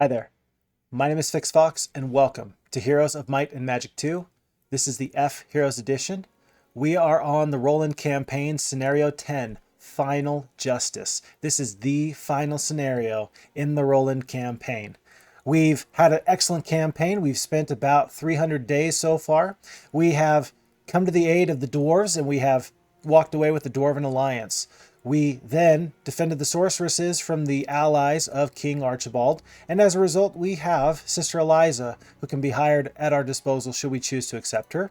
Hi there, my name is FixFox and welcome to Heroes of Might and Magic 2. This is the F Heroes edition. We are on the Roland campaign, Scenario 10, Final Justice. This is the final scenario in the Roland campaign. We've had an excellent campaign. We've spent about 300 days so far. We have come to the aid of the dwarves and we have walked away with the Dwarven Alliance. We then defended the sorceresses from the allies of King Archibald, and as a result we have Sister Eliza, who can be hired at our disposal should we choose to accept her.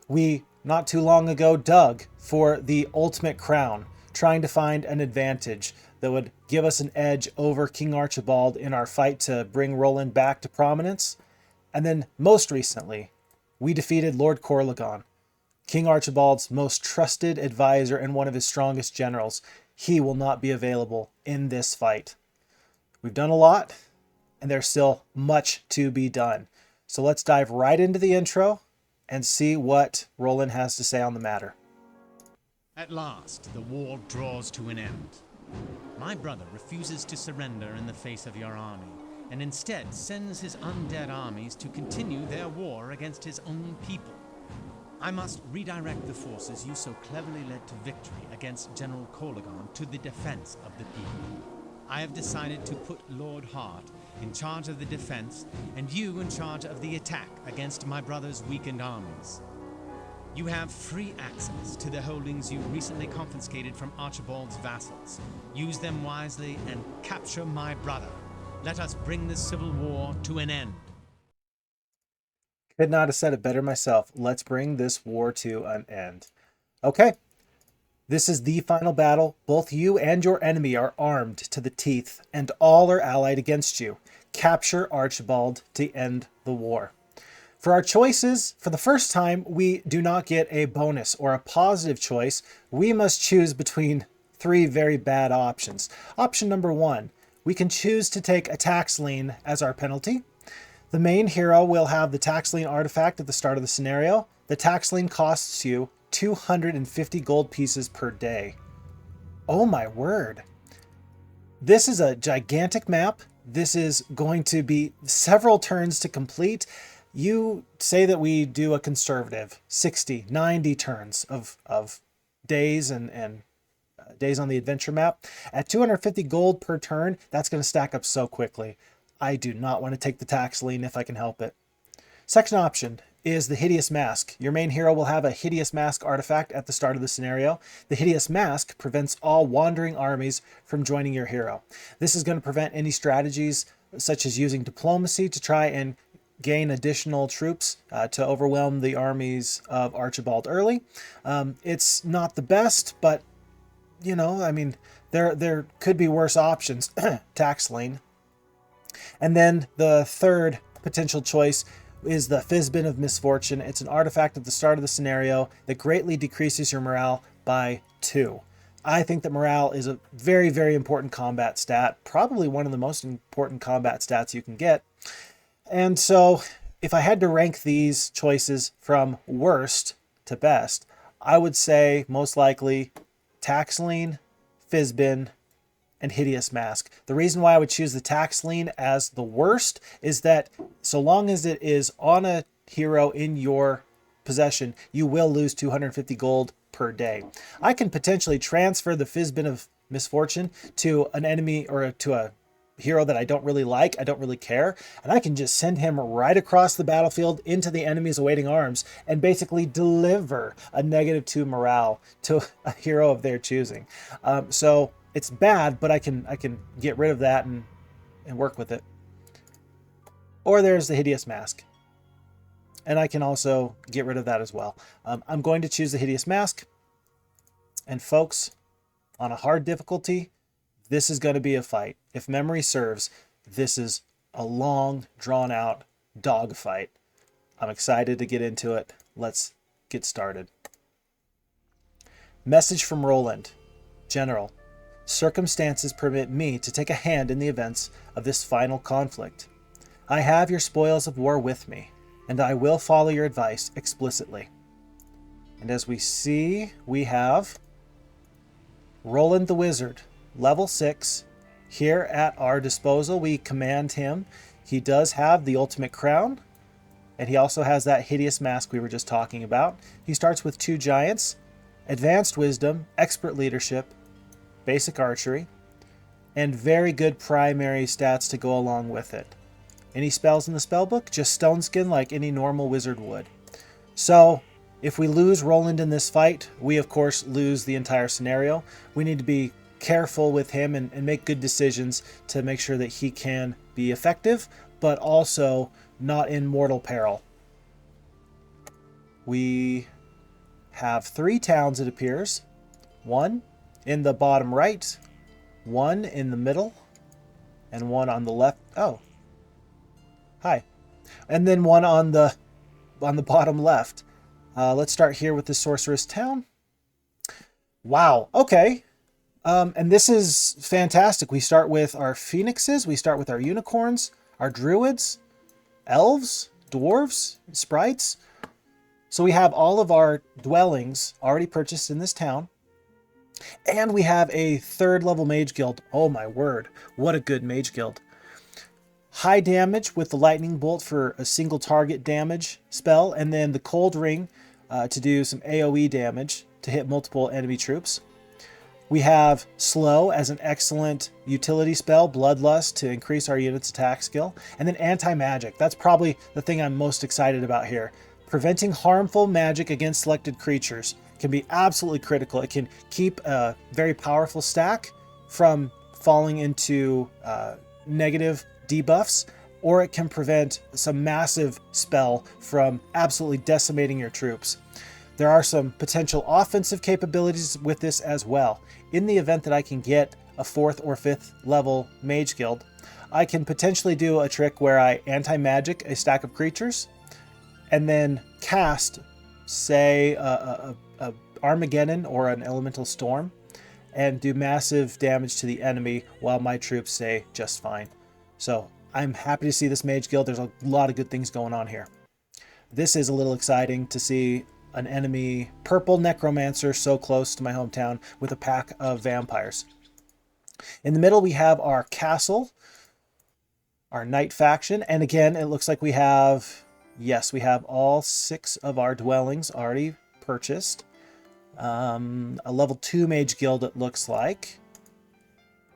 We, not too long ago, dug for the ultimate crown, trying to find an advantage that would give us an edge over King Archibald in our fight to bring Roland back to prominence. And then, most recently, we defeated Lord Corlegon, King Archibald's most trusted advisor and one of his strongest generals. He will not be available in this fight. We've done a lot, and there's still much to be done. So let's dive right into the intro and see what Roland has to say on the matter. At last, the war draws to an end. My brother refuses to surrender in the face of your army, and instead sends his undead armies to continue their war against his own people. I must redirect the forces you so cleverly led to victory against General Corlegon to the defense of the people. I have decided to put Lord Hart in charge of the defense and you in charge of the attack against my brother's weakened armies. You have free access to the holdings you recently confiscated from Archibald's vassals. Use them wisely and capture my brother. Let us bring this civil war to an end. Could not have said it better myself. Let's bring this war to an end. Okay, this is the final battle. Both you and your enemy are armed to the teeth, and all are allied against you. Capture Archibald to end the war. For our choices, for the first time, we do not get a bonus or a positive choice. We must choose between three very bad options. Option number one, we can choose to take a tax lien as our penalty. The main hero will have the tax lien artifact at the start of the scenario. The tax lien costs you 250 gold pieces per day. Oh my word. This is a gigantic map. This is going to be several turns to complete. You say that we do a conservative 60, 90 turns of days and days on the adventure map. At 250 gold per turn, that's going to stack up so quickly. I do not want to take the tax lien if I can help it. Second option is the Hideous Mask. Your main hero will have a Hideous Mask artifact at the start of the scenario. The Hideous Mask prevents all wandering armies from joining your hero. This is going to prevent any strategies such as using diplomacy to try and gain additional troops to overwhelm the armies of Archibald early. It's not the best, but you know, I mean, there could be worse options. Tax lien. And then the third potential choice is the Fizbin of Misfortune. It's an artifact at the start of the scenario that greatly decreases your morale by 2. I think that morale is a very, very important combat stat, probably one of the most important combat stats you can get. And so if I had to rank these choices from worst to best, I would say most likely tax lien, Fizbin, and Hideous Mask. The reason why I would choose the tax lien as the worst is that so long as it is on a hero in your possession, you will lose 250 gold per day. I can potentially transfer the Fizbin of Misfortune to an enemy or to a hero that I don't really like, I don't really care, and I can just send him right across the battlefield into the enemy's awaiting arms and basically deliver a -2 morale to a hero of their choosing. So it's bad, but I can get rid of that and work with it. Or there's the Hideous Mask. And I can also get rid of that as well. I'm going to choose the Hideous Mask. And folks, on a hard difficulty, this is going to be a fight. If memory serves, this is a long, drawn-out dogfight. I'm excited to get into it. Let's get started. Message from Roland. General. Circumstances permit me to take a hand in the events of this final conflict. I have your spoils of war with me, and I will follow your advice explicitly. And as we see, we have Roland the Wizard, level 6, here at our disposal. We command him. He does have the ultimate crown, and he also has that hideous mask we were just talking about. He starts with 2 giants, advanced wisdom, expert leadership, basic archery, and very good primary stats to go along with it. Any spells in the spellbook? Just stone skin like any normal wizard would. So if we lose Roland in this fight, we of course lose the entire scenario. We need to be careful with him and make good decisions to make sure that he can be effective, but also not in mortal peril. We have 3 towns, it appears. 1 in the bottom right, 1 in the middle, and 1 on the left. Oh, hi. And then 1 on the bottom left. Let's start here with the sorceress town. Wow. Okay. And this is fantastic. We start with our phoenixes. We start with our unicorns, our druids, elves, dwarves, sprites. So we have all of our dwellings already purchased in this town. And we have a 3rd level mage guild. Oh my word. What a good mage guild. High damage with the lightning bolt for a single target damage spell. And then the cold ring to do some AoE damage to hit multiple enemy troops. We have slow as an excellent utility spell, bloodlust to increase our unit's attack skill. And then anti-magic. That's probably the thing I'm most excited about here. Preventing harmful magic against selected creatures can be absolutely critical. It can keep a very powerful stack from falling into negative debuffs, or it can prevent some massive spell from absolutely decimating your troops. There are some potential offensive capabilities with this as well. In the event that I can get a 4th or 5th level mage guild, I can potentially do a trick where I anti-magic a stack of creatures and then cast, say, a Armageddon or an elemental storm and do massive damage to the enemy while my troops stay just fine. So I'm happy to see this mage guild. There's a lot of good things going on here. This is a little exciting to see an enemy purple necromancer so close to my hometown with a pack of vampires. In the middle we have our castle, our knight faction, and again it looks like we have, yes, we have all 6 of our dwellings already purchased. A level 2 mage guild it looks like,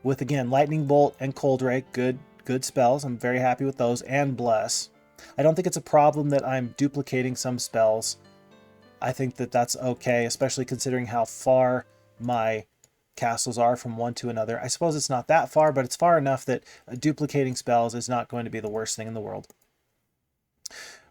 with again lightning bolt and cold ray, good spells. I'm very happy with those, and bless. I don't think it's a problem that I'm duplicating some spells. I think that that's okay, especially considering how far my castles are from one to another. I suppose it's not that far, but it's far enough that duplicating spells is not going to be the worst thing in the world.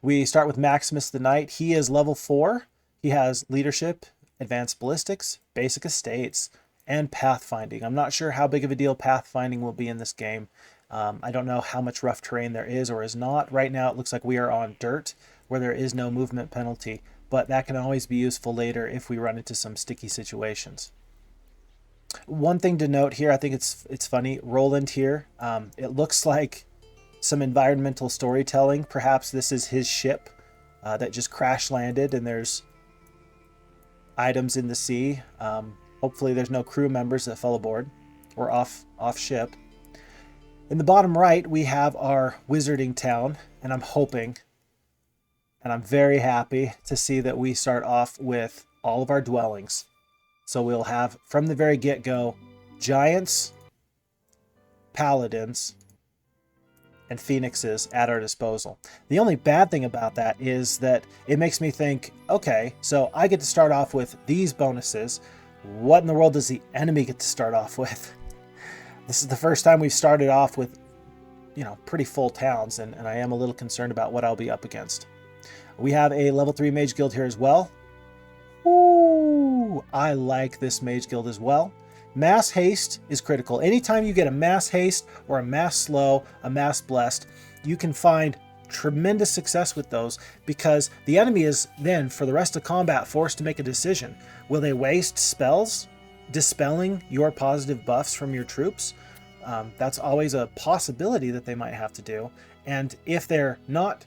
We start with Maximus the Knight. He is level 4. He has leadership, advanced ballistics, basic estates, and pathfinding. I'm not sure how big of a deal pathfinding will be in this game. I don't know how much rough terrain there is or is not. Right now it looks like we are on dirt where there is no movement penalty, but that can always be useful later if we run into some sticky situations. One thing to note here, I think it's funny, Roland here, it looks like some environmental storytelling. Perhaps this is his ship that just crash landed and there's items in the sea. Hopefully there's no crew members that fell aboard or off ship. In the bottom right, we have our wizarding town, and I'm hoping, and I'm very happy to see that we start off with all of our dwellings. So we'll have, from the very get-go, giants, paladins, and phoenixes at our disposal. The only bad thing about that is that it makes me think, okay, so I get to start off with these bonuses. What in the world does the enemy get to start off with? This is the first time we've started off with, pretty full towns, and I am a little concerned about what I'll be up against. We have a level 3 mage guild here as well. Ooh, I like this mage guild as well. Mass haste is critical. Anytime you get a mass haste or a mass slow, a mass blessed, you can find tremendous success with those because the enemy is then, for the rest of combat, forced to make a decision. Will they waste spells dispelling your positive buffs from your troops? That's always a possibility that they might have to do. And if they're not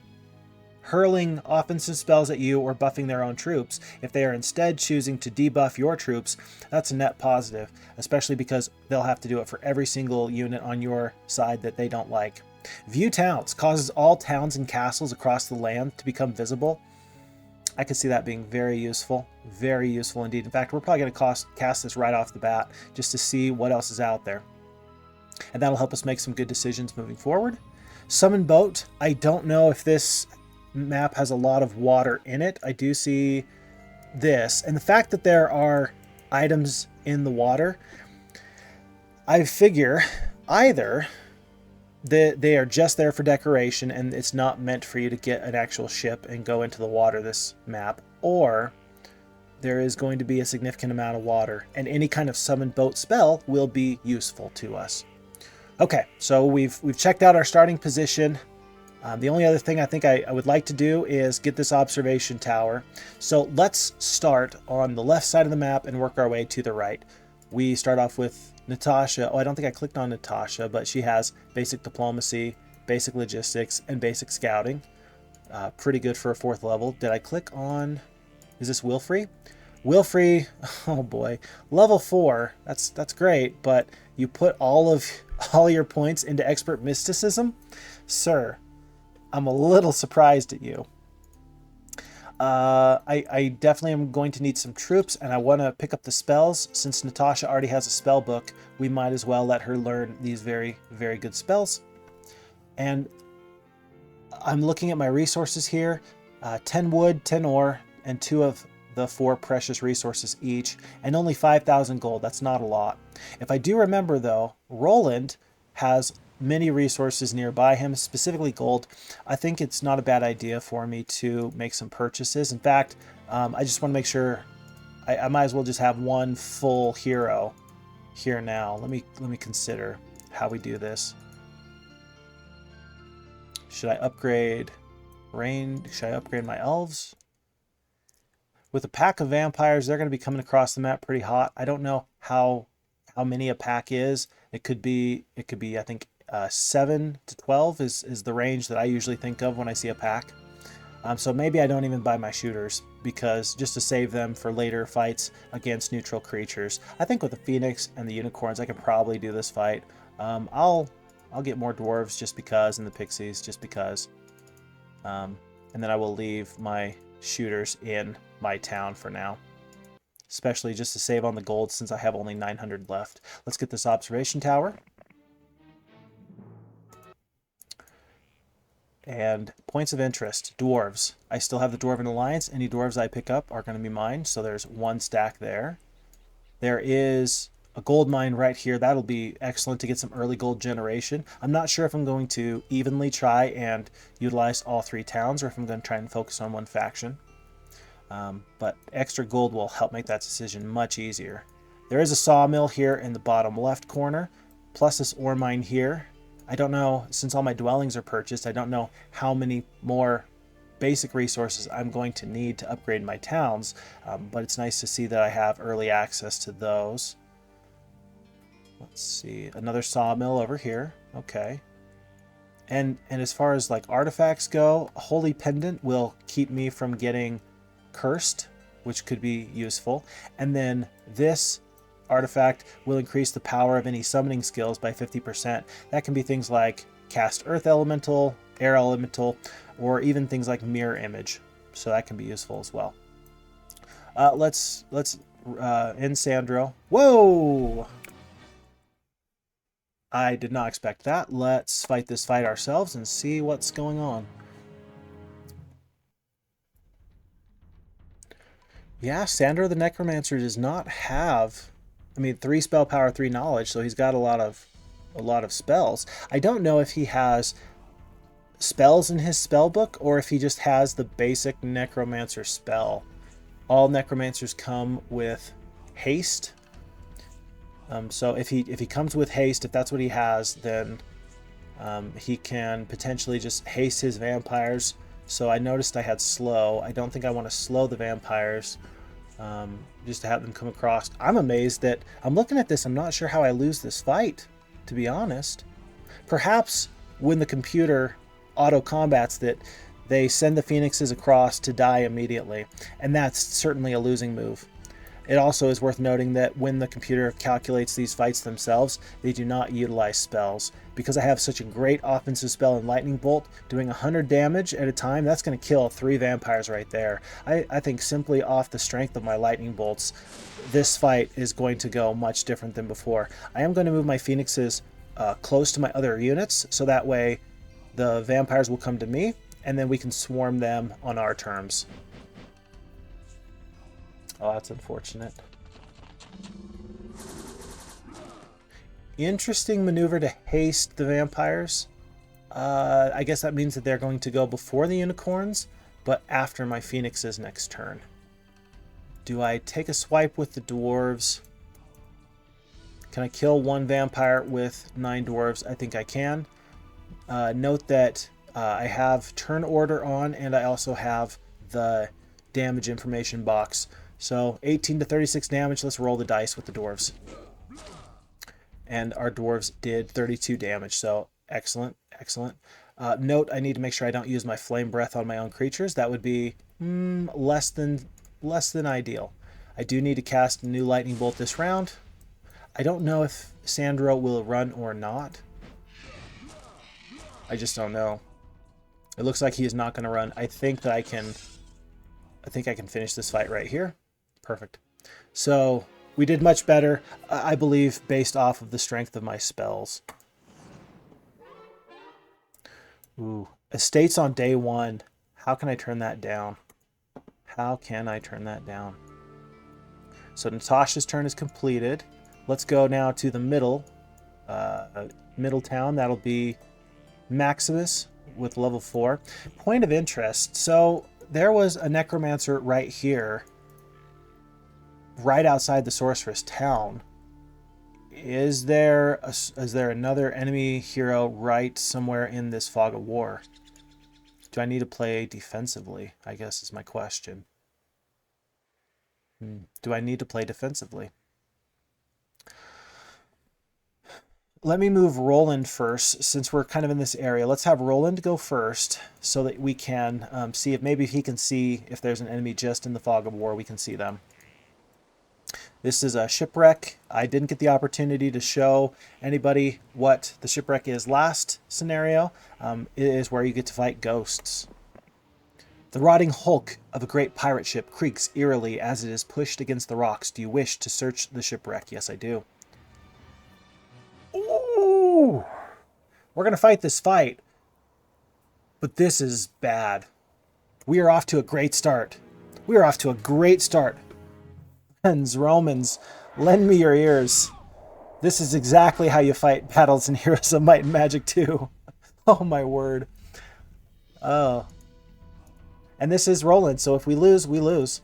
hurling offensive spells at you or buffing their own troops. If they are instead choosing to debuff your troops, that's a net positive, especially because they'll have to do it for every single unit on your side that they don't like. View towns causes all towns and castles across the land to become visible. I could see that being very useful indeed. In fact, we're probably going to cast this right off the bat just to see what else is out there. And that'll help us make some good decisions moving forward. Summon boat. I don't know if this map has a lot of water in it. I do see this. And the fact that there are items in the water, I figure either they are just there for decoration and it's not meant for you to get an actual ship and go into the water this map, or there is going to be a significant amount of water and any kind of summon boat spell will be useful to us. Okay, so we've checked out our starting position. The only other thing I think I would like to do is get this observation tower. So let's start on the left side of the map and work our way to the right. We start off with Natasha. Oh, I don't think I clicked on Natasha, but she has basic diplomacy, basic logistics, and basic scouting. Pretty good for a 4th level. Did I click on... Is this Wilfrey? Wilfrey, oh boy, level 4. That's great, but you put all your points into expert mysticism? Sir, I'm a little surprised at you. I definitely am going to need some troops, and I want to pick up the spells. Since Natasha already has a spell book, we might as well let her learn these very, very good spells. And I'm looking at my resources here. 10 wood, 10 ore, and 2 of the 4 precious resources each, and only 5,000 gold. That's not a lot. If I do remember, though, Roland has many resources nearby him, specifically gold. I think it's not a bad idea for me to make some purchases. In fact, I just want to make sure I might as well just have one full hero here now. Let me consider how we do this. Should I upgrade rain? Should I upgrade my elves? With a pack of vampires, they're going to be coming across the map pretty hot. I don't know how many a pack is. It could be I think 7 to 12 is the range that I usually think of when I see a pack. So maybe I don't even buy my shooters, because just to save them for later fights against neutral creatures. I think with the Phoenix and the Unicorns, I could probably do this fight. I'll get more dwarves just because, and the pixies just because. And then I will leave my shooters in my town for now, especially just to save on the gold since I have only 900 left. Let's get this observation tower. And points of interest, dwarves. I still have the Dwarven Alliance. Any dwarves I pick up are going to be mine, so there's 1 stack there. There is a gold mine right here. That'll be excellent to get some early gold generation. I'm not sure if I'm going to evenly try and utilize all 3 towns, or if I'm going to try and focus on one faction. But extra gold will help make that decision much easier. There is a sawmill here in the bottom left corner, plus this ore mine here. I don't know, since all my dwellings are purchased, I don't know how many more basic resources I'm going to need to upgrade my towns, but it's nice to see that I have early access to those. Let's see, another sawmill over here. Okay. And as far as like artifacts go, a holy pendant will keep me from getting cursed, which could be useful. And then this artifact will increase the power of any summoning skills by 50%. That can be things like cast earth elemental, air elemental, or even things like mirror image. So that can be useful as well. Let's end Sandro. Whoa! I did not expect that. Let's fight this fight ourselves and see what's going on. Yeah, Sandro the Necromancer does not have, 3 spell power, 3 knowledge, so he's got a lot of spells. I don't know if he has spells in his spell book or if he just has the basic Necromancer spell. All Necromancers come with haste. So if he comes with haste, if that's what he has, then he can potentially just haste his vampires. So I noticed I had slow. I don't think I want to slow the vampires, just to have them come across. I'm amazed that I'm looking at this. I'm not sure how I lose this fight, to be honest. Perhaps when the computer auto combats that they send the phoenixes across to die immediately, and that's certainly a losing move. It also is worth noting that when the computer calculates these fights themselves, they do not utilize spells. Because I have such a great offensive spell in Lightning Bolt, doing 100 damage at a time, that's going to kill 3 vampires right there. I think simply off the strength of my Lightning Bolts, this fight is going to go much different than before. I am going to move my phoenixes close to my other units, so that way the vampires will come to me, and then we can swarm them on our terms. Oh, that's unfortunate. Interesting maneuver to haste the vampires. I guess that means that they're going to go before the unicorns, but after my phoenixes next turn. Do I take a swipe with the dwarves? Can I kill 1 vampire with 9 dwarves? I think I can. Note that I have turn order on, and I also have the damage information box. So 18 to 36 damage. Let's roll the dice with the dwarves. And our dwarves did 32 damage, so excellent, excellent. Note, I need to make sure I don't use my flame breath on my own creatures. That would be less than ideal. I do need to cast a new lightning bolt this round. I don't know if Sandro will run or not. I just don't know. It looks like he is not going to run. I think I can finish this fight right here. Perfect. So we did much better, I believe, based off of the strength of my spells. Ooh, estates on day 1. How can I turn that down? How can I turn that down? So Natasha's turn is completed. Let's go now to the middle town. That'll be Maximus with level 4. Point of interest. So there was a necromancer right here, right outside the sorceress town. Is there another enemy hero right somewhere in this fog of war? Do I need to play defensively, I guess is my question. Do I need to play defensively? Let me move Roland first, since we're kind of in this area. Let's have Roland go first so that we can see if maybe he can see if there's an enemy just in the fog of war. We can see them. This is a shipwreck. I didn't get the opportunity to show anybody what the shipwreck is last scenario. It is where you get to fight ghosts. The rotting hulk of a great pirate ship creaks eerily as it is pushed against the rocks. Do you wish to search the shipwreck? Yes, I do. Ooh! We're going to fight this fight, but this is bad. We are off to a great start. We are off to a great start. Romans, lend me your ears. This is exactly how you fight battles in Heroes of Might and Magic 2. Oh my word. Oh. And this is Roland, so if we lose, we lose.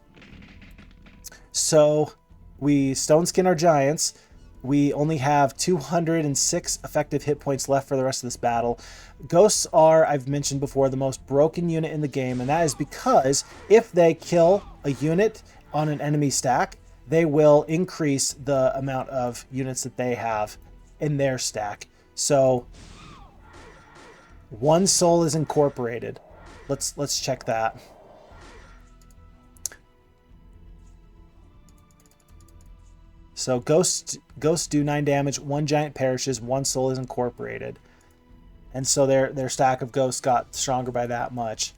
So we stone skin our giants. We only have 206 effective hit points left for the rest of this battle. Ghosts are, I've mentioned before, the most broken unit in the game, and that is because if they kill a unit on an enemy stack, they will increase the amount of units that they have in their stack. So one soul is incorporated. Let's check that. So ghosts do 9 damage, 1 giant perishes, 1 soul is incorporated. And so their stack of ghosts got stronger by that much.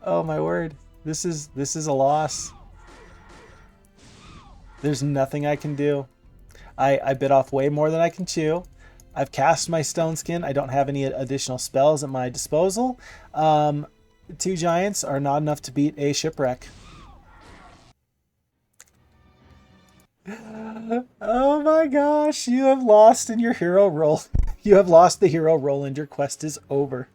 Oh my word. This is a loss. There's nothing I can do. I bit off way more than I can chew. I've cast my stone skin. I don't have any additional spells at my disposal. 2 giants are not enough to beat a shipwreck. Oh my gosh, you have lost in your hero roll. You have lost the hero roll and your quest is over.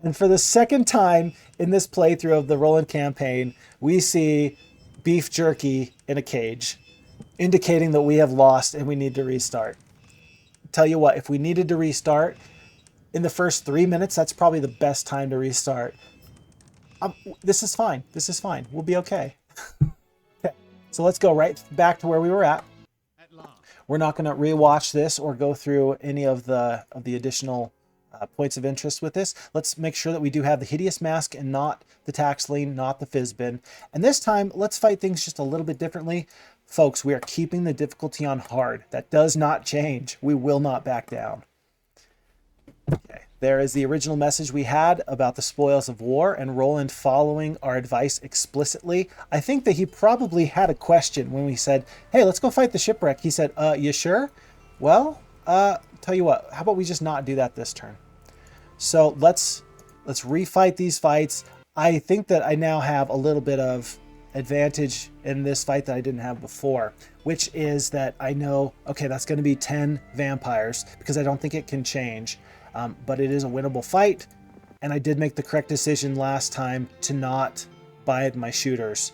And for the second time in this playthrough of the Roland campaign, we see beef jerky in a cage, indicating that we have lost and we need to restart. Tell you what, if we needed to restart in the first 3 minutes, that's probably the best time to restart. This is fine. This is fine. We'll be okay. Okay. So let's go right back to where we were at. We're not going to rewatch this or go through any of the additional points of interest with this. Let's make sure that we do have the Hideous Mask and not the Tax Lien, not the Fizzbin. And this time, let's fight things just a little bit differently. Folks, we are keeping the difficulty on hard. That does not change. We will not back down. Okay. There is the original message we had about the spoils of war and Roland following our advice explicitly. I think that he probably had a question when we said, hey, let's go fight the shipwreck. He said, you sure? Well, tell you what, how about we just not do that this turn? So let's refight these fights. I think that I now have a little bit of advantage in this fight that I didn't have before, which is that I know, okay, that's going to be 10 vampires because I don't think it can change. But it is a winnable fight, and I did make the correct decision last time to not buy my shooters,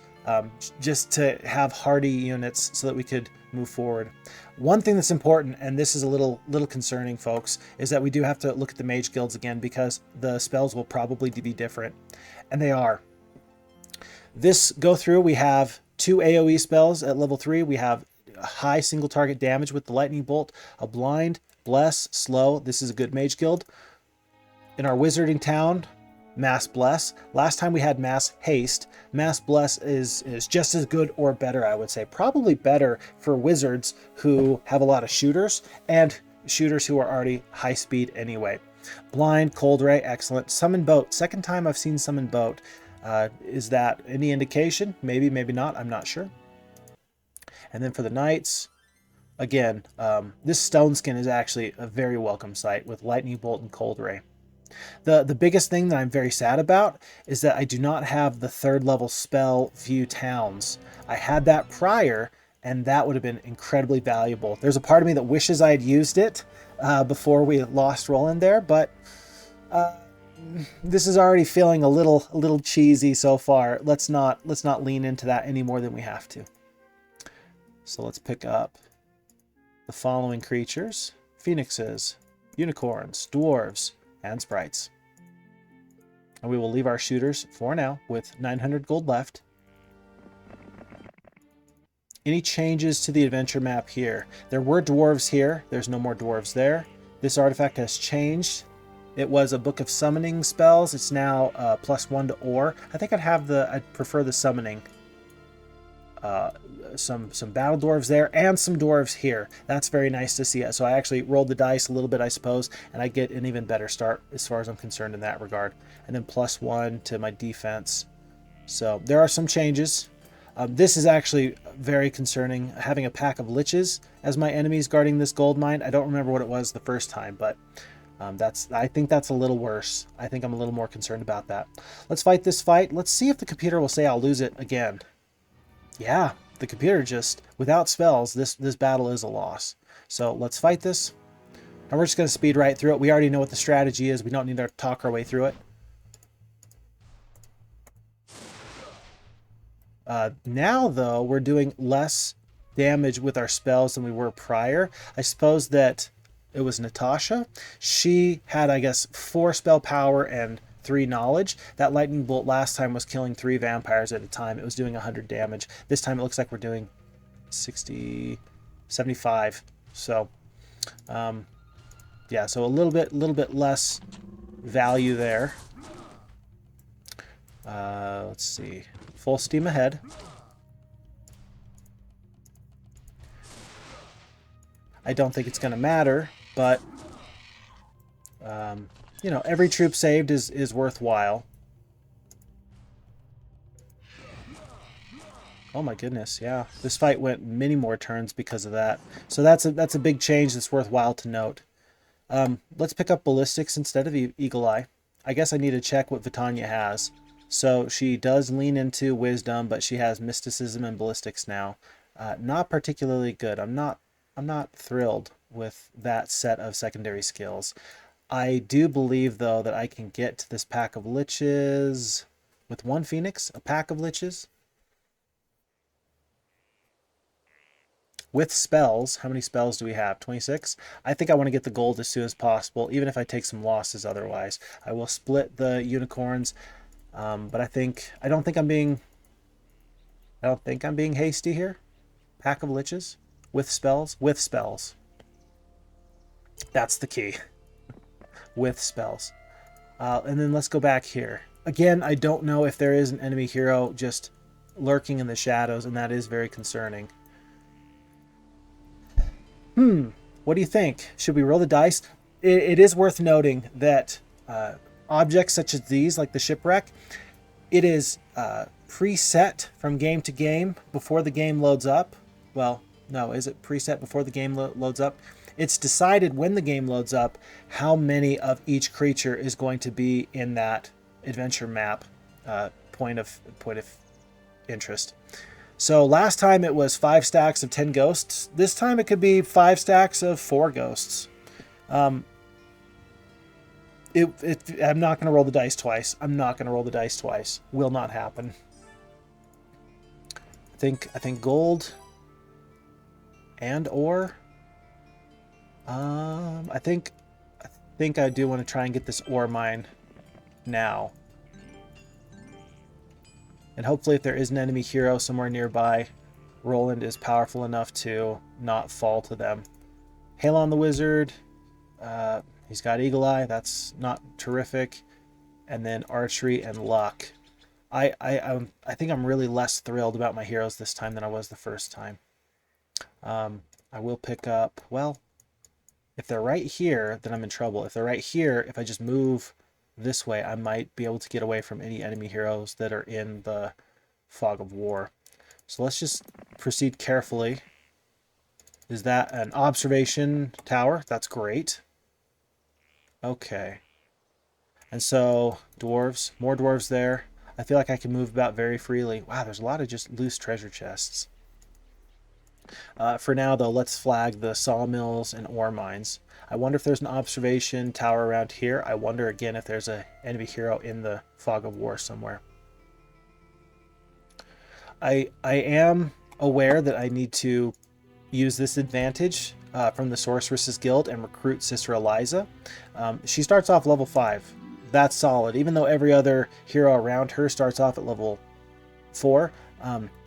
just to have hardy units so that we could move forward. One thing that's important, and this is a little concerning, folks, is that we do have to look at the mage guilds again because the spells will probably be different, and they are. This go through, we have 2 AoE spells at level 3. We have a high single target damage with the lightning bolt, a blind, bless, slow. This is a good mage guild. In our wizarding town, mass bless. Last time we had mass haste. Mass bless is just as good or better, I would say. Probably better for wizards who have a lot of shooters and shooters who are already high speed anyway. Blind, cold ray, excellent. Summon boat. Second time I've seen summon boat. Is that any indication? Maybe, maybe not. I'm not sure. And then for the knights, again, this stone skin is actually a very welcome sight with lightning bolt and cold ray. The biggest thing that I'm very sad about is that I do not have the 3rd level spell view towns. I had that prior, and that would have been incredibly valuable. There's a part of me that wishes I had used it before we lost Roland there, but this is already feeling a little cheesy so far. Let's not lean into that any more than we have to. So let's pick up the following creatures: phoenixes, unicorns, dwarves, and sprites. And we will leave our shooters for now with 900 gold left. Any changes to the adventure map here? There were dwarves here. There's no more dwarves there. This artifact has changed. It was a book of summoning spells. It's now +1 to ore. I think I'd prefer the summoning. Some battle dwarves there and some dwarves here. That's very nice to see. So I actually rolled the dice a little bit, I suppose, and I get an even better start as far as I'm concerned in that regard. And then +1 to my defense. So there are some changes. This is actually very concerning, having a pack of liches as my enemies guarding this gold mine. I don't remember what it was the first time, but I think that's a little worse. I think I'm a little more concerned about that. Let's fight this fight. Let's see if the computer will say I'll lose it again. Yeah, the computer just, without spells, this battle is a loss. So let's fight this. And we're just going to speed right through it. We already know what the strategy is. We don't need to talk our way through it. Now, though, we're doing less damage with our spells than we were prior. I suppose that it was Natasha. She had, I guess, 4 spell power and 3 knowledge. That lightning bolt last time was killing 3 vampires at a time. It was doing 100 damage. This time it looks like we're doing 60, 75. So, yeah, so a little bit less value there. Let's see. Full steam ahead. I don't think it's going to matter, but you know, every troop saved is worthwhile. Oh my goodness, yeah. This fight went many more turns because of that. So that's a big change that's worthwhile to note. Let's pick up ballistics instead of Eagle Eye. I guess I need to check what Vitania has. So she does lean into wisdom, but she has mysticism and ballistics now. Not particularly good. I'm not thrilled with that set of secondary skills. I do believe, though, that I can get to this pack of liches with 1 phoenix, a pack of liches. With spells, how many spells do we have? 26? I think I want to get the gold as soon as possible, even if I take some losses otherwise. I will split the unicorns, but I don't think I'm being hasty here. Pack of liches. With spells? With spells. That's the key. With spells. And then let's go back here. Again, I don't know if there is an enemy hero just lurking in the shadows, and that is very concerning. What do you think? Should we roll the dice? It is worth noting that objects such as these, like the shipwreck, it is preset from game to game before the game loads up. Well, no, is it preset before the game loads up? It's decided when the game loads up how many of each creature is going to be in that adventure map point of interest. So last time it was 5 stacks of 10 ghosts. This time it could be 5 stacks of 4 ghosts. I'm not going to roll the dice twice. Will not happen. I think gold and ore. I think I do want to try and get this ore mine now. And hopefully if there is an enemy hero somewhere nearby, Roland is powerful enough to not fall to them. Halon the Wizard, he's got Eagle Eye, that's not terrific. And then Archery and Luck. I think I'm really less thrilled about my heroes this time than I was the first time. I will pick up, well, if they're right here, then I'm in trouble. If they're right here, if I just move this way, I might be able to get away from any enemy heroes that are in the fog of war. So let's just proceed carefully. Is that an observation tower? That's great. Okay. And so, dwarves, more dwarves there. I feel like I can move about very freely. Wow, there's a lot of just loose treasure chests. For now, though, let's flag the sawmills and ore mines. I wonder if there's an observation tower around here. I wonder again if there's an enemy hero in the fog of war somewhere. I am aware that I need to use this advantage from the Sorceress's Guild and recruit Sister Eliza. She starts off level 5. That's solid, even though every other hero around her starts off at level 4.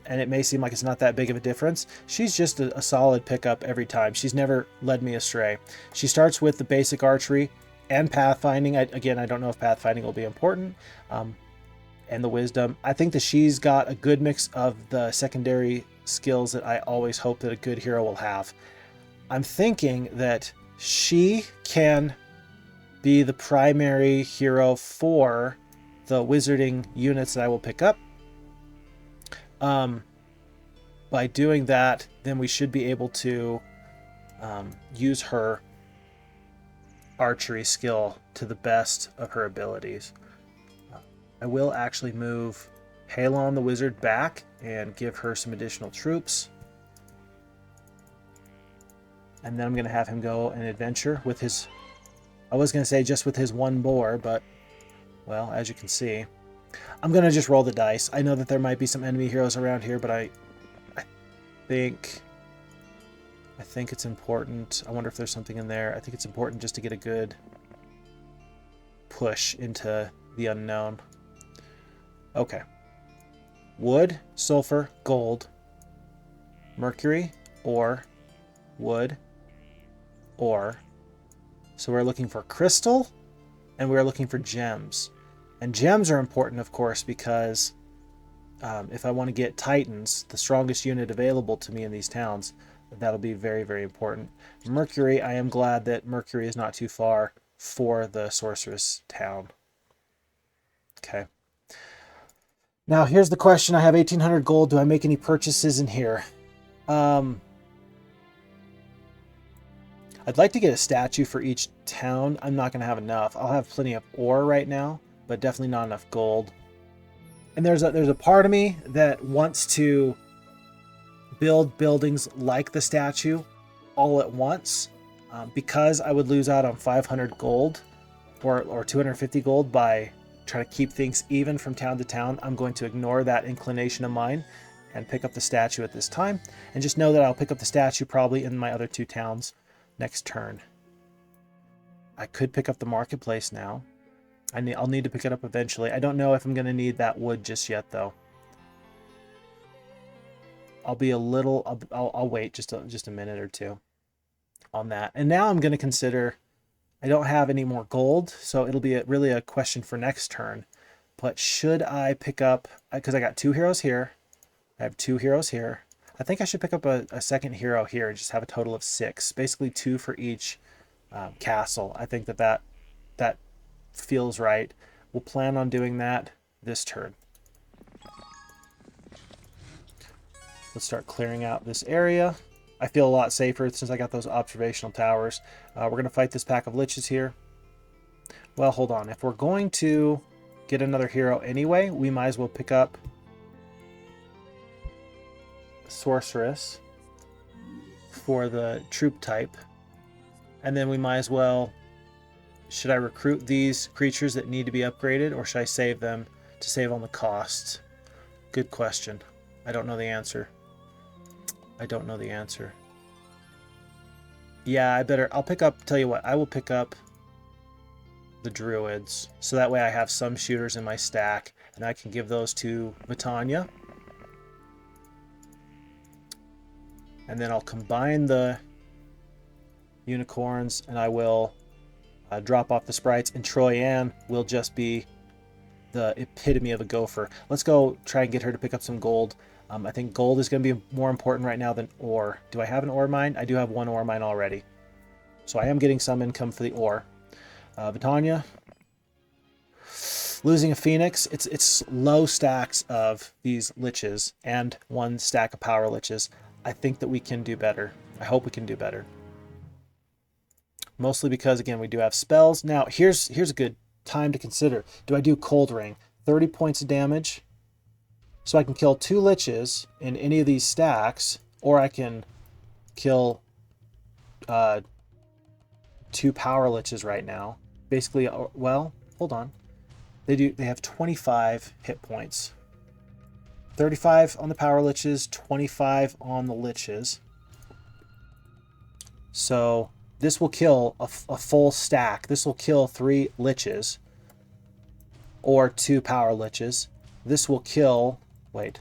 And it may seem like it's not that big of a difference. She's just a solid pickup every time. She's never led me astray. She starts with the basic archery and pathfinding. Again, I don't know if pathfinding will be important. And the wisdom. I think that she's got a good mix of the secondary skills that I always hope that a good hero will have. I'm thinking that she can be the primary hero for the wizarding units that I will pick up. By doing that, then we should be able to use her archery skill to the best of her abilities. I will actually move Halon the Wizard back and give her some additional troops. And then I'm going to have him go an adventure with his... I was going to say just with his one boar, but, well, as you can see... I'm going to just roll the dice. I know that there might be some enemy heroes around here, but I think it's important. I wonder if there's something in there. I think it's important just to get a good push into the unknown. Okay. Wood, sulfur, gold, mercury, ore, wood, ore. So we're looking for crystal, and we're looking for gems. And gems are important, of course, because if I want to get Titans, the strongest unit available to me in these towns, that'll be very, very important. Mercury, I am glad that Mercury is not too far for the Sorceress town. Okay. Now, here's the question. I have 1,800 gold. Do I make any purchases in here? I'd like to get a statue for each town. I'm not going to have enough. I'll have plenty of ore right now, but definitely not enough gold. And there's a part of me that wants to build buildings like the statue all at once, because I would lose out on 500 gold or 250 gold by trying to keep things even from town to town. I'm going to ignore that inclination of mine and pick up the statue at this time, and just know that I'll pick up the statue probably in my other 2 towns next turn. I could pick up the marketplace now. I'll need to pick it up eventually. I don't know if I'm going to need that wood just yet, though. I'll be a little. I'll wait just a minute or two on that. And now I'm going to consider. I don't have any more gold, so it'll be really a question for next turn. But should I pick up, because I got 2 heroes here, I have 2 heroes here. I think I should pick up a second hero here and just have a total of 6, basically 2 for each castle. I think that feels right. We'll plan on doing that this turn. Let's start clearing out this area. I feel a lot safer since I got those observational towers. We're going to fight this pack of liches here. Well, hold on. If we're going to get another hero anyway, we might as well pick up Sorceress for the troop type. And then we might as well... Should I recruit these creatures that need to be upgraded, or should I save them to save on the costs? Good question. I don't know the answer. I don't know the answer. Yeah, I'll pick up, tell you what, I will pick up the druids. So that way I have some shooters in my stack, and I can give those to Vitania. And then I'll combine the unicorns, and I will drop off the sprites, and Troyanne will just be the epitome of a gopher. Let's go try and get her to pick up some gold. I think gold is going to be more important right now than ore. Do I have an ore mine? I do have 1 ore mine already. So I am getting some income for the ore. Vitania. Losing a phoenix. It's low stacks of these liches and 1 stack of power liches. I think that we can do better. I hope we can do better. Mostly because, again, we do have spells. Now, here's a good time to consider. Do I do Cold Ring? 30 points of damage. So I can kill 2 liches in any of these stacks, or I can kill 2 power liches right now. Basically, well, hold on. They have 25 hit points. 35 on the power liches, 25 on the liches. So this will kill a full stack. This will kill 3 liches or 2 power liches. This will kill, wait,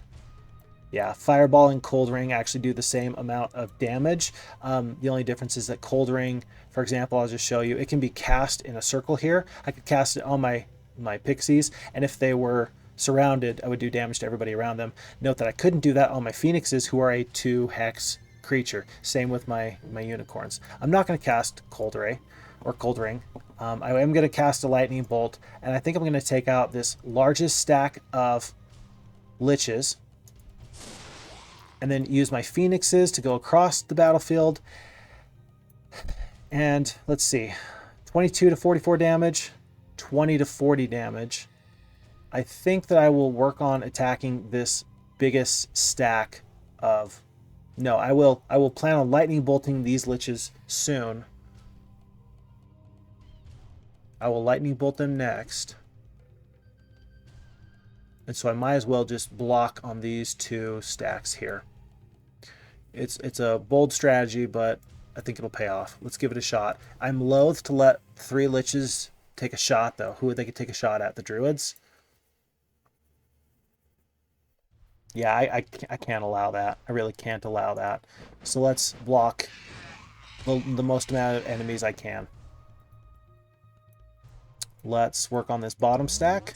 yeah, Fireball and Cold Ring actually do the same amount of damage. The only difference is that Cold Ring, for example, I'll just show you, it can be cast in a circle here. I could cast it on my pixies, and if they were surrounded, I would do damage to everybody around them. Note that I couldn't do that on my phoenixes, who are a 2 hex creature. Same with my unicorns. I'm not going to cast Cold Ray or Cold Ring. I am going to cast a lightning bolt, and I think I'm going to take out this largest stack of liches and then use my phoenixes to go across the battlefield. And let's see, 22 to 44 damage, 20 to 40 damage. I think that I will work on attacking this biggest stack of... No, I will plan on lightning bolting these liches soon. I will lightning bolt them next. And so I might as well just block on these 2 stacks here. It's a bold strategy, but I think it'll pay off. Let's give it a shot. I'm loath to let 3 liches take a shot, though. Who would they could take a shot at? The druids? Yeah, I can't allow that. I really can't allow that. So let's block the most amount of enemies I can. Let's work on this bottom stack.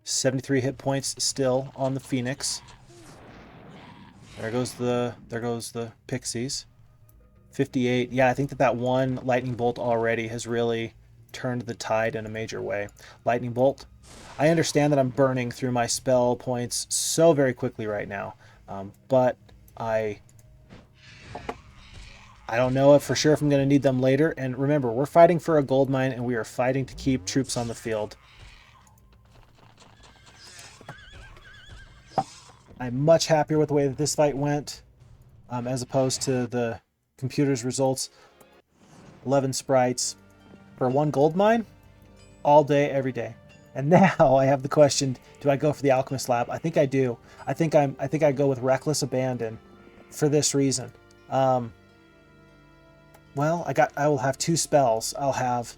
73 hit points still on the Phoenix. There goes the pixies. 58. Yeah, I think that 1 lightning bolt already has really turned the tide in a major way. Lightning bolt. I understand that I'm burning through my spell points so very quickly right now, but I don't know for sure if I'm going to need them later. And remember, we're fighting for a gold mine, and we are fighting to keep troops on the field. I'm much happier with the way that this fight went, as opposed to the computer's results. 11 sprites for 1 gold mine, all day, every day. And now I have the question: do I go for the Alchemist Lab? I think I do. I think I go with Reckless Abandon for this reason. Well, I will have 2 spells. I'll have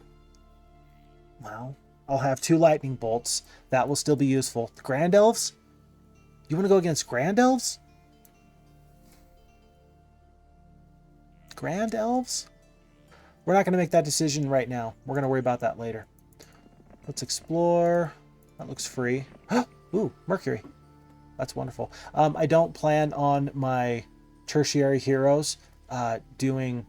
2 lightning bolts. That will still be useful. The Grand Elves, You want to go against Grand Elves? Grand Elves? We're not going to make that decision right now. We're going to worry about that later. Let's explore. That looks free. Ooh, Mercury. That's wonderful. I don't plan on my tertiary heroes doing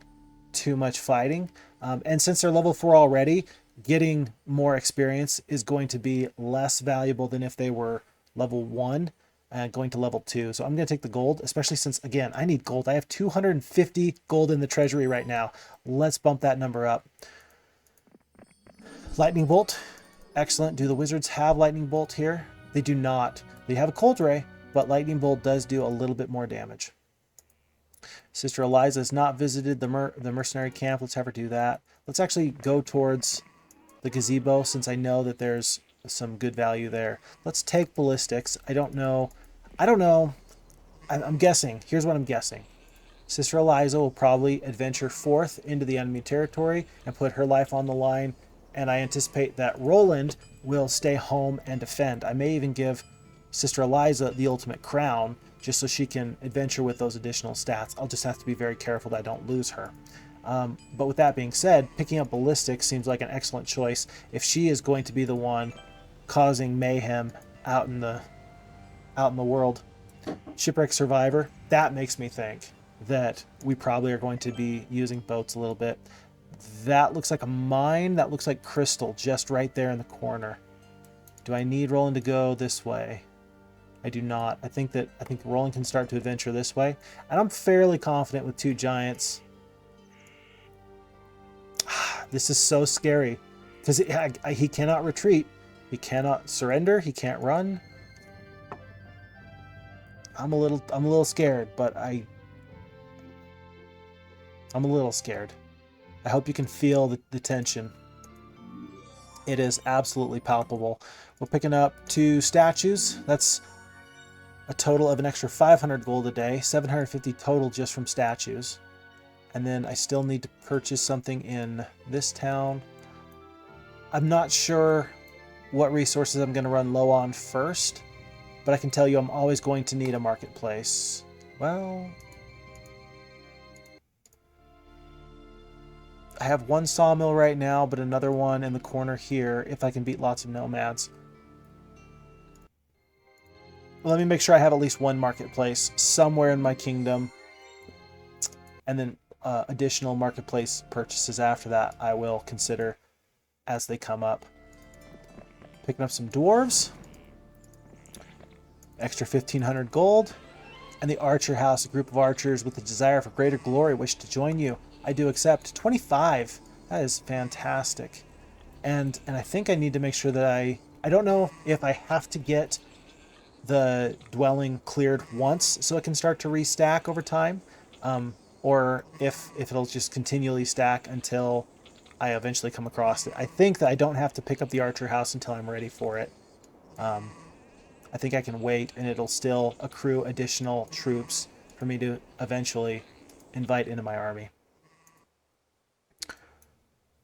too much fighting. And since they're level 4 already, getting more experience is going to be less valuable than if they were level 1 and going to level 2. So I'm going to take the gold, especially since, again, I need gold. I have 250 gold in the treasury right now. Let's bump that number up. Lightning Bolt. Excellent. Do the wizards have Lightning Bolt here? They do not. They have a Cold Ray, but Lightning Bolt does do a little bit more damage. Sister Eliza has not visited the mercenary camp. Let's have her do that. Let's actually go towards the gazebo since I know that there's some good value there. Let's take ballistics. I don't know. I'm guessing. Here's what I'm guessing. Sister Eliza will probably adventure forth into the enemy territory and put her life on the line. And I anticipate that Roland will stay home and defend. I may even give Sister Eliza the ultimate crown just so she can adventure with those additional stats. I'll just have to be very careful that I don't lose her. But with that being said, picking up ballistics seems like an excellent choice if she is going to be the one causing mayhem out in the world. Shipwreck Survivor, that makes me think that we probably are going to be using boats a little bit. That looks like a mine. That looks like crystal just right there in the corner. Do I need Roland to go this way? I do not. I think Roland can start to adventure this way. And I'm fairly confident with 2 giants. This is so scary. Because he cannot retreat. He cannot surrender. He can't run. I'm a little scared, but I'm a little scared. I hope you can feel the tension. It is absolutely palpable. We're picking up 2 statues. That's a total of an extra 500 gold a day, 750 total just from statues. And then I still need to purchase something in this town. I'm not sure what resources I'm going to run low on first, but I can tell you I'm always going to need a marketplace. Well, I have 1 sawmill right now, but another one in the corner here if I can beat lots of nomads. Let me make sure I have at least 1 marketplace somewhere in my kingdom. And then additional marketplace purchases after that I will consider as they come up. Picking up some dwarves. Extra 1,500 gold. And the Archer House, a group of archers with a desire for greater glory wish to join you. I do accept. 25. That is fantastic. And I think I need to make sure that I don't know if I have to get the dwelling cleared once so it can start to restack over time, or if it'll just continually stack until I eventually come across it. I think that I don't have to pick up the Archer House until I'm ready for it. I think I can wait and it'll still accrue additional troops for me to eventually invite into my army.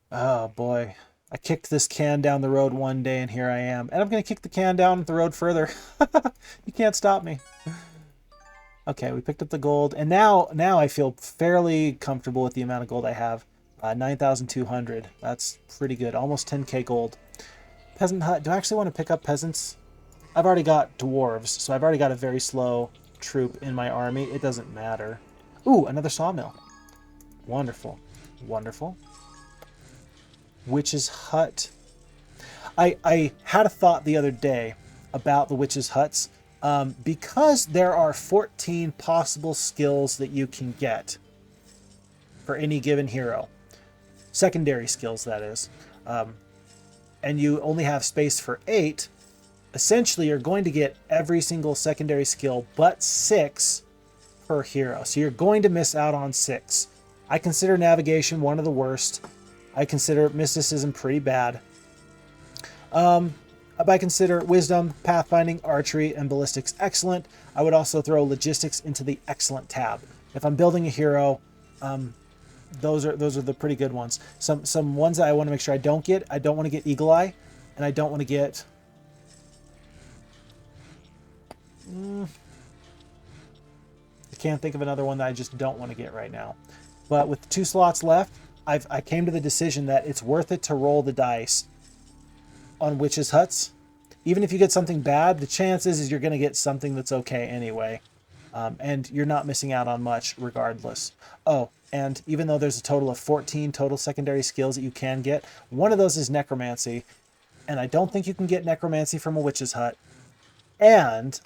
Oh boy. I kicked this can down the road one day and here I am. And I'm going to kick the can down the road further. You can't stop me. Okay, we picked up the gold. And now I feel fairly comfortable with the amount of gold I have. 9,200. That's pretty good. Almost 10k gold. Peasant hut. Do I actually want to pick up peasants? I've already got dwarves, so I've already got a very slow troop in my army. It doesn't matter. Ooh, another sawmill. Wonderful. Wonderful. Witch's hut. I had a thought the other day about the witch's huts. Because there are 14 possible skills that you can get for any given hero. Secondary skills, that is. And you only have space for 8. Essentially, you're going to get every single secondary skill but 6 per hero. So you're going to miss out on 6. I consider navigation one of the worst. I consider mysticism pretty bad. I consider wisdom, pathfinding, archery, and ballistics excellent. I would also throw logistics into the excellent tab. If I'm building a hero, those are the pretty good ones. Some ones that I want to make sure I don't get. I don't want to get Eagle Eye, and I don't want to get I can't think of another one that I just don't want to get right now. But with 2 slots left, I came to the decision that it's worth it to roll the dice on witches' huts. Even if you get something bad, the chances is you're going to get something that's okay anyway. And you're not missing out on much regardless. Oh, and even though there's a total of 14 total secondary skills that you can get, one of those is necromancy. And I don't think you can get necromancy from a witch's hut. And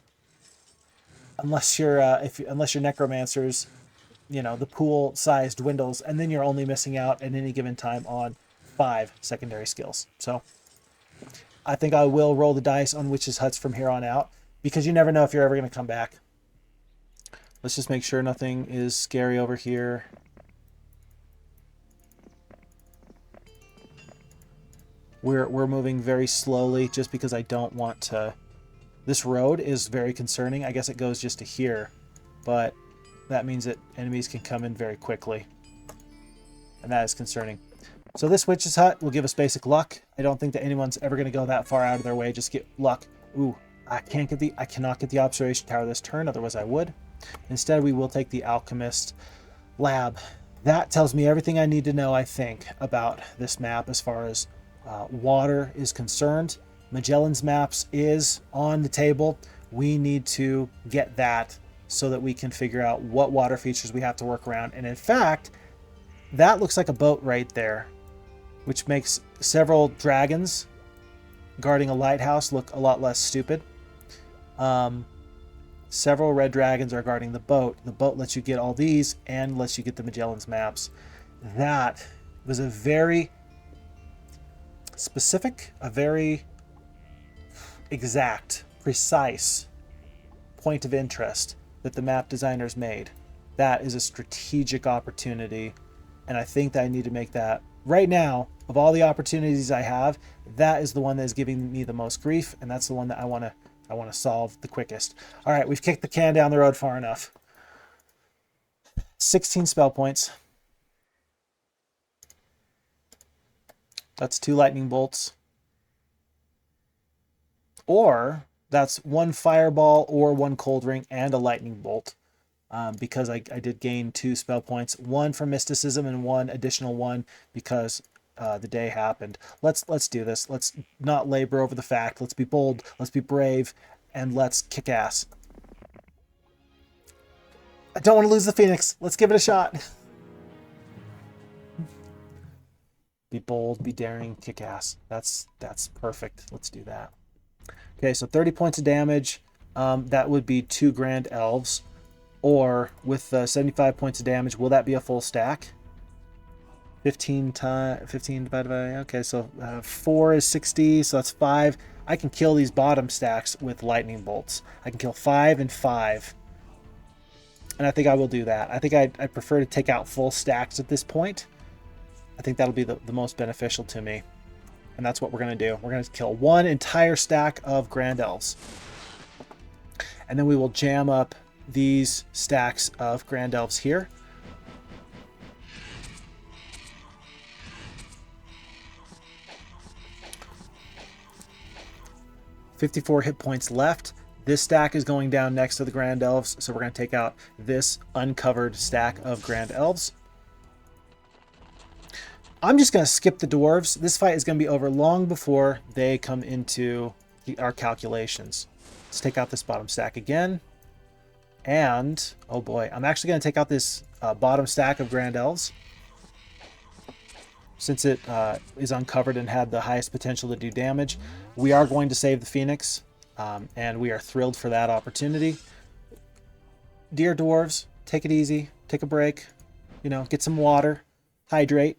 unless you're unless you're necromancers, you know, the pool size dwindles, and then you're only missing out at any given time on 5 secondary skills. So I think I will roll the dice on witches' huts from here on out, because you never know if you're ever going to come back. Let's just make sure nothing is scary over here. We're moving very slowly just because I don't want to... This road is very concerning. I guess it goes just to here, but that means that enemies can come in very quickly. And that is concerning. So this witch's hut will give us basic luck. I don't think that anyone's ever going to go that far out of their way. Just get luck. Ooh, I cannot get the observation tower this turn, otherwise I would. Instead, we will take the alchemist lab. That tells me everything I need to know, I think, about this map as far as water is concerned. Magellan's Maps is on the table. We need to get that so that we can figure out what water features we have to work around. And in fact, that looks like a boat right there, which makes several dragons guarding a lighthouse look a lot less stupid. Several red dragons are guarding the boat. The boat lets you get all these and lets you get the Magellan's Maps. That was a very specific, a very exact, precise point of interest that the map designers made. That is a strategic opportunity, and I think that I need to make that right now. Of all the opportunities I have, that is the one that is giving me the most grief, and that's the one that I want to solve the quickest. All right, we've kicked the can down the road far enough. 16 spell points. That's 2 lightning bolts. Or that's 1 fireball or 1 cold ring and a lightning bolt. Because I did gain 2 spell points, 1 from mysticism and 1 additional 1 because the day happened. Let's do this. Let's not labor over the fact. Let's be bold. Let's be brave, and let's kick ass. I don't want to lose the Phoenix. Let's give it a shot. Be bold, be daring, kick ass. That's perfect. Let's do that. Okay, so 30 points of damage. That would be 2 Grand Elves. Or with 75 points of damage, will that be a full stack? 15 divided by, okay, so 4 is 60, so that's 5. I can kill these bottom stacks with lightning bolts. I can kill 5 and 5. And I think I will do that. I think I'd prefer to take out full stacks at this point. I think that'll be the most beneficial to me. And that's what we're going to do. We're going to kill 1 entire stack of Grand Elves. And then we will jam up these stacks of Grand Elves here. $54 hit points left. This stack is going down next to the Grand Elves, so we're going to take out this uncovered stack of Grand Elves. I'm just going to skip the dwarves. This fight is going to be over long before they come into our calculations. Let's take out this bottom stack again. And, oh boy, I'm actually going to take out this bottom stack of Grand Elves. Since it is uncovered and had the highest potential to do damage, we are going to save the Phoenix. And we are thrilled for that opportunity. Dear dwarves, take it easy. Take a break. You know, get some water. Hydrate.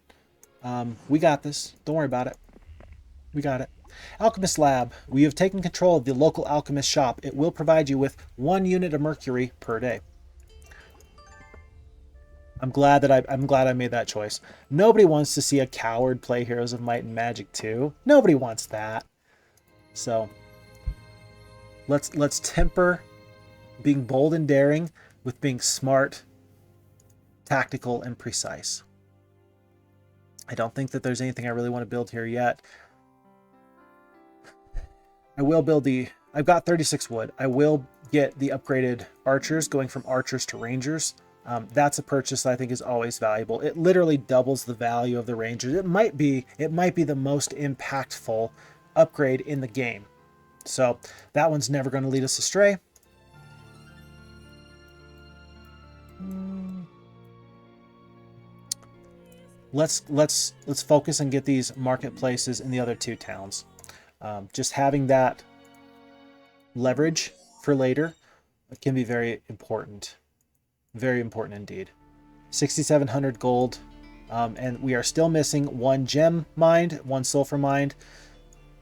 We got this. Don't worry about it. We got it. Alchemist Lab. We have taken control of the local alchemist shop. It will provide you with 1 unit of mercury per day. I'm glad I made that choice. Nobody wants to see a coward play Heroes of Might and Magic 2. Nobody wants that. So let's temper being bold and daring with being smart, tactical, and precise. I don't think that there's anything I really want to build here yet. I will build the I've got 36 wood. I will get the upgraded archers, going from archers to rangers. That's a purchase that I think is always valuable. It literally doubles the value of the rangers. It might be the most impactful upgrade in the game. So that one's never going to lead us astray. Let's focus and get these marketplaces in the other two towns. Just having that leverage for later can be very important. Very important indeed. 6,700 gold. And we are still missing one gem mined, one sulfur mined.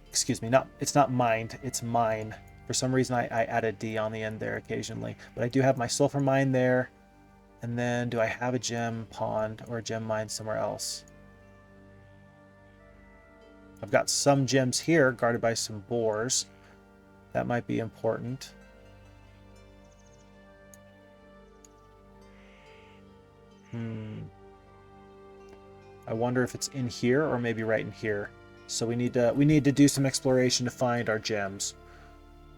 Excuse me, it's not mined, it's mine. For some reason I added D on the end there occasionally. But I do have my sulfur mine there. And then do I have a gem pond or a gem mine somewhere else? I've got some gems here guarded by some boars. That might be important. I wonder if it's in here or maybe right in here. So we need to do some exploration to find our gems.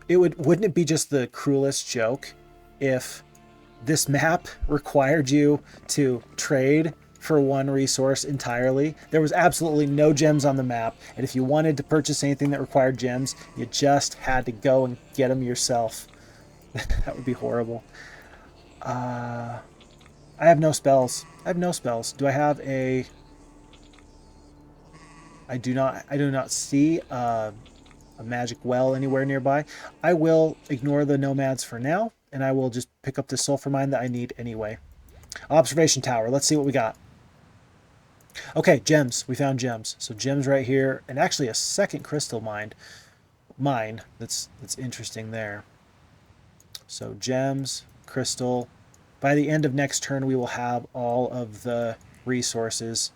Wouldn't it be just the cruelest joke if this map required you to trade for one resource entirely? There was absolutely no gems on the map, and if you wanted to purchase anything that required gems, you just had to go and get them yourself. That would be horrible. I have no spells. Do I have a... I do not see a magic well anywhere nearby. I will ignore the nomads for now, and I will just pick up the sulfur mine that I need anyway. Observation tower. Let's see what we got. Okay, gems. We found gems. So gems right here, and actually a second crystal mine. That's interesting there. So gems, crystal. By the end of next turn, we will have all of the resources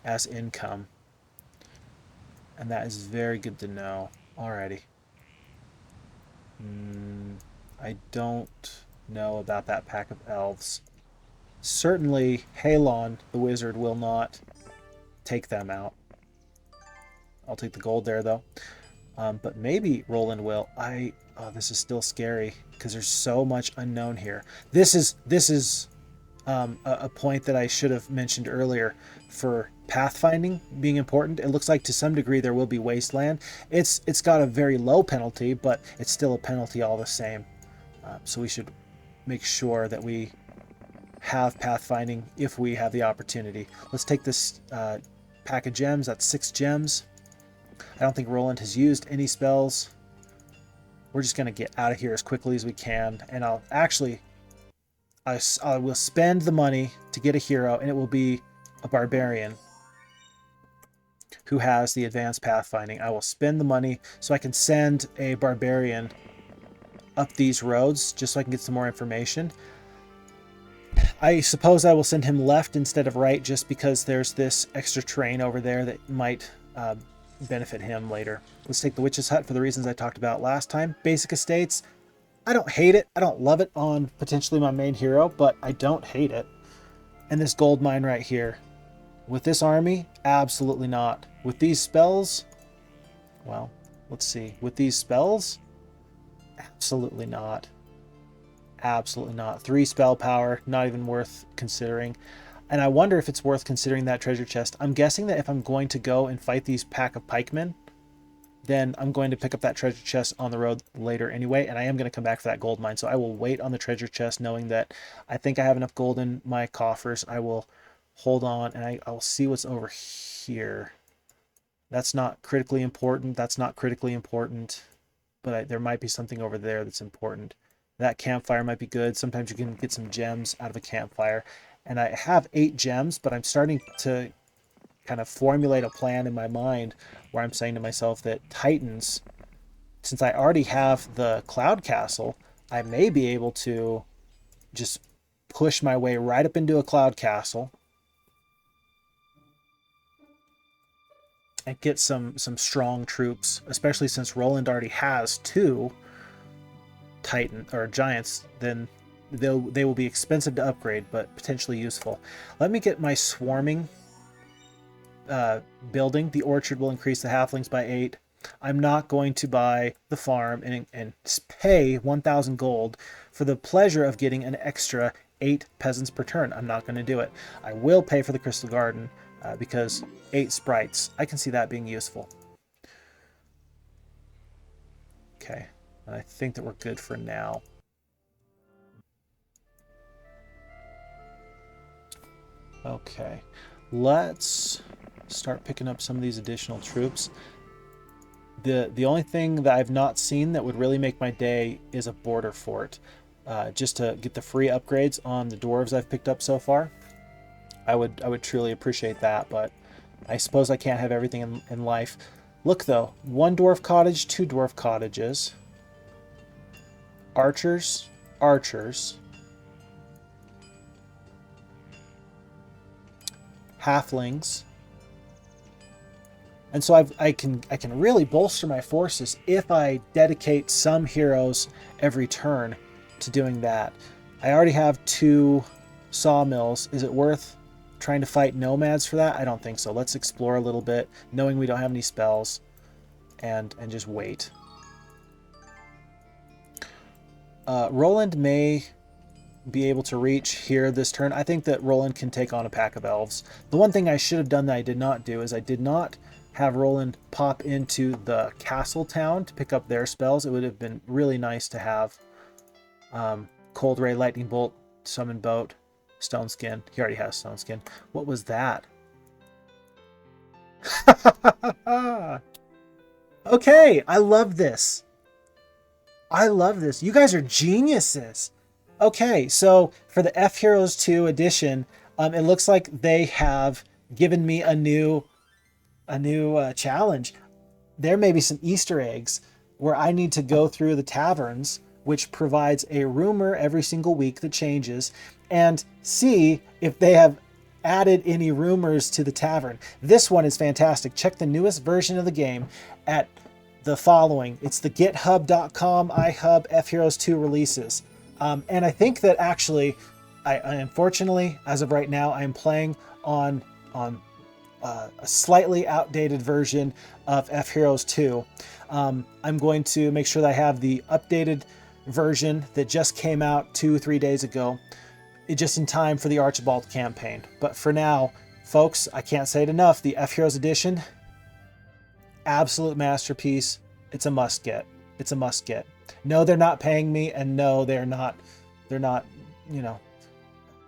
as income. And that is very good to know. Alrighty. I don't know about that pack of elves. Certainly, Halon, the wizard, will not take them out. I'll take the gold there, though. But maybe Roland will. Oh, this is still scary because there's so much unknown here. This is a point that I should have mentioned earlier for pathfinding being important. It looks like to some degree there will be wasteland. It's got a very low penalty, but it's still a penalty all the same. So we should make sure that we have pathfinding if we have the opportunity. Let's take this pack of gems. That's 6 gems. I don't think Roland has used any spells. We're just going to get out of here as quickly as we can. And I will spend the money to get a hero, and it will be a barbarian who has the advanced pathfinding. I will spend the money so I can send a barbarian up these roads just so I can get some more information. I suppose I will send him left instead of right just because there's this extra terrain over there that might benefit him later. Let's take the witch's hut for the reasons I talked about last time. Basic estates. I don't hate it. I don't love it on potentially my main hero, but I don't hate it. And this gold mine right here. With this army, absolutely not. With these spells, well, let's see. With these spells, absolutely not. Absolutely not. 3 spell power, not even worth considering. And I wonder if it's worth considering that treasure chest. I'm guessing that if I'm going to go and fight these pack of pikemen, then I'm going to pick up that treasure chest on the road later anyway, and I am going to come back for that gold mine. So I will wait on the treasure chest knowing that I think I have enough gold in my coffers. I will hold on, and I will see what's over here. That's not critically important. That's not critically important, but there might be something over there that's important. That campfire might be good. Sometimes you can get some gems out of a campfire. And I have 8 gems, but I'm starting to kind of formulate a plan in my mind where I'm saying to myself that Titans, since I already have the Cloud Castle, I may be able to just push my way right up into a Cloud Castle and get some strong troops, especially since Roland already has 2 Titan or Giants. Then they will be expensive to upgrade, but potentially useful. Let me get my swarming building. The orchard will increase the halflings by 8. I'm not going to buy the farm and pay 1,000 gold for the pleasure of getting an extra 8 peasants per turn. I'm not going to do it. I will pay for the Crystal Garden because 8 sprites, I can see that being useful. Okay, and I think that we're good for now. Okay, let's start picking up some of these additional troops. The only thing that I've not seen that would really make my day is a border fort. Just to get the free upgrades on the dwarves I've picked up so far. I would truly appreciate that, but I suppose I can't have everything in life. Look though, 1 dwarf cottage, 2 dwarf cottages, archers, halflings, and so I can really bolster my forces if I dedicate some heroes every turn to doing that. I already have 2 sawmills. Is it worth trying to fight nomads for that? I don't think so. Let's explore a little bit, knowing we don't have any spells, and just wait. Roland may be able to reach here this turn. I think that Roland can take on a pack of elves. The one thing I should have done that I did not do is I did not have Roland pop into the castle town to pick up their spells. It would have been really nice to have Cold Ray, Lightning Bolt, Summon Boat, Stone Skin. He already has Stone Skin. What was that? Okay, I love this. I love this. You guys are geniuses. Okay, so for the FHeroes2 edition, it looks like they have given me a new challenge. There may be some Easter eggs where I need to go through the taverns, which provides a rumor every single week that changes, and see if they have added any rumors to the tavern. This one is fantastic. Check the newest version of the game at the following. It's the github.com iHub FHeroes2 releases. And I think that actually, I unfortunately, as of right now, I'm playing on a slightly outdated version of FHeroes2. I'm going to make sure that I have the updated version that just came out 2-3 days ago, just in time for the Archibald campaign. But for now, folks, I can't say it enough. The FHeroes edition, absolute masterpiece. It's a must get. It's a must get. No, they're not paying me, and no, they're not,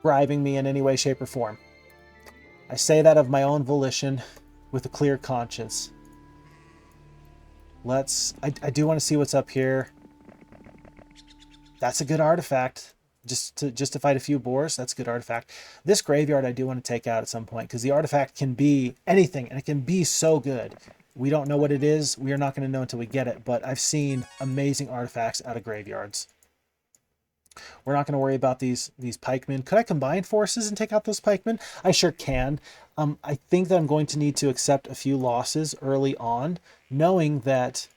bribing me in any way, shape, or form. I say that of my own volition with a clear conscience. I do want to see what's up here. That's a good artifact. Just to fight a few boars, that's a good artifact. This graveyard I do want to take out at some point, because the artifact can be anything, and it can be so good. We don't know what it is. We are not going to know until we get it, but I've seen amazing artifacts out of graveyards. We're not going to worry about these pikemen. Could I combine forces and take out those pikemen? I sure can. I think that I'm going to need to accept a few losses early on, knowing that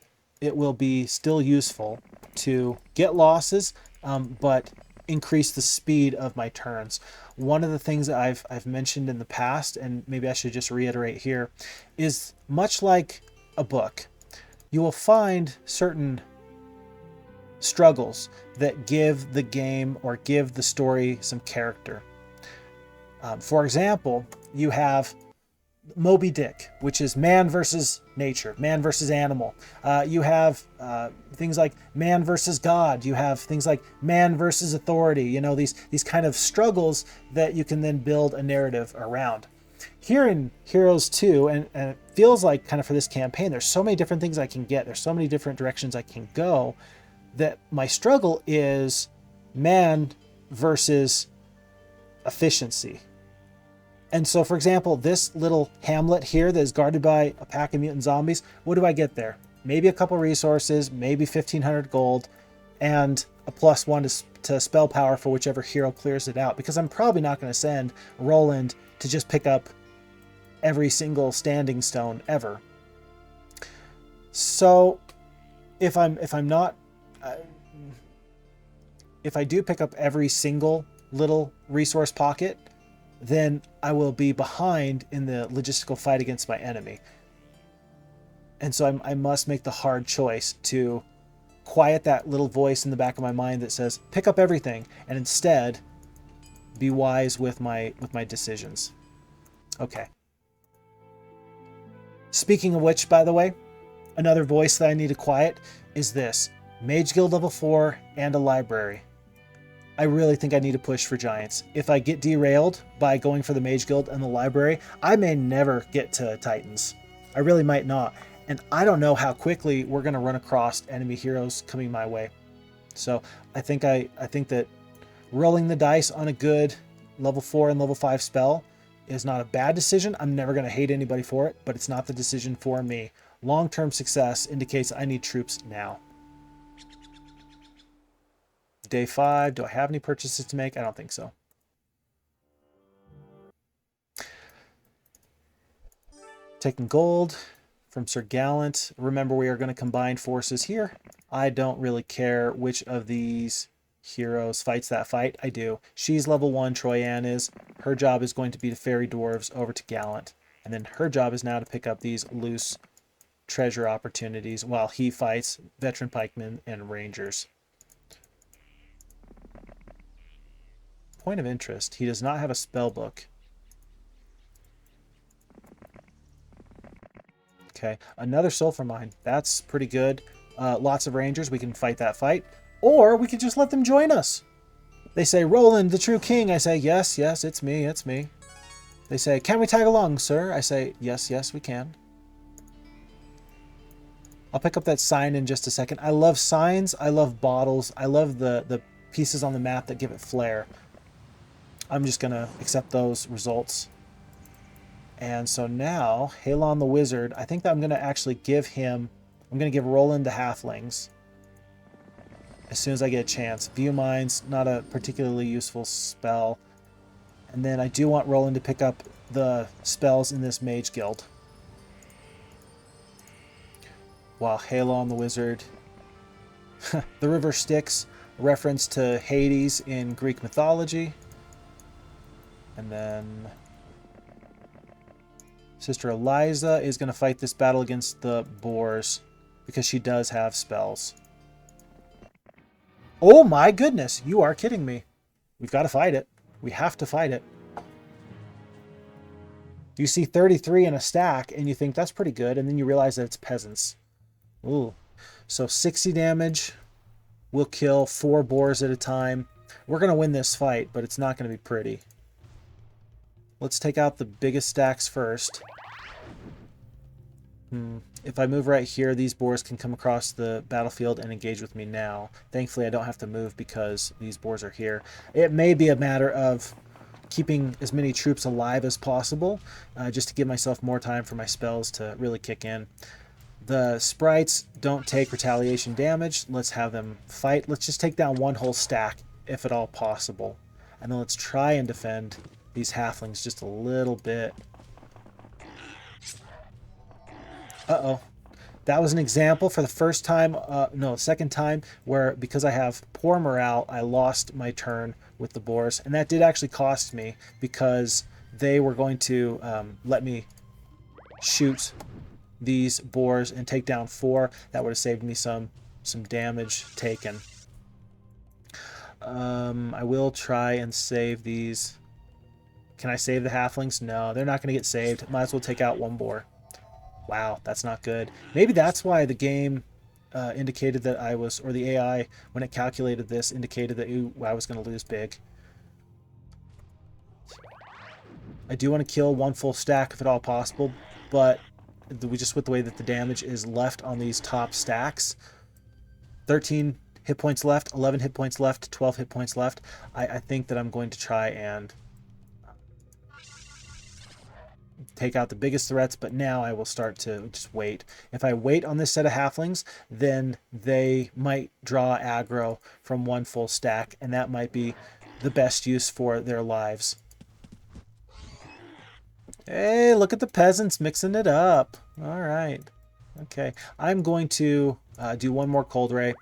it will be still useful to get losses, but increase the speed of my turns. One of the things that I've mentioned in the past, and maybe I should just reiterate here, is much like a book, you will find certain struggles that give the game or give the story some character. For example, you have Moby Dick, which is man versus nature, man versus animal. You have things like man versus God. You have things like man versus authority. These kind of struggles that you can then build a narrative around. Here in Heroes2, and it feels like kind of for this campaign, there's so many different things I can get. There's so many different directions I can go, that my struggle is man versus efficiency. And so, for example, this little hamlet here that is guarded by a pack of mutant zombies, what do I get there? Maybe a couple resources, maybe 1,500 gold, and a +1 to spell power for whichever hero clears it out, because I'm probably not going to send Roland to just pick up every single standing stone ever. So if I do pick up every single little resource pocket, then I will be behind in the logistical fight against my enemy. And so I must make the hard choice to quiet that little voice in the back of my mind that says, pick up everything, and instead be wise with my decisions. Okay. Speaking of which, by the way, another voice that I need to quiet is this. Mage Guild level 4 and a library. I really think I need to push for Giants. If I get derailed by going for the Mage Guild and the library, I may never get to Titans. I really might not. And I don't know how quickly we're going to run across enemy heroes coming my way. So I think that rolling the dice on a good level 4 and level 5 spell is not a bad decision. I'm never going to hate anybody for it, but it's not the decision for me. Long-term success indicates I need troops now. Day 5, do I have any purchases to make? I don't think so. Taking gold from Sir Gallant. Remember, we are going to combine forces here. I don't really care which of these heroes fights that fight. I do. She's level 1, Troyan is. Her job is going to be to ferry dwarves over to Gallant. And then her job is now to pick up these loose treasure opportunities while he fights veteran pikemen and rangers. Point of interest, he does not have a spell book. Okay, another sulfur mine. That's pretty good. Lots of rangers. We can fight that fight. Or we could just let them join us. They say, Roland, the true king. I say, yes, yes, it's me, it's me. They say, can we tag along, sir? I say, yes, yes, we can. I'll pick up that sign in just a second. I love signs. I love bottles. I love the pieces on the map that give it flair. I'm just going to accept those results. And so now, Halon the Wizard, I think that I'm going to actually give him, I'm going to give Roland the Halflings as soon as I get a chance. View Mines, not a particularly useful spell. And then I do want Roland to pick up the spells in this Mage Guild. While Halon the Wizard, the River Styx, reference to Hades in Greek mythology. And then Sister Eliza is going to fight this battle against the boars because she does have spells. Oh my goodness, you are kidding me. We've got to fight it. We have to fight it. You see 33 in a stack and you think that's pretty good, and then you realize that it's peasants. Ooh. So 60 damage. We'll kill 4 boars at a time. We're going to win this fight, but it's not going to be pretty. Let's take out the biggest stacks first. If I move right here, these boars can come across the battlefield and engage with me now. Thankfully, I don't have to move because these boars are here. It may be a matter of keeping as many troops alive as possible, just to give myself more time for my spells to really kick in. The sprites don't take retaliation damage. Let's have them fight. Let's just take down one whole stack, if at all possible. And then let's try and defend these halflings just a little bit. Uh-oh. That was an example for the first time, second time, where because I have poor morale, I lost my turn with the boars. And that did actually cost me because they were going to let me shoot these boars and take down 4. That would have saved me some damage taken. I will try and save these. Can I save the halflings? No, they're not going to get saved. Might as well take out 1 boar. Wow, that's not good. Maybe that's why the game indicated that I was, or the AI, when it calculated this, indicated that I was going to lose big. I do want to kill 1 full stack if at all possible, but just with the way that the damage is left on these top stacks, 13 hit points left, 11 hit points left, 12 hit points left, I think that I'm going to try and take out the biggest threats, but now I will start to just wait. If I wait on this set of halflings, then they might draw aggro from 1 full stack, and that might be the best use for their lives. Hey, look at the peasants mixing it up. All right. Okay. I'm going to do 1 more cold ray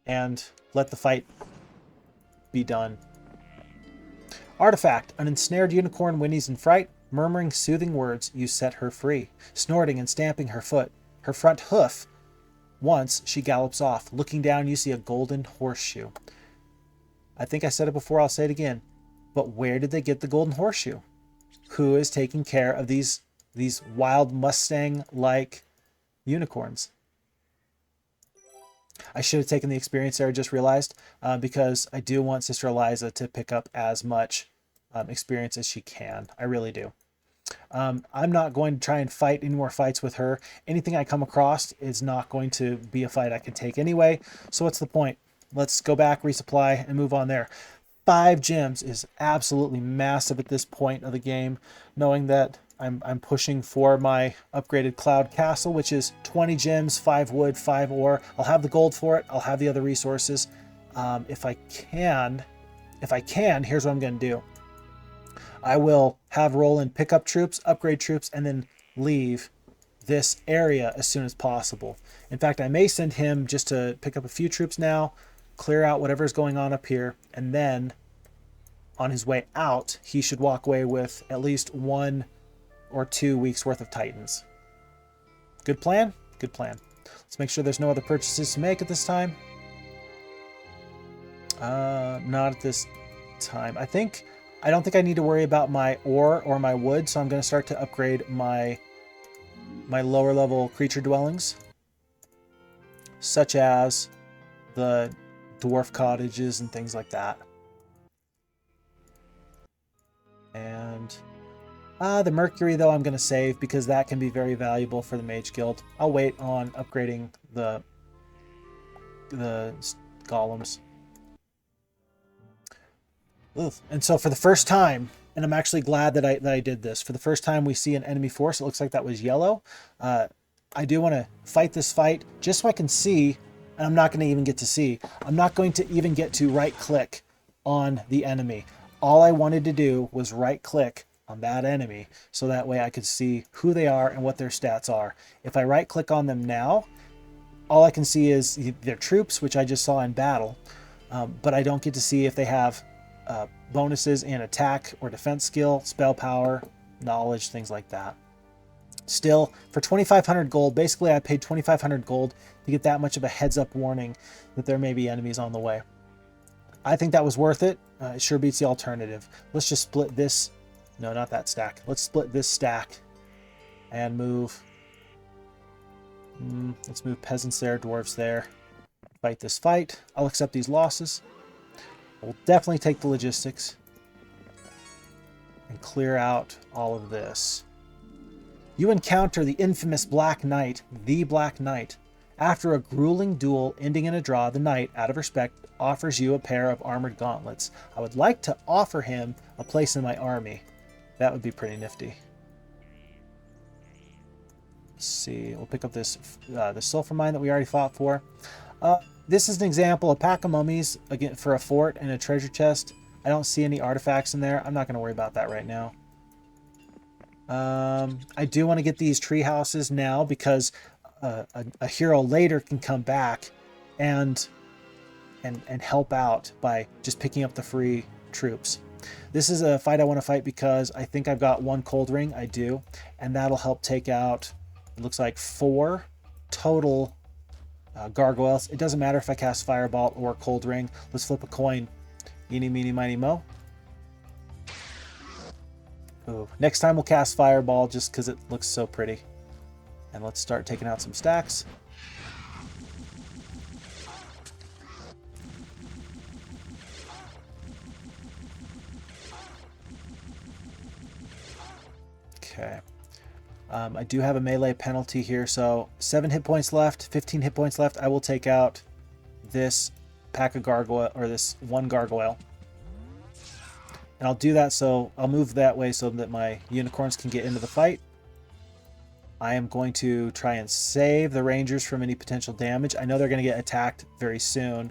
and let the fight be done. Artifact. An ensnared unicorn whinnies in fright. Murmuring soothing words, you set her free, snorting and stamping her foot, her front hoof. Once she gallops off. Looking down, you see a golden horseshoe. I think I said it before, I'll say it again. But where did they get the golden horseshoe? Who is taking care of these wild Mustang-like unicorns? I should have taken the experience there, I just realized, because I do want Sister Eliza to pick up as much experience as she can. I really do. I'm not going to try and fight any more fights with her. Anything I come across is not going to be a fight I can take anyway. So what's the point? Let's go back, resupply, and move on there. 5 gems is absolutely massive at this point of the game, knowing that I'm pushing for my upgraded cloud castle, which is 20 gems, 5 wood, 5 ore. I'll have the gold for it. I'll have the other resources. If I can, here's what I'm going to do. I will have Roland pick up troops, upgrade troops, and then leave this area as soon as possible. In fact, I may send him just to pick up a few troops now, clear out whatever's going on up here, and then on his way out, he should walk away with at least 1 or 2 weeks worth of Titans. Good plan? Good plan. Let's make sure there's no other purchases to make at this time. Not at this time. I don't think I need to worry about my ore or my wood, so I'm going to start to upgrade my lower level creature dwellings, such as the dwarf cottages and things like that. And the mercury, though, I'm going to save because that can be very valuable for the Mage Guild. I'll wait on upgrading the golems. Oof. And so for the first time, and I'm actually glad that I did this, for the first time we see an enemy force. It looks like that was yellow. I do want to fight this fight just so I can see, and I'm not going to even get to see. I'm not going to even get to right click on the enemy. All I wanted to do was right click on that enemy so that way I could see who they are and what their stats are. If I right click on them now, all I can see is their troops, which I just saw in battle, but I don't get to see if they have bonuses in attack or defense skill, spell power, knowledge, things like that. Still, for 2,500 gold, basically I paid 2,500 gold to get that much of a heads up warning that there may be enemies on the way. I think that was worth it. It sure beats the alternative. Let's just split this. No, not that stack. Let's split this stack and move. Let's move peasants there, dwarves there. Fight this fight. I'll accept these losses. We'll definitely take the logistics and clear out all of this. You encounter the infamous Black Knight, the Black Knight. After a grueling duel ending in a draw, the knight, out of respect, offers you a pair of armored gauntlets. I would like to offer him a place in my army. That would be pretty nifty. Let's see. We'll pick up this the sulfur mine that we already fought for. This is an example, a pack of mummies again for a fort and a treasure chest. I don't see any artifacts in there. I'm not going to worry about that right now. I do want to get these tree houses now because a hero later can come back and help out by just picking up the free troops. This is a fight I want to fight because I think I've got 1 cold ring. I do, and that'll help take out, it looks like 4 total gargoyles. It doesn't matter if I cast Firebolt or Cold Ring. Let's flip a coin. Eeny, meeny, miny, mo. Ooh. Next time we'll cast Fireball just because it looks so pretty. And let's start taking out some stacks. Okay. I do have a melee penalty here, so 7 hit points left, 15 hit points left. I will take out this pack of gargoyle, or this 1 gargoyle. And I'll do that, so I'll move that way so that my unicorns can get into the fight. I am going to try and save the rangers from any potential damage. I know they're going to get attacked very soon.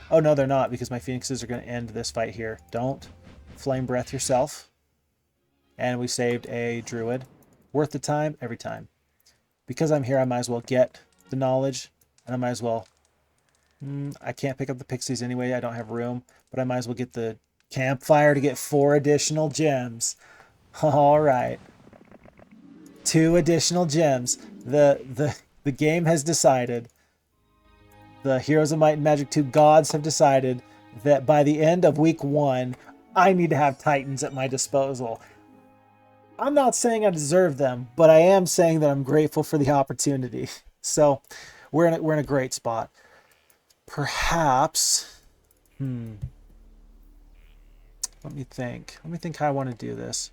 Oh no, they're not, because my phoenixes are going to end this fight here. Don't flame breath yourself. And we saved a druid. Worth the time, every time. Because I'm here, I might as well get the knowledge, and I might as well... I can't pick up the pixies anyway, I don't have room, but I might as well get the campfire to get 4 additional gems. All right. 2 additional gems. The game has decided. The Heroes of Might and Magic 2 gods have decided that by the end of week 1, I need to have Titans at my disposal. I'm not saying I deserve them, but I am saying that I'm grateful for the opportunity. So we're in a great spot. Perhaps, let me think. Let me think how I want to do this.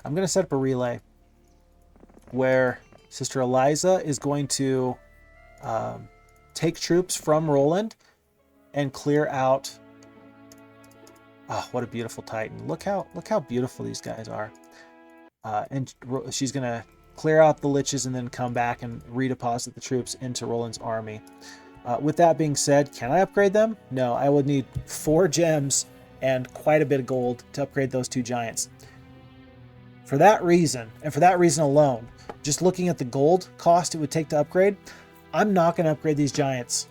I'm going to set up a relay where Sister Eliza is going to take troops from Roland and clear out. Oh, what a beautiful Titan! Look how beautiful these guys are. And she's going to clear out the liches and then come back and redeposit the troops into Roland's army. With that being said, can I upgrade them? No, I would need 4 gems and quite a bit of gold to upgrade those 2 giants. For that reason, and for that reason alone, just looking at the gold cost it would take to upgrade, I'm not going to upgrade these giants.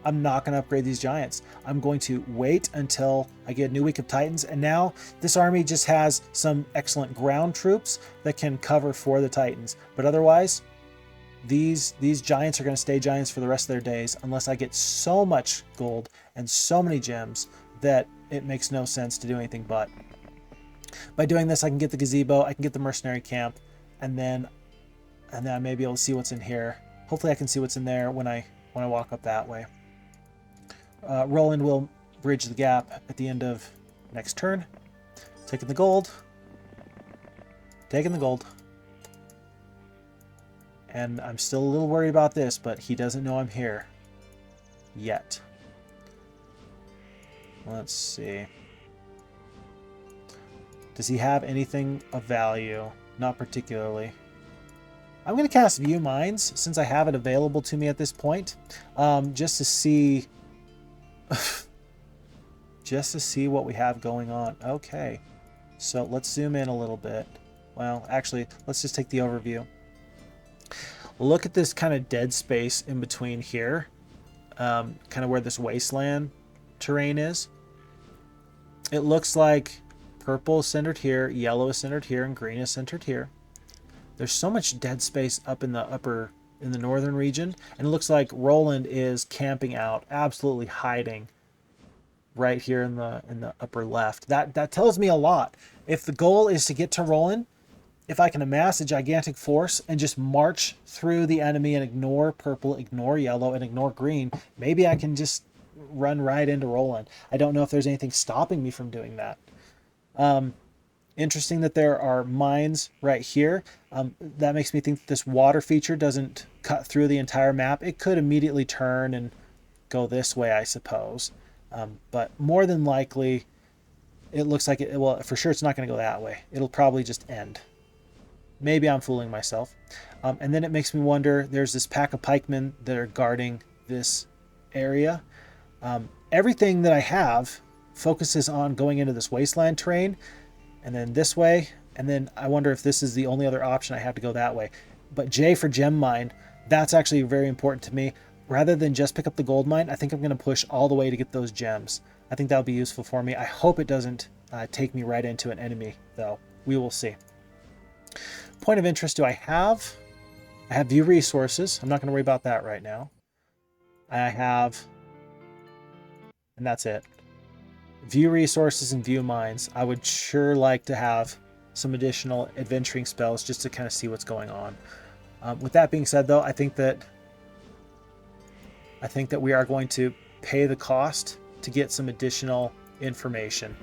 I'm going to wait until I get a new week of Titans, and now this army just has some excellent ground troops that can cover for the Titans. But otherwise, these giants are going to stay giants for the rest of their days unless I get so much gold and so many gems that it makes no sense to do anything but. By doing this, I can get the gazebo, I can get the mercenary camp, and then I may be able to see what's in here. Hopefully I can see what's in there when I walk up that way. Roland will bridge the gap at the end of next turn. Taking the gold. And I'm still a little worried about this, but he doesn't know I'm here. Yet. Let's see. Does he have anything of value? Not particularly. I'm going to cast View Minds, since I have it available to me at this point, just to see... just to see what we have going on. Okay. So let's zoom in a little bit. Well, actually, let's just take the overview. Look at this kind of dead space in between here. Kind of where this wasteland terrain is. It looks like purple is centered here, yellow is centered here, and green is centered here. There's so much dead space up in the northern region, and it looks like Roland is camping out, absolutely hiding right here in the upper left. That tells me a lot. If the goal is to get to Roland, if I can amass a gigantic force and just march through the enemy and ignore purple, ignore yellow, and ignore green, maybe I can just run right into Roland. I don't know if there's anything stopping me from doing that. Interesting that there are mines right here. That makes me think that this water feature doesn't cut through the entire map. It could immediately turn and go this way, I suppose. But more than likely, it looks like it. Well, for sure, it's not going to go that way. It'll probably just end. Maybe I'm fooling myself. And then it makes me wonder, there's this pack of pikemen that are guarding this area. Everything that I have focuses on going into this wasteland terrain and then this way. And then I wonder if this is the only other option I have to go that way. But J for gem mine, that's actually very important to me. Rather than just pick up the gold mine, I think I'm going to push all the way to get those gems. I think that'll be useful for me. I hope it doesn't take me right into an enemy, though. We will see. Point of interest do I have? I have view resources. I'm not going to worry about that right now. I have, and that's it. View resources and view mines. I would sure like to have some additional adventuring spells just to kind of see what's going on. With that being said, though, I think that we are going to pay the cost to get some additional information.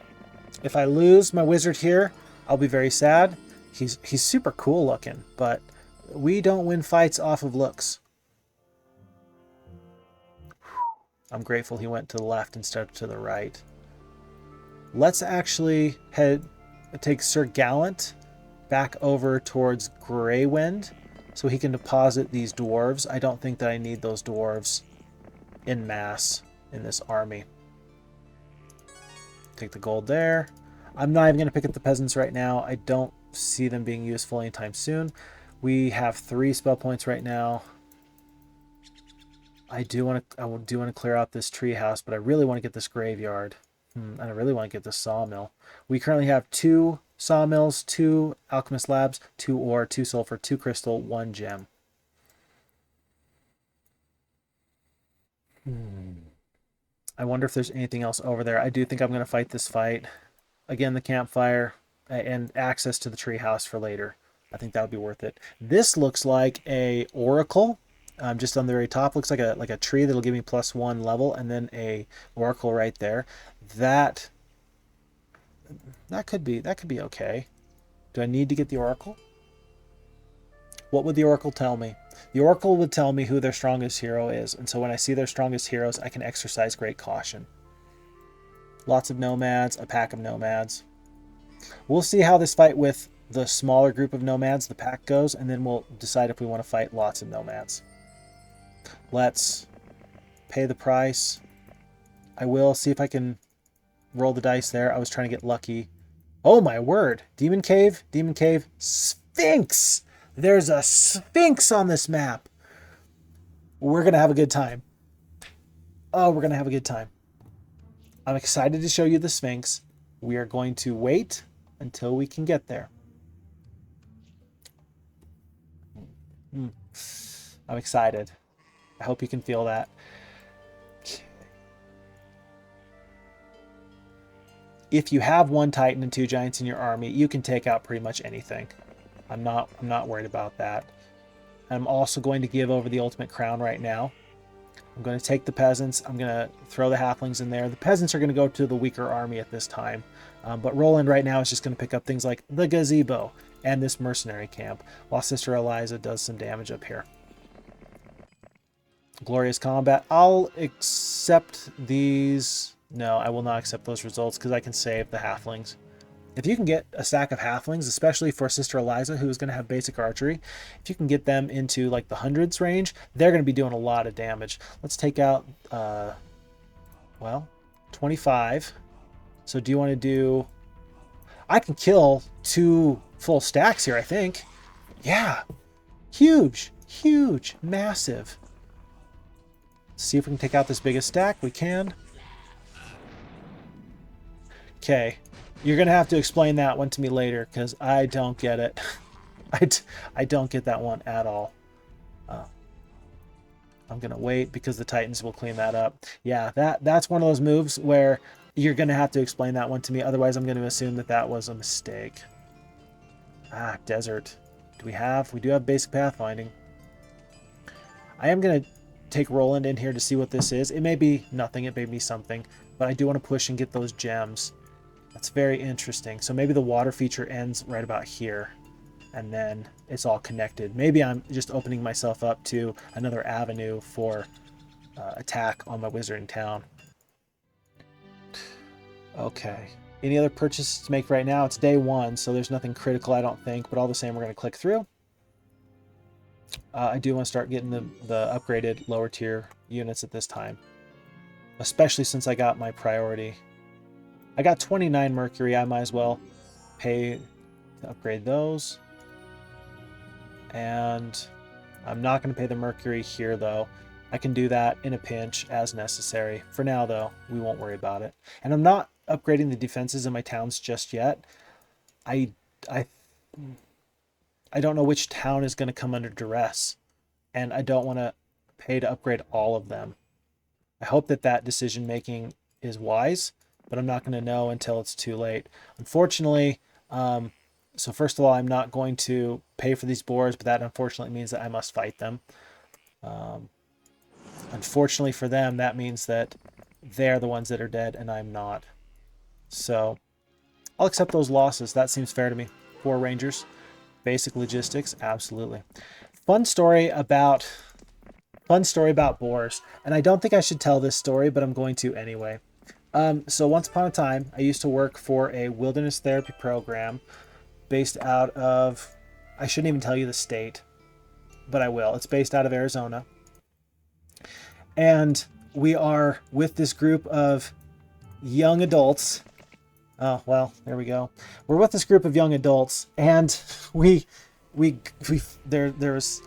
If I lose my wizard here, I'll be very sad. He's super cool looking, but we don't win fights off of looks. I'm grateful he went to the left instead of to the right. Let's actually take Sir Gallant back over towards Greywind so he can deposit these dwarves. I don't think that I need those dwarves in mass in this army. Take the gold there. I'm not even going to pick up the peasants right now. I don't see them being useful anytime soon. We have 3 spell points right now. I do want to clear out this tree house, but I really want to get this graveyard. I really want to get this sawmill. We currently have 2 sawmills, 2 alchemist labs, 2 ore, 2 sulfur, 2 crystal, 1 gem. I wonder if there's anything else over there. I do think I'm going to fight this fight. Again, the campfire and access to the treehouse for later. I think that would be worth it. This looks like a oracle. Just on the very top, looks like a tree that'll give me +1 level, and then a oracle right there. That could be okay. Do I need to get the oracle? What would the oracle tell me? The oracle would tell me who their strongest hero is, and so when I see their strongest heroes, I can exercise great caution. Lots of nomads, a pack of nomads. We'll see how this fight with the smaller group of nomads, the pack, goes, and then we'll decide if we want to fight lots of nomads. Let's pay the price. I will see if I can roll the dice there. I was trying to get lucky. Oh my word. Demon Cave, Sphinx. There's a Sphinx on this map. We're going to have a good time. Oh, we're going to have a good time. I'm excited to show you the Sphinx. We are going to wait until we can get there. I'm excited. I hope you can feel that. Okay. If you have 1 Titan and 2 Giants in your army, you can take out pretty much anything. I'm not worried about that. I'm also going to give over the ultimate crown right now. I'm going to take the peasants. I'm going to throw the halflings in there. The peasants are going to go to the weaker army at this time. But Roland right now is just going to pick up things like the gazebo and this mercenary camp, while Sister Eliza does some damage up here. Glorious combat. I'll accept these. No, I will not accept those results because I can save the halflings. If you can get a stack of halflings, especially for Sister Eliza, who is going to have basic archery, if you can get them into like the hundreds range, they're going to be doing a lot of damage. Let's take out, 25. So do you want to do... I can kill 2 full stacks here, I think. Yeah. Huge. Huge. Massive. Let's see if we can take out this biggest stack. We can. Okay. You're going to have to explain that one to me later because I don't get it. I don't get that one at all. I'm going to wait because the Titans will clean that up. Yeah, that's one of those moves where you're going to have to explain that one to me. Otherwise, I'm going to assume that that was a mistake. Ah, desert. We do have basic pathfinding. I am going to take Roland in here to see what this is. It may be nothing. It may be something. But I do want to push and get those gems. That's very interesting. So maybe the water feature ends right about here. And then it's all connected. Maybe I'm just opening myself up to another avenue for attack on my wizarding town. Okay. Any other purchases to make right now? It's day 1, so there's nothing critical, I don't think. But all the same, we're going to click through. I do want to start getting the upgraded lower tier units at this time. Especially since I got my priority. I got 29 mercury. I might as well pay to upgrade those. And I'm not going to pay the mercury here, though. I can do that in a pinch as necessary. For now, though, we won't worry about it. And I'm not upgrading the defenses in my towns just yet. I don't know which town is going to come under duress. And I don't want to pay to upgrade all of them. I hope that decision making is wise, but I'm not going to know until it's too late. Unfortunately, so first of all, I'm not going to pay for these boars, but that unfortunately means that I must fight them. Unfortunately for them, that means that they're the ones that are dead and I'm not. So I'll accept those losses. That seems fair to me. 4 rangers, basic logistics, absolutely. Fun story about boars, and I don't think I should tell this story, but I'm going to anyway. So once upon a time, I used to work for a wilderness therapy program based out of, I shouldn't even tell you the state, but I will. It's based out of Arizona. And we are with this group of young adults. Oh, well, there we go. We're with this group of young adults, and there's,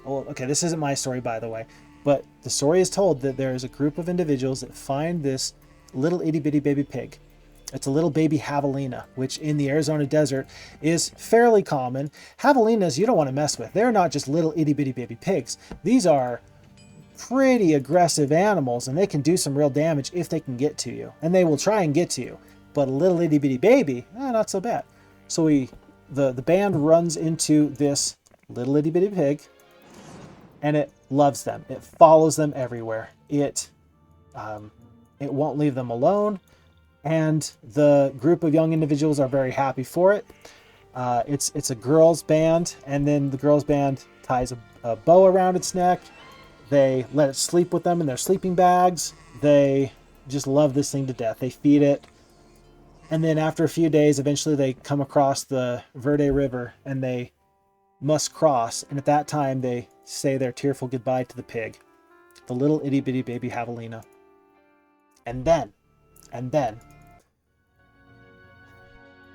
okay, this isn't my story, by the way, but the story is told that there is a group of individuals that find this little itty bitty baby pig, It's a little baby javelina, which in the Arizona desert is fairly common. Javelinas you don't want to mess with. They're not just little itty bitty baby pigs. These are pretty aggressive animals, and they can do some real damage if they can get to you. And they will try and get to you. But a little itty bitty baby, not so bad. So the band runs into this little itty bitty pig, and it loves them. It follows them everywhere. It won't leave them alone. And the group of young individuals are very happy for it. It's a girls band, and then the girls band ties a bow around its neck. They let it sleep with them in their sleeping bags. They just love this thing to death. They feed it. And then after a few days, eventually they come across the Verde River, and they must cross. And at that time, they say their tearful goodbye to the pig, the little itty bitty baby javelina. And then,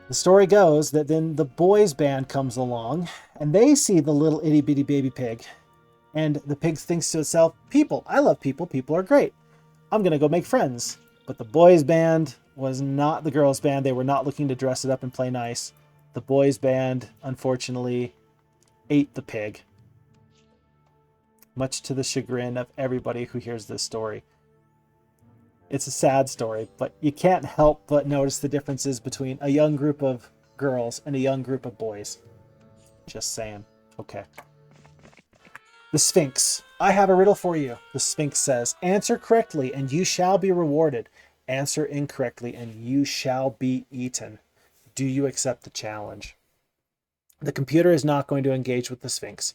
the story goes that then the boys band comes along, and they see the little itty bitty baby pig. And the pig thinks to itself, people, I love people. People are great. I'm going to go make friends. But the boys band was not the girls band. They were not looking to dress it up and play nice. The boys band, unfortunately, ate the pig, much to the chagrin of everybody who hears this story. It's a sad story, but you can't help but notice the differences between a young group of girls and a young group of boys. Just saying. Okay. The Sphinx. I have a riddle for you. The Sphinx says, answer correctly and you shall be rewarded. Answer incorrectly and you shall be eaten. Do you accept the challenge? The computer is not going to engage with the Sphinx.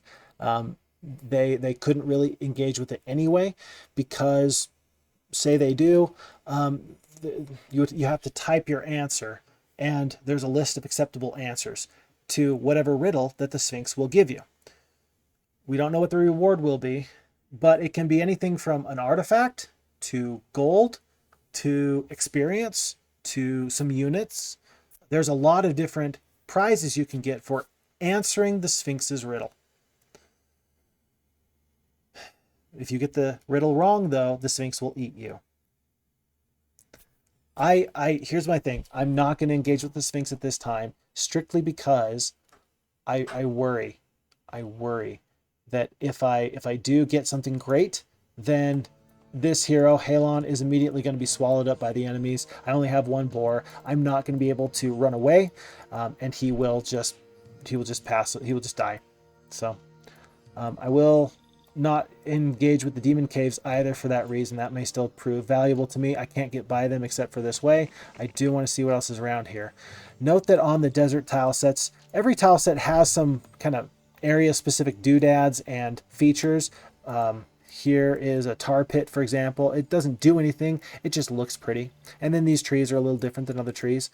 They couldn't really engage with it anyway, because say they do, you have to type your answer, and there's a list of acceptable answers to whatever riddle that the Sphinx will give you. We don't know what the reward will be, but it can be anything from an artifact to gold to experience to some units. There's a lot of different prizes you can get for answering the Sphinx's riddle. If you get the riddle wrong, though, the Sphinx will eat you. Here's my thing. I'm not going to engage with the Sphinx at this time, strictly because I worry that if I do get something great, then this hero, Halon, is immediately going to be swallowed up by the enemies. I only have one boar. I'm not going to be able to run away, and he will just pass. He will just die. So I will not engage with the demon caves either for that reason. That may still prove valuable to me. I can't get by them except for this way. I do want to see what else is around here. Note that on the desert tile sets, every tile set has some kind of area specific doodads and features. Here is a tar pit, for example. It doesn't do anything. It just looks pretty. And then these trees are a little different than other trees.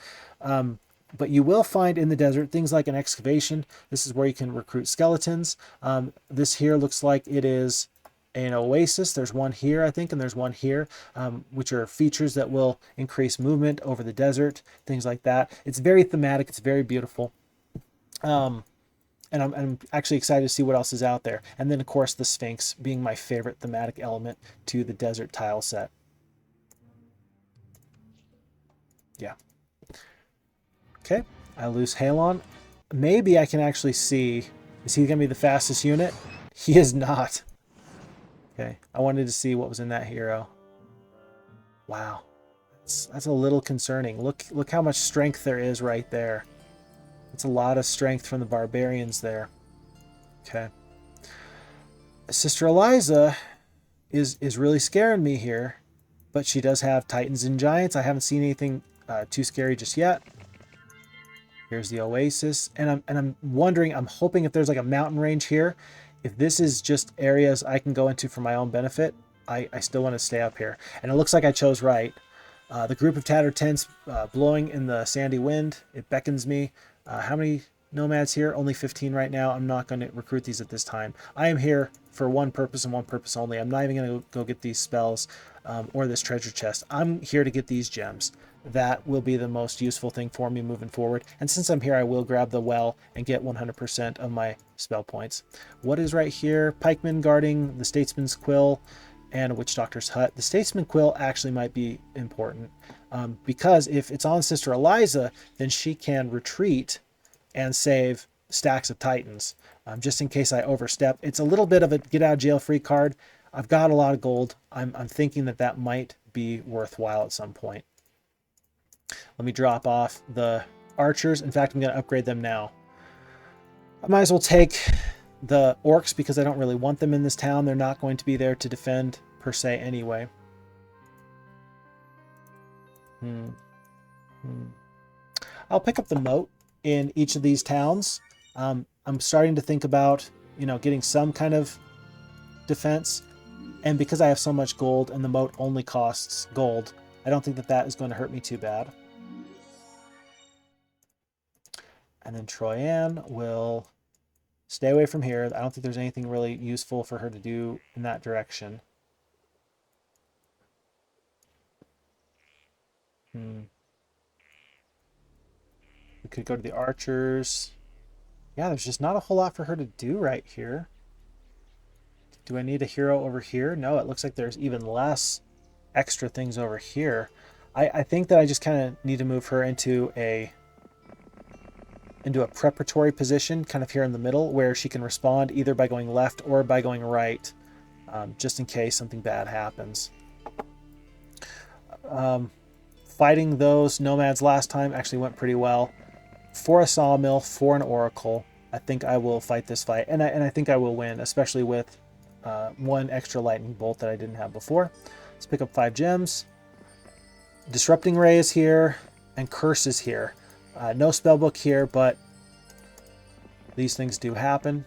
But you will find in the desert things like an excavation. This is where you can recruit skeletons. This here looks like it is an oasis. There's one here, I think, and there's one here, which are features that will increase movement over the desert, things like that. It's very thematic. It's very beautiful. And I'm actually excited to see what else is out there. And then, of course, the Sphinx being my favorite thematic element to the desert tile set. Yeah. Okay, I lose Halon. Maybe I can actually see, is he going to be the fastest unit? He is not. Okay, I wanted to see what was in that hero. Wow, that's a little concerning. Look how much strength there is right there. It's a lot of strength from the barbarians there. Okay. Sister Eliza is really scaring me here, but she does have Titans and Giants. I haven't seen anything too scary just yet. Here's the oasis, and I'm wondering, I'm hoping if there's like a mountain range here, if this is just areas I can go into for my own benefit, I still want to stay up here. And it looks like I chose right. The group of tattered tents blowing in the sandy wind, it beckons me. How many nomads here? Only 15 right now. I'm not going to recruit these at this time. I am here for one purpose and one purpose only. I'm not even going to go get these spells or this treasure chest. I'm here to get these gems. That will be the most useful thing for me moving forward. And since I'm here, I will grab the well and get 100% of my spell points. What is right here? Pikemen guarding the Statesman's Quill. and a witch doctor's hut. The statesman quill actually might be important because if it's on Sister Eliza, then she can retreat and save stacks of titans, just in case I overstep. It's a little bit of a get out of jail free card. I've got a lot of gold. I'm thinking that might be worthwhile at some point. Let me drop off the archers. In fact, I'm going to upgrade them now. I might as well take the orcs because I don't really want them in this town. They're not going to be there to defend per se anyway. I'll pick up the moat in each of these towns. I'm starting to think about, getting some kind of defense. And because I have so much gold and the moat only costs gold, I don't think that is going to hurt me too bad. And then Troyanne will stay away from here. I don't think there's anything really useful for her to do in that direction. We could go to the archers. Yeah, there's just not a whole lot for her to do right here. Do I need a hero over here? No, it looks like there's even less extra things over here. I think that I just kind of need to move her into a preparatory position, kind of here in the middle, where she can respond either by going left or by going right, just in case something bad happens. Fighting those nomads last time actually went pretty well. For a sawmill, for an oracle, I think I will fight this fight, and I think I will win, especially with one extra lightning bolt that I didn't have before. Let's pick up 5 gems. Disrupting Ray is here, and Curse is here. No spellbook here, but these things do happen.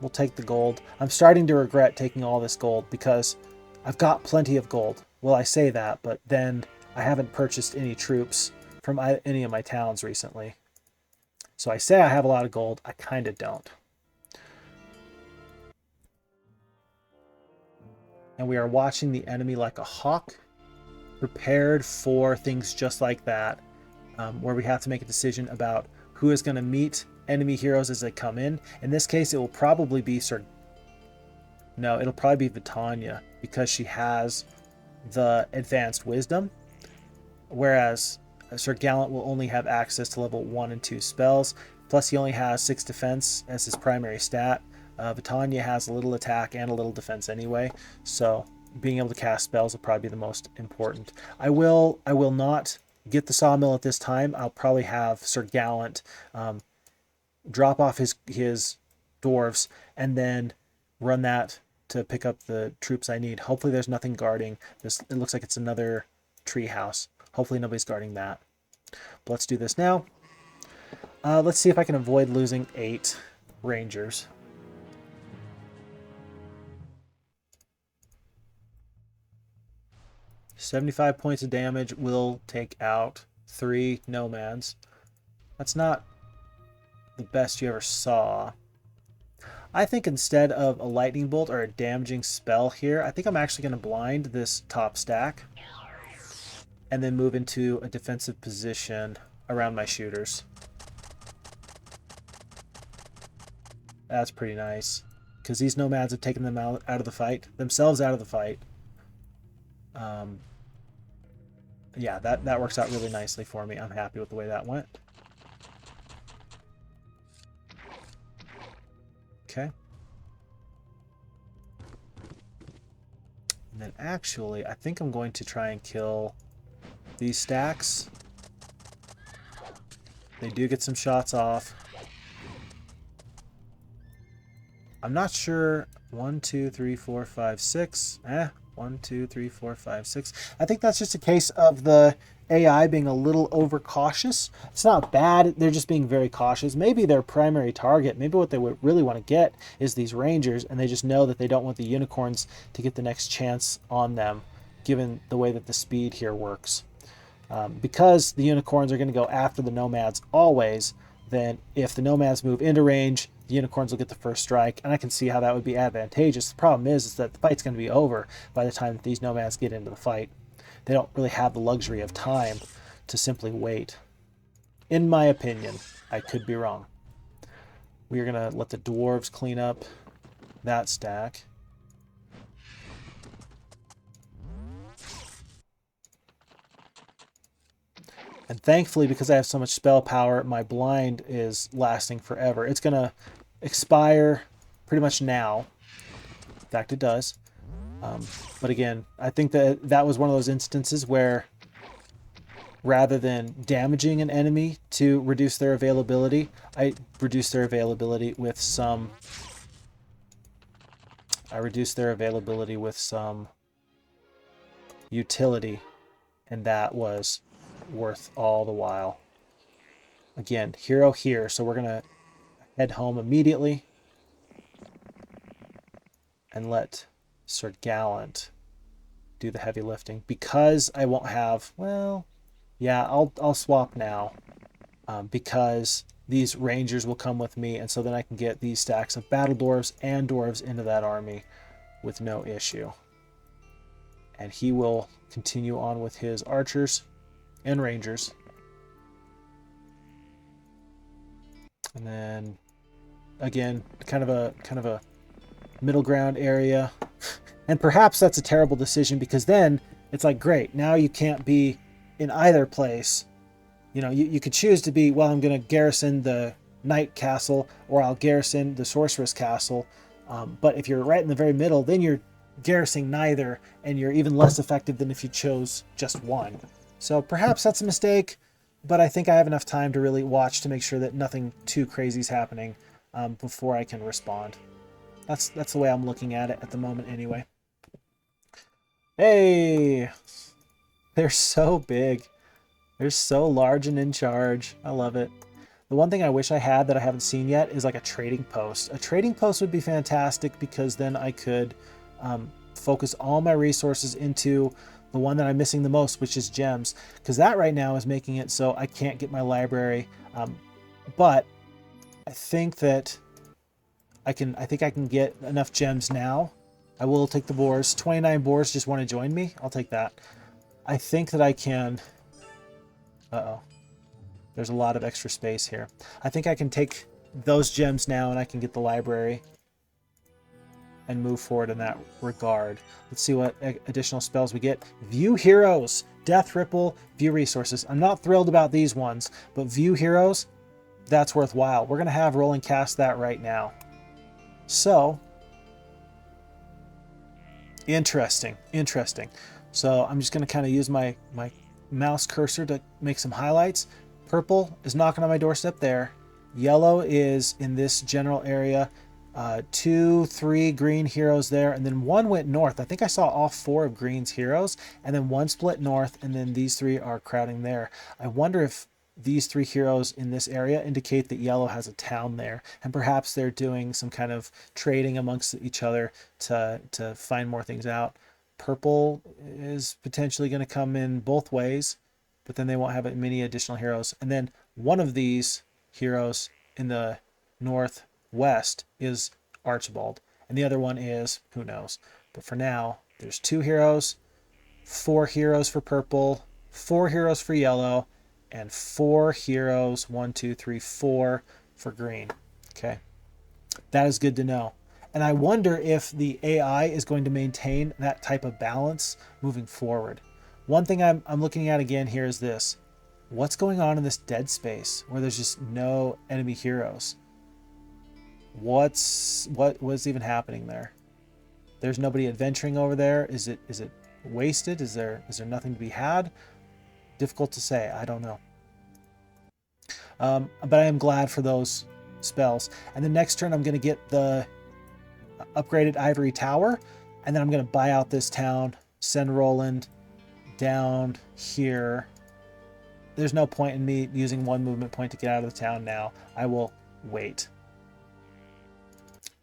We'll take the gold. I'm starting to regret taking all this gold because I've got plenty of gold. Well, I say that, but then I haven't purchased any troops from any of my towns recently. So I say I have a lot of gold. I kind of don't. And we are watching the enemy like a hawk, prepared for things just like that, where we have to make a decision about who is going to meet enemy heroes as they come in. In this case, it will probably be it'll probably be Vitania, because she has the advanced wisdom, whereas Sir Gallant will only have access to level 1 and 2 spells, plus he only has 6 defense as his primary stat. Vitania has a little attack and a little defense anyway, so being able to cast spells will probably be the most important. I will not get the sawmill at this time. I'll probably have Sir Gallant drop off his dwarves and then run that to pick up the troops I need. Hopefully there's nothing guarding this. It looks like it's another tree house. Hopefully nobody's guarding that. But let's do this now. Let's see if I can avoid losing 8 rangers. $75 points of damage will take out 3 nomads. That's not the best you ever saw. I think instead of a lightning bolt or a damaging spell here, I think I'm actually going to blind this top stack and then move into a defensive position around my shooters. That's pretty nice, because these nomads have taken them out of the fight, themselves out of the fight. Yeah, that works out really nicely for me. I'm happy with the way that went. Okay. And then actually, I think I'm going to try and kill these stacks. They do get some shots off. I'm not sure. 1, 2, 3, 4, 5, 6. 1, 2, 3, 4, 5, 6. I think that's just a case of the AI being a little overcautious. It's not bad. They're just being very cautious. Maybe their primary target, maybe what they would really want to get is these rangers, and they just know that they don't want the unicorns to get the next chance on them, given the way that the speed here works. Because the unicorns are going to go after the nomads always, then if the nomads move into range, the unicorns will get the first strike, and I can see how that would be advantageous. The problem is that the fight's going to be over by the time that these nomads get into the fight. They don't really have the luxury of time to simply wait. In my opinion, I could be wrong. We are going to let the dwarves clean up that stack. And thankfully, because I have so much spell power, my blind is lasting forever. It's going to expire pretty much now. In fact, it does. But again, I think that was one of those instances where rather than damaging an enemy to reduce their availability, I reduced their availability with some utility, and that was worth all the while. Again, hero here, so we're gonna head home immediately and let Sir Gallant do the heavy lifting, because I won't have, well, yeah, I'll swap now, because these rangers will come with me, and so then I can get these stacks of battle dwarves and dwarves into that army with no issue. And he will continue on with his archers and rangers. And then again, kind of a middle ground area. And perhaps that's a terrible decision, because then it's like, great, now you can't be in either place. You know, you could choose to be, well, I'm going to garrison the knight castle, or I'll garrison the sorceress castle. But if you're right in the very middle, then you're garrisoning neither, and you're even less effective than if you chose just one. So perhaps that's a mistake, but I think I have enough time to really watch to make sure that nothing too crazy is happening before I can respond. That's the way I'm looking at it at the moment anyway. Hey! They're so big. They're so large and in charge. I love it. The one thing I wish I had that I haven't seen yet is like a trading post. A trading post would be fantastic, because then I could focus all my resources into the one that I'm missing the most, which is gems, because that right now is making it so I can't get my library. But I think that I think I can get enough gems now. I will take the boars. 29 boars just want to join me. I'll take that. I think that I can. Uh-oh. There's a lot of extra space here. I think I can take those gems now, and I can get the library and move forward in that regard. Let's see what additional spells we get. View heroes, death ripple, view resources. I'm not thrilled about these ones, but view heroes, that's worthwhile. We're going to have Roland cast that right now. So, interesting. So I'm just going to kind of use my mouse cursor to make some highlights. Purple is knocking on my doorstep there. Yellow is in this general area. 2, 3 green heroes there, and then one went north. I think I saw all 4 of green's heroes, and then one split north, and then these 3 are crowding there. I wonder if these 3 heroes in this area indicate that yellow has a town there, and perhaps they're doing some kind of trading amongst each other to find more things out. Purple is potentially going to come in both ways, but then they won't have many additional heroes. And then one of these heroes in the northwest is Archibald, and the other one is, who knows. But for now, there's 2 heroes, 4 heroes for purple, 4 heroes for yellow, and 4 heroes, 1, 2, 3, 4 for green. Okay, that is good to know. And I wonder if the AI is going to maintain that type of balance moving forward. One thing I'm looking at again here is this. What's going on in this dead space where there's just no enemy heroes? What's even happening there? There's nobody adventuring over there. Is it wasted? Is there nothing to be had? Difficult to say. I don't know. But I am glad for those spells. And the next turn I'm going to get the upgraded ivory tower, and then I'm going to buy out this town, send Roland down here. There's no point in me using 1 movement point to get out of the town now. I will wait.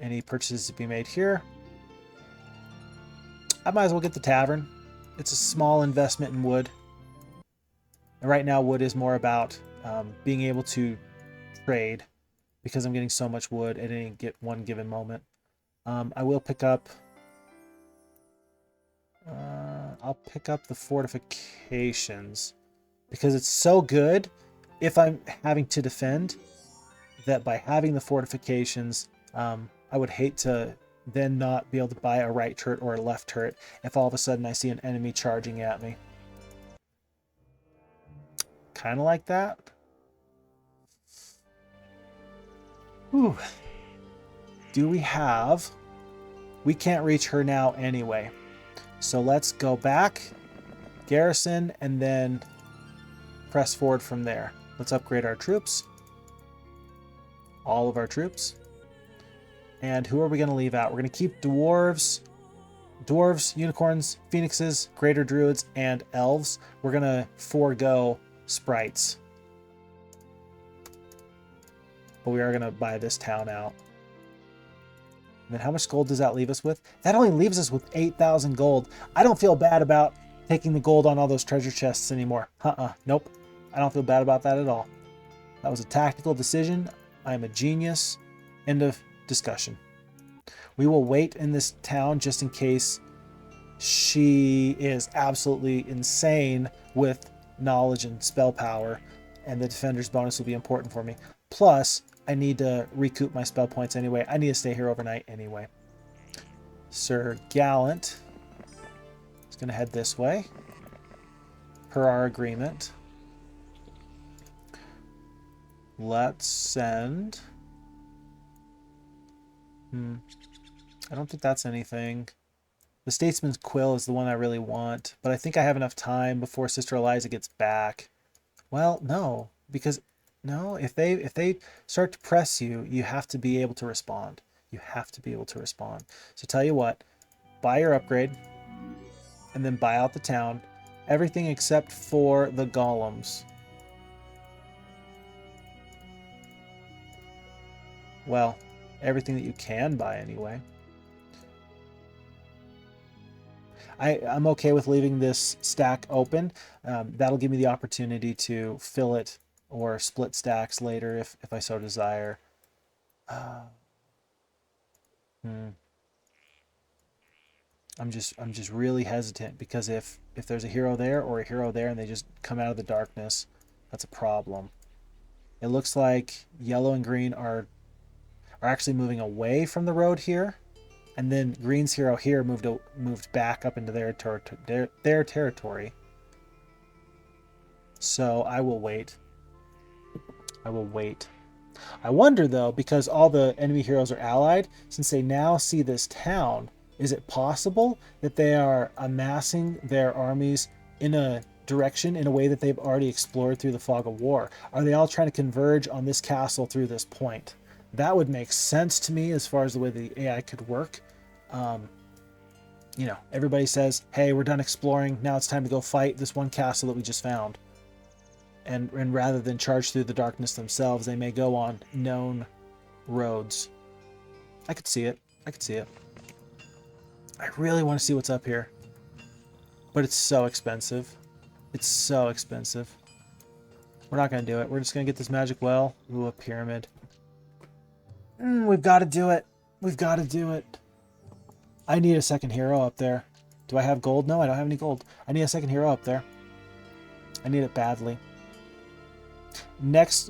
Any purchases to be made here? I might as well get the tavern. It's a small investment in wood. And right now wood is more about being able to trade, because I'm getting so much wood at any one given moment. I will pick up... I'll pick up the fortifications, because it's so good if I'm having to defend, that by having the fortifications, I would hate to then not be able to buy a right turret or a left turret if all of a sudden I see an enemy charging at me. kind of like that. Whew. Do we have... We can't reach her now anyway. So let's go back, garrison, and then press forward from there. Let's upgrade our troops. All of our troops. And who are we going to leave out? We're going to keep dwarves, unicorns, phoenixes, greater druids, and elves. We're going to forego sprites. But we are going to buy this town out. And then how much gold does that leave us with? That only leaves us with 8,000 gold. I don't feel bad about taking the gold on all those treasure chests anymore. Nope. I don't feel bad about that at all. That was a tactical decision. I'm a genius. End of discussion. We will wait in this town just in case she is absolutely insane with knowledge and spell power, and the defender's bonus will be important for me. Plus, I need to recoup my spell points anyway. I need to stay here overnight anyway. Sir Gallant is going to head this way per our agreement. Let's send... I don't think that's anything. The Statesman's Quill is the one I really want, but I think I have enough time before Sister Eliza gets back. Well, no, because no, if they start to press you, you have to be able to respond. You have to be able to respond. So tell you what, buy your upgrade, and then buy out the town. Everything except for the golems. Well, everything that you can buy anyway. I'm okay with leaving this stack open. That'll give me the opportunity to fill it or split stacks later if I so desire. I'm just really hesitant because if there's a hero there or a hero there and they just come out of the darkness, that's a problem. It looks like yellow and green are actually moving away from the road here, and then green's hero here moved back up into their territory. So I will wait. I wonder though, because all the enemy heroes are allied, since they now see this town, is it possible that they are amassing their armies in a direction in a way that they've already explored through the Fog of War? Are they all trying to converge on this castle through this point? That would make sense to me as far as the way the AI could work. Everybody says, hey, we're done exploring. Now it's time to go fight this one castle that we just found. And rather than charge through the darkness themselves, they may go on known roads. I could see it. I really want to see what's up here. But it's so expensive. We're not going to do it. We're just going to get this magic well. Ooh, a pyramid. We've got to do it. I need a second hero up there. Do I have gold? No, I don't have any gold. I need a second hero up there. I need it badly.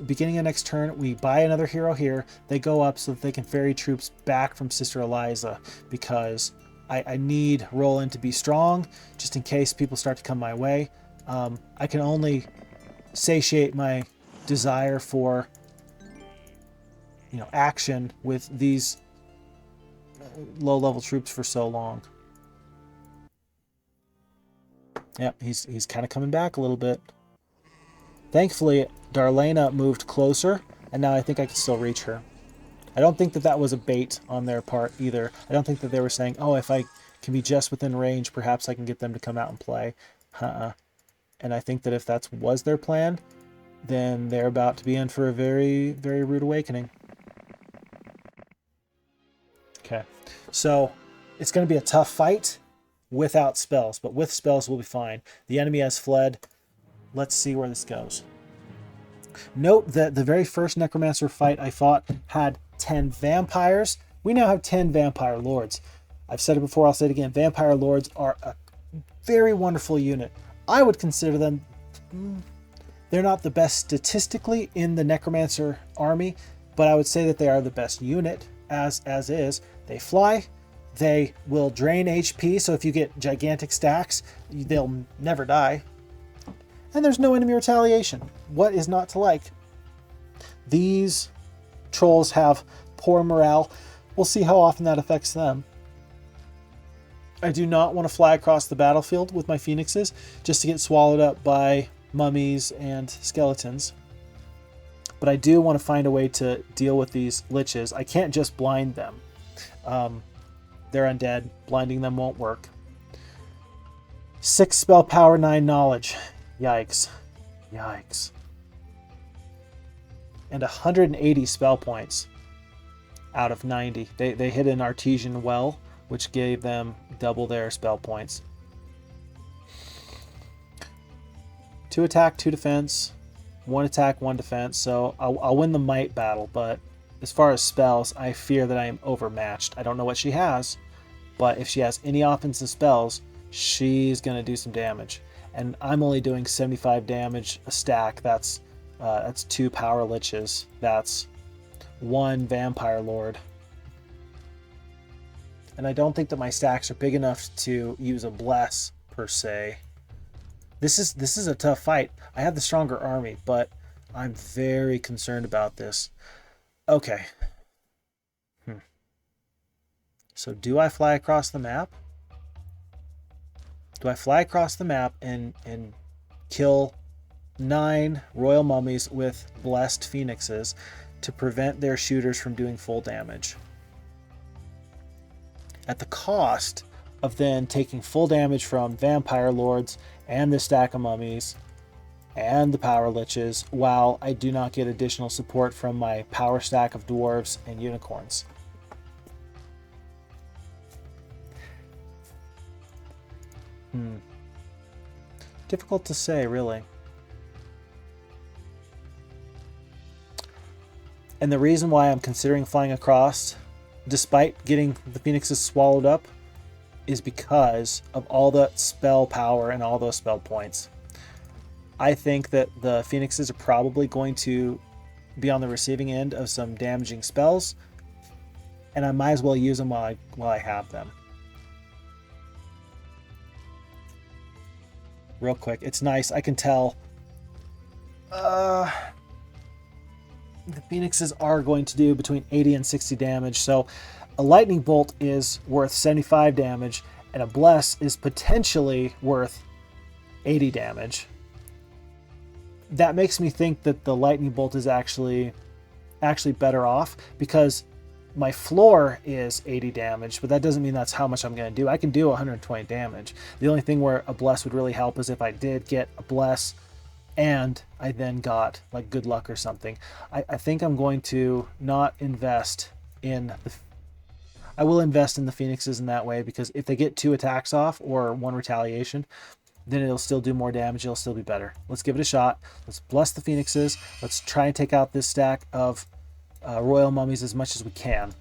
Beginning of next turn, we buy another hero here. They go up so that they can ferry troops back from Sister Eliza, because I need Roland to be strong, just in case people start to come my way. I can only satiate my desire for action with these low-level troops for so long. Yep, he's kind of coming back a little bit. Thankfully, Darlena moved closer, and now I think I can still reach her. I don't think that was a bait on their part either. I don't think that they were saying, oh, if I can be just within range, perhaps I can get them to come out and play. And I think that if that was their plan, then they're about to be in for a very, very rude awakening. Okay, so it's going to be a tough fight without spells, but with spells we'll be fine. The enemy has fled. Let's see where this goes. Note that the very first Necromancer fight I fought had 10 vampires. We now have 10 vampire lords. I've said it before, I'll say it again. Vampire lords are a very wonderful unit. I would consider them... They're not the best statistically in the Necromancer army, but I would say that they are the best unit as is. They fly. They will drain HP, so if you get gigantic stacks, they'll never die. And there's no enemy retaliation. What is not to like? These trolls have poor morale. We'll see how often that affects them. I do not want to fly across the battlefield with my phoenixes just to get swallowed up by mummies and skeletons. But I do want to find a way to deal with these liches. I can't just blind them. They're undead. Blinding them won't work. 6 spell power, 9 knowledge. Yikes. Yikes. And 180 spell points out of 90. They hit an artesian well, which gave them double their spell points. 2 attack, 2 defense. 1 attack, 1 defense. So I'll win the might battle, but as far as spells, I fear that I am overmatched. I don't know what she has, but if she has any offensive spells, she's going to do some damage. And I'm only doing 75 damage a stack. That's 2 power liches. That's 1 vampire lord. And I don't think that my stacks are big enough to use a bless per se. This is a tough fight. I have the stronger army, but I'm very concerned about this. Okay. So do I fly across the map? Do I fly across the map and kill 9 royal mummies with blessed phoenixes to prevent their shooters from doing full damage? At the cost of then taking full damage from vampire lords and the stack of mummies and the power liches, while I do not get additional support from my power stack of dwarves and unicorns. Difficult to say, really. And the reason why I'm considering flying across, despite getting the phoenixes swallowed up, is because of all the spell power and all those spell points. I think that the phoenixes are probably going to be on the receiving end of some damaging spells, and I might as well use them while I have them. Real quick, it's nice. I can tell the phoenixes are going to do between 80 and 60 damage. So a lightning bolt is worth 75 damage, and a bless is potentially worth 80 damage. That makes me think that the lightning bolt is actually better off, because my floor is 80 damage, but that doesn't mean that's how much I'm going to do. I can do 120 damage. The only thing where a bless would really help is if I did get a bless and I then got like good luck or something. I think I'm going to not invest in the... I will invest in the phoenixes in that way, because if they get 2 attacks off or 1 retaliation, then it'll still do more damage. It'll still be better. Let's give it a shot. Let's bless the phoenixes. Let's try and take out this stack of royal mummies as much as we can.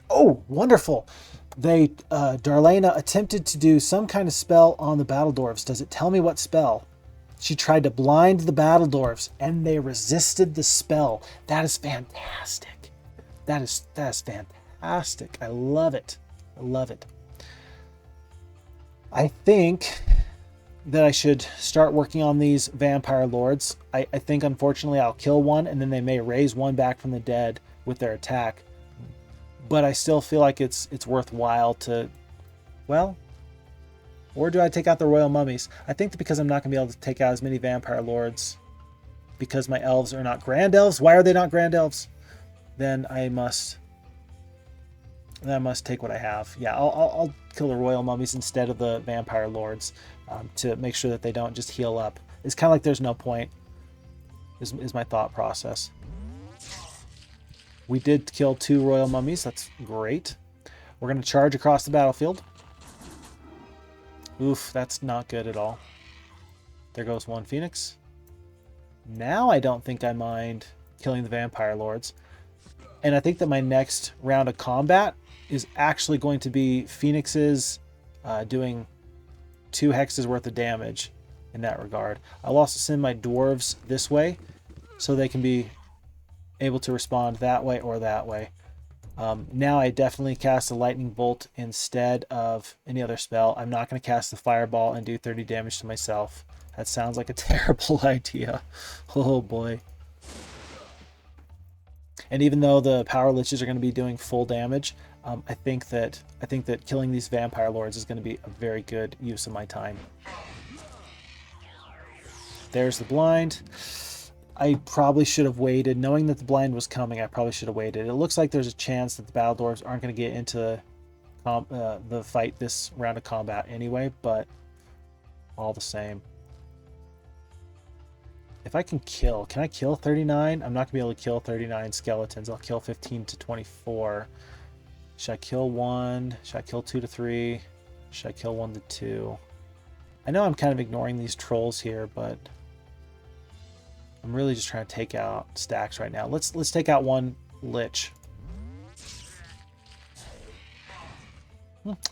Oh, wonderful. Darlena attempted to do some kind of spell on the battle dwarves. Does it tell me what spell? She tried to blind the battle dwarves and they resisted the spell. That is fantastic. That is fantastic. I love it. I love it. I think that I should start working on these vampire lords. I think unfortunately I'll kill one and then they may raise one back from the dead with their attack. But I still feel like it's worthwhile to, well, or do I take out the royal mummies? I think that because I'm not going to be able to take out as many vampire lords because my elves are not grand elves. Why are they not grand elves? Then I must take what I have. Yeah, I'll kill the royal mummies instead of the vampire lords to make sure that they don't just heal up. It's kind of like there's no point, is my thought process. We did kill 2 royal mummies. That's great. We're going to charge across the battlefield. Oof, that's not good at all. There goes 1 phoenix. Now I don't think I mind killing the vampire lords. And I think that my next round of combat is actually going to be phoenixes doing 2 hexes worth of damage in that regard. I'll also send my dwarves this way so they can be able to respond that way or that way. Now I definitely cast a lightning bolt instead of any other spell. I'm not going to cast the fireball and do 30 damage to myself. That sounds like a terrible idea. Oh boy. And even though the power liches are going to be doing full damage, I think that killing these vampire lords is going to be a very good use of my time. There's the blind. I probably should have waited. Knowing that the blind was coming, I probably should have waited. It looks like there's a chance that the battle dwarves aren't going to get into the fight this round of combat anyway, but all the same. If I can I kill 39? I'm not going to be able to kill 39 skeletons. I'll kill 15 to 24. Should I kill 1? Should I kill 2 to 3? Should I kill 1 to 2? I know I'm kind of ignoring these trolls here, but I'm really just trying to take out stacks right now. Let's take out 1 lich.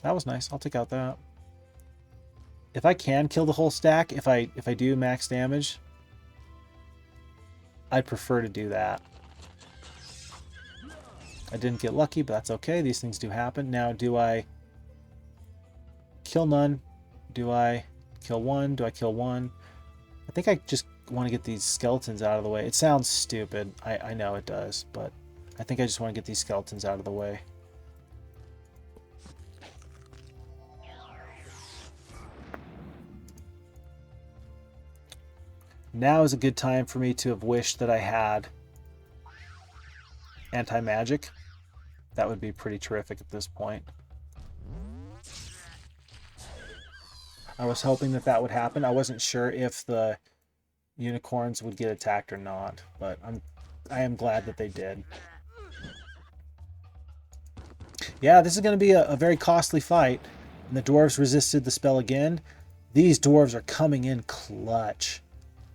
That was nice. I'll take out that. If I can kill the whole stack, if I do max damage, I'd prefer to do that. I didn't get lucky, but that's okay. These things do happen. Now, do I kill none? Do I kill 1? Do I kill 1? I think I just want to get these skeletons out of the way. It sounds stupid. I know it does, but I think I just want to get these skeletons out of the way. Now is a good time for me to have wished that I had anti-magic. That would be pretty terrific at this point. I was hoping that that would happen. I wasn't sure if the unicorns would get attacked or not, but I am glad that they did. Yeah, this is going to be a very costly fight. And the dwarves resisted the spell again. These dwarves are coming in clutch.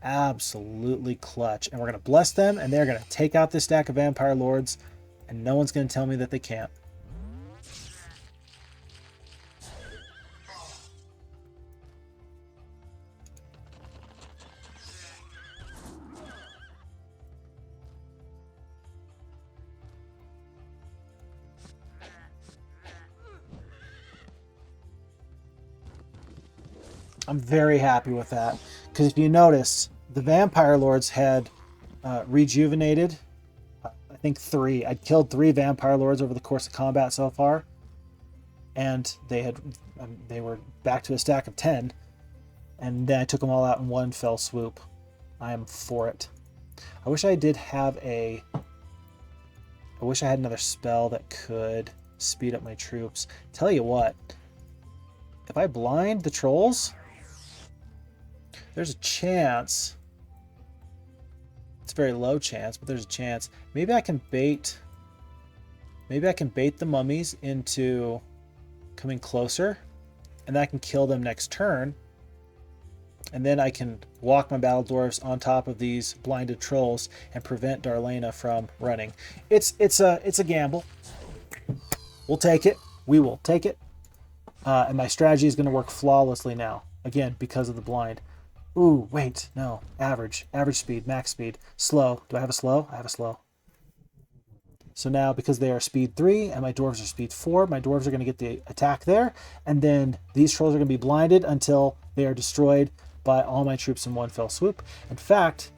Absolutely clutch. And we're going to bless them, and they're going to take out this stack of vampire lords, and no one's going to tell me that they can't. I'm very happy with that, because if you notice, the vampire lords had rejuvenated, I think 3. I'd killed 3 vampire lords over the course of combat so far, and they were back to a stack of 10, and then I took them all out in one fell swoop. I am for it. I wish I had another spell that could speed up my troops. Tell you what, if I blind the trolls, there's a chance. It's a very low chance, but there's a chance. Maybe I can bait the mummies into coming closer, and then I can kill them next turn. And then I can walk my battle dwarves on top of these blinded trolls and prevent Darlena from running. It's a gamble. We'll take it. We will take it. And my strategy is going to work flawlessly now. Again, because of the blind. Ooh, wait, no. Average speed, max speed. Slow. Do I have a slow? I have a slow. So now, because they are speed 3 and my dwarves are speed 4, my dwarves are going to get the attack there. And then these trolls are going to be blinded until they are destroyed by all my troops in one fell swoop. In fact,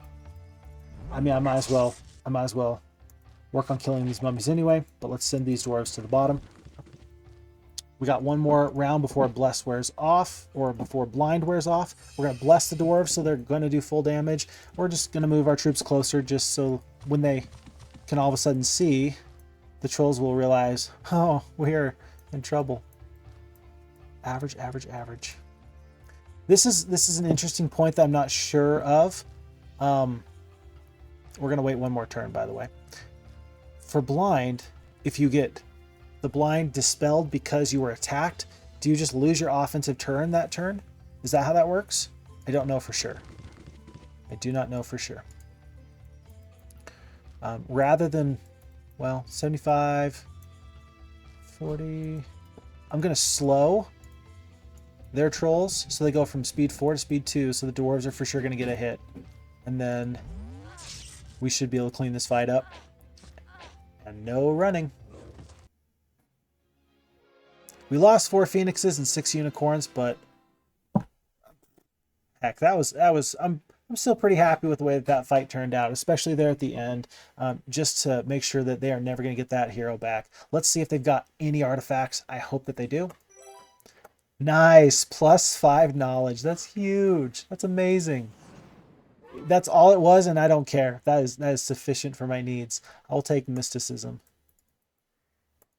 I mean, I might as well work on killing these mummies anyway, but let's send these dwarves to the bottom. We got one more round before Bless wears off, or before Blind wears off. We're going to Bless the dwarves, so they're going to do full damage. We're just going to move our troops closer, just so when they can all of a sudden see, the trolls will realize, oh, we're in trouble. Average. This is an interesting point that I'm not sure of. We're going to wait one more turn, by the way. For Blind, if you get the blind dispelled because you were attacked, do you just lose your offensive turn that turn? Is that how that works? I don't know for sure. I do not know for sure. Rather than, well, 75, 40, I'm going to slow their trolls so they go from speed 4 to speed 2, so the dwarves are for sure going to get a hit. And then we should be able to clean this fight up. And no running. We lost 4 phoenixes and 6 unicorns, but heck, I'm still pretty happy with the way that fight turned out, especially there at the end, just to make sure that they are never going to get that hero back. Let's see if they've got any artifacts. I hope that they do. Nice, +5 knowledge. That's huge. That's amazing. That's all it was, and I don't care. That is sufficient for my needs. I'll take mysticism.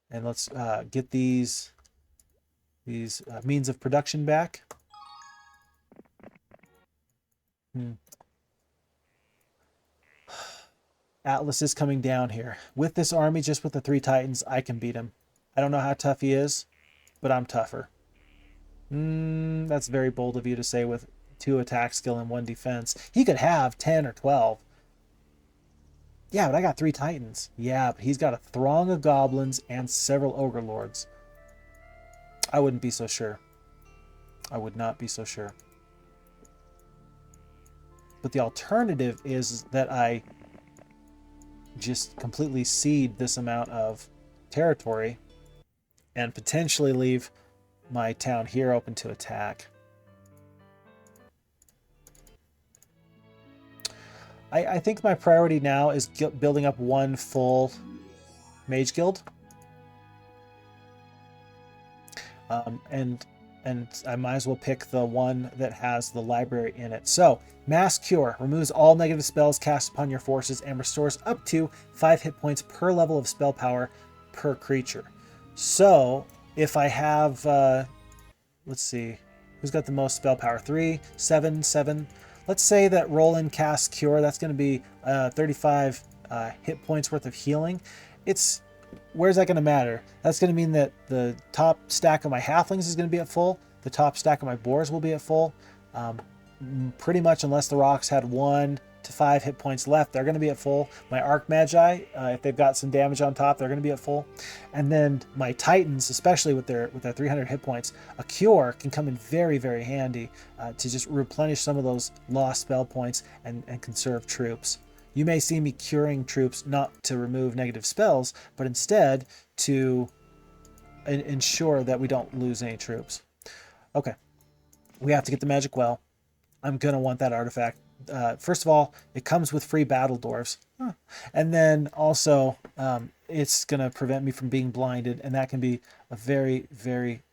And let's get these means of production back. Atlas is coming down here. With this army, just with the 3 titans, I can beat him. I don't know how tough he is, but I'm tougher. That's very bold of you to say with 2 attack skill and 1 defense. He could have 10 or 12. Yeah, but I got 3 titans. Yeah, but he's got a throng of goblins and several ogre lords. I wouldn't be so sure. I would not be so sure. But the alternative is that I just completely cede this amount of territory and potentially leave my town here open to attack. I think my priority now is building up 1 full mage guild. And I might as well pick the one that has the library in it. So, Mass Cure removes all negative spells cast upon your forces and restores up to 5 hit points per level of spell power per creature. So, if I have, let's see, who's got the most spell power? 3, 7, 7. Let's say that Roland casts Cure. That's going to be 35 hit points worth of healing. Where's that going to matter? That's going to mean that the top stack of my halflings is going to be at full. The top stack of my boars will be at full. Pretty much unless the rocks had 1 to 5 hit points left, they're going to be at full. My Archmagi, if they've got some damage on top, they're going to be at full. And then my Titans, especially with their 300 hit points, a Cure can come in very, very handy to just replenish some of those lost spell points and conserve troops. You may see me curing troops not to remove negative spells, but instead to ensure that we don't lose any troops. Okay, we have to get the magic well. I'm going to want that artifact. First of all, it comes with free battle dwarves. And then also, it's going to prevent me from being blinded, and that can be a very, very,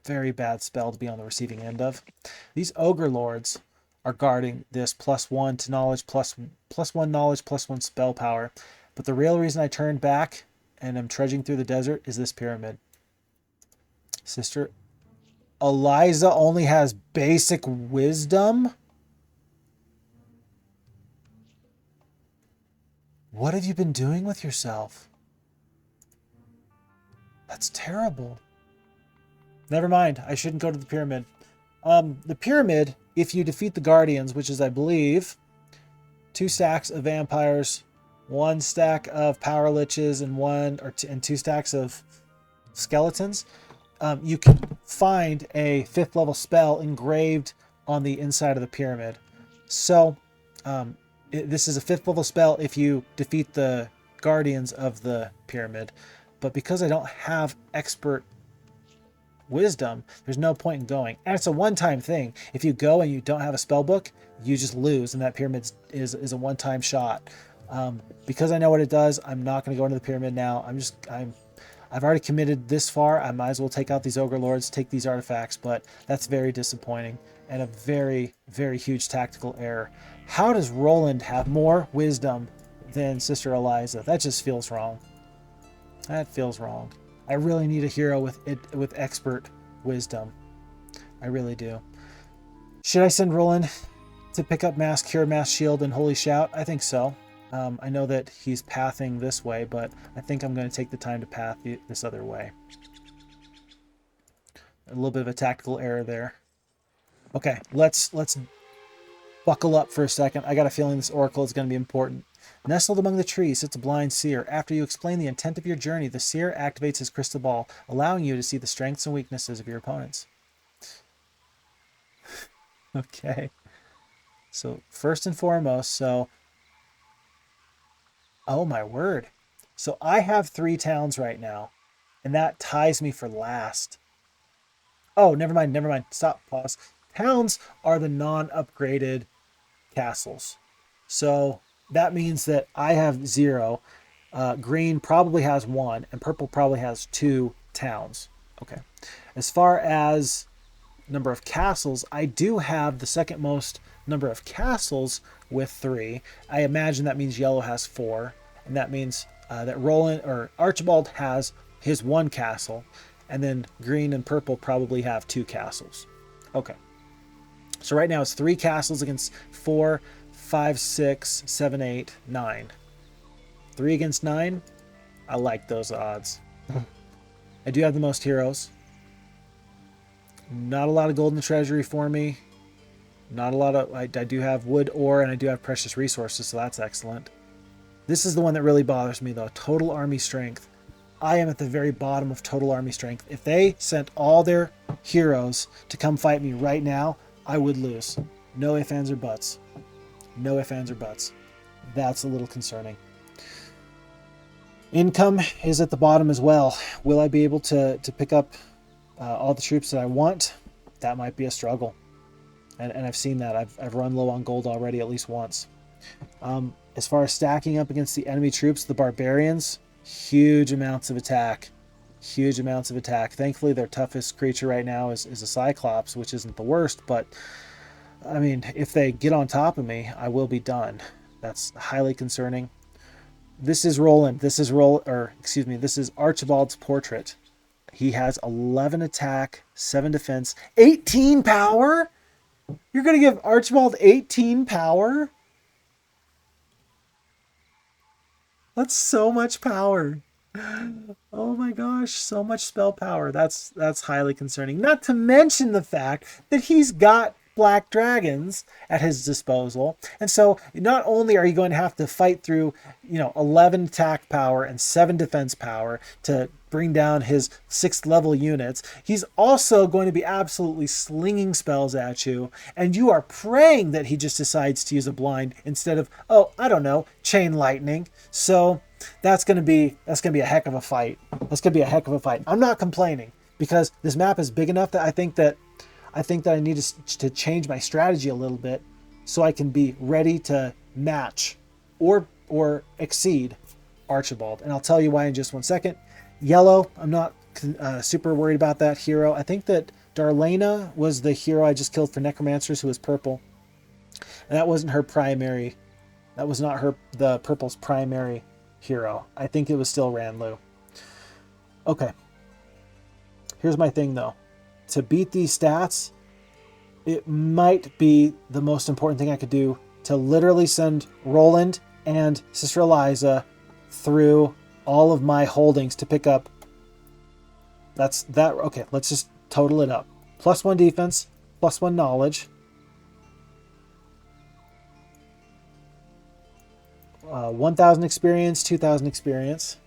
very bad spell to be on the receiving end of. These ogre lords are guarding this +1 to knowledge, +1 knowledge, +1 spell power. But the real reason I turned back and I'm trudging through the desert is this pyramid. Sister Eliza only has basic wisdom? What have you been doing with yourself? That's terrible. Never mind. I shouldn't go to the pyramid. The pyramid, if you defeat the guardians, which is, I believe, 2 stacks of vampires, 1 stack of power liches, and 2 stacks of skeletons, you can find a 5th level spell engraved on the inside of the pyramid. So, this is a 5th level spell if you defeat the guardians of the pyramid. But because I don't have expert wisdom, there's no point in going. And it's a one-time thing. If you go and you don't have a spell book, you just lose, and that pyramid is a one-time shot. Because I know what it does, I'm not going to go into the pyramid now. I've already committed this far. I might as well take out these ogre lords, take these artifacts, but that's very disappointing and a very, very huge tactical error. How does Roland have more wisdom than Sister Eliza? That just feels wrong. That feels wrong. I really need a hero with expert wisdom. I really do. Should I send Roland to pick up Mass Cure, Mass Shield, and Holy Shout? I think so. I know that he's pathing this way, but I think I'm going to take the time to path this other way. A little bit of a tactical error there. Okay, let's buckle up for a second. I got a feeling this oracle is going to be important. Nestled among the trees sits a blind seer. After you explain the intent of your journey, the seer activates his crystal ball, allowing you to see the strengths and weaknesses of your opponents. Okay. So first and foremost, oh my word. So I have 3 towns right now, and that ties me for last. Oh, never mind, never mind. Stop, pause. Towns are the non-upgraded castles. So that means that I have 0. Green probably has 1, and purple probably has 2 towns. Okay. As far as number of castles, I do have the second most number of castles with 3. I imagine that means yellow has 4, and that means that Roland or Archibald has his 1 castle, and then green and purple probably have 2 castles. Okay. So right now it's 3 castles against 4, 5, 6, 7, 8, 9. 3 against 9. I like those odds. I do have the most heroes. Not a lot of gold in the treasury for me. Not a lot of... I do have wood ore, and I do have precious resources, so that's excellent. This is the one that really bothers me, though. Total army strength. I am at the very bottom of total army strength. If they sent all their heroes to come fight me right now, I would lose. No ifs, ands, or buts. No ifs, ands, or buts. That's a little concerning. Income is at the bottom as well. Will I be able to pick up all the troops that I want? That might be a struggle. And I've seen that. I've run low on gold already at least once. As far as stacking up against the enemy troops, the barbarians, huge amounts of attack. Huge amounts of attack. Thankfully, their toughest creature right now is a Cyclops, which isn't the worst, but I mean, if they get on top of me, I will be done. That's highly concerning. This is Roland. This is this is Archibald's portrait. He has 11 attack, 7 defense, 18 power? You're going to give Archibald 18 power? That's so much power. Oh my gosh, so much spell power. That's highly concerning. Not to mention the fact that he's got black dragons at his disposal. And so not only are you going to have to fight through, 11 attack power and 7 defense power to bring down his 6th level units, he's also going to be absolutely slinging spells at you, and you are praying that he just decides to use a blind instead of, chain lightning. So that's going to be a heck of a fight. That's going to be a heck of a fight. I'm not complaining because this map is big enough that I think that I need to change my strategy a little bit so I can be ready to match or exceed Archibald. And I'll tell you why in just one second. Yellow, I'm not super worried about that hero. I think that Darlena was the hero I just killed for Necromancers, who was purple. And that wasn't her primary. That was not the purple's primary hero. I think it was still Ranlu. Okay. Here's my thing, though. To beat these stats, it might be the most important thing I could do to literally send Roland and Sister Eliza through all of my holdings to pick up. That's that. Okay, let's just total it up. +1 defense, +1 knowledge. 1,000 experience, 2,000 experience.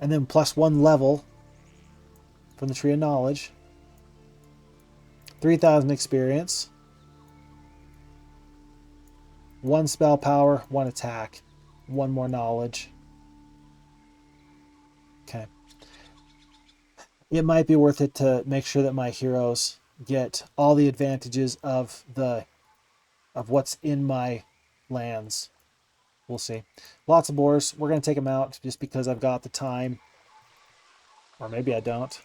And then +1 level from the Tree of Knowledge. 3,000 experience. 1 spell power, 1 attack. 1 more knowledge. Okay. It might be worth it to make sure that my heroes get all the advantages of what's in my lands. We'll see. Lots of boars. We're going to take them out just because I've got the time. Or maybe I don't.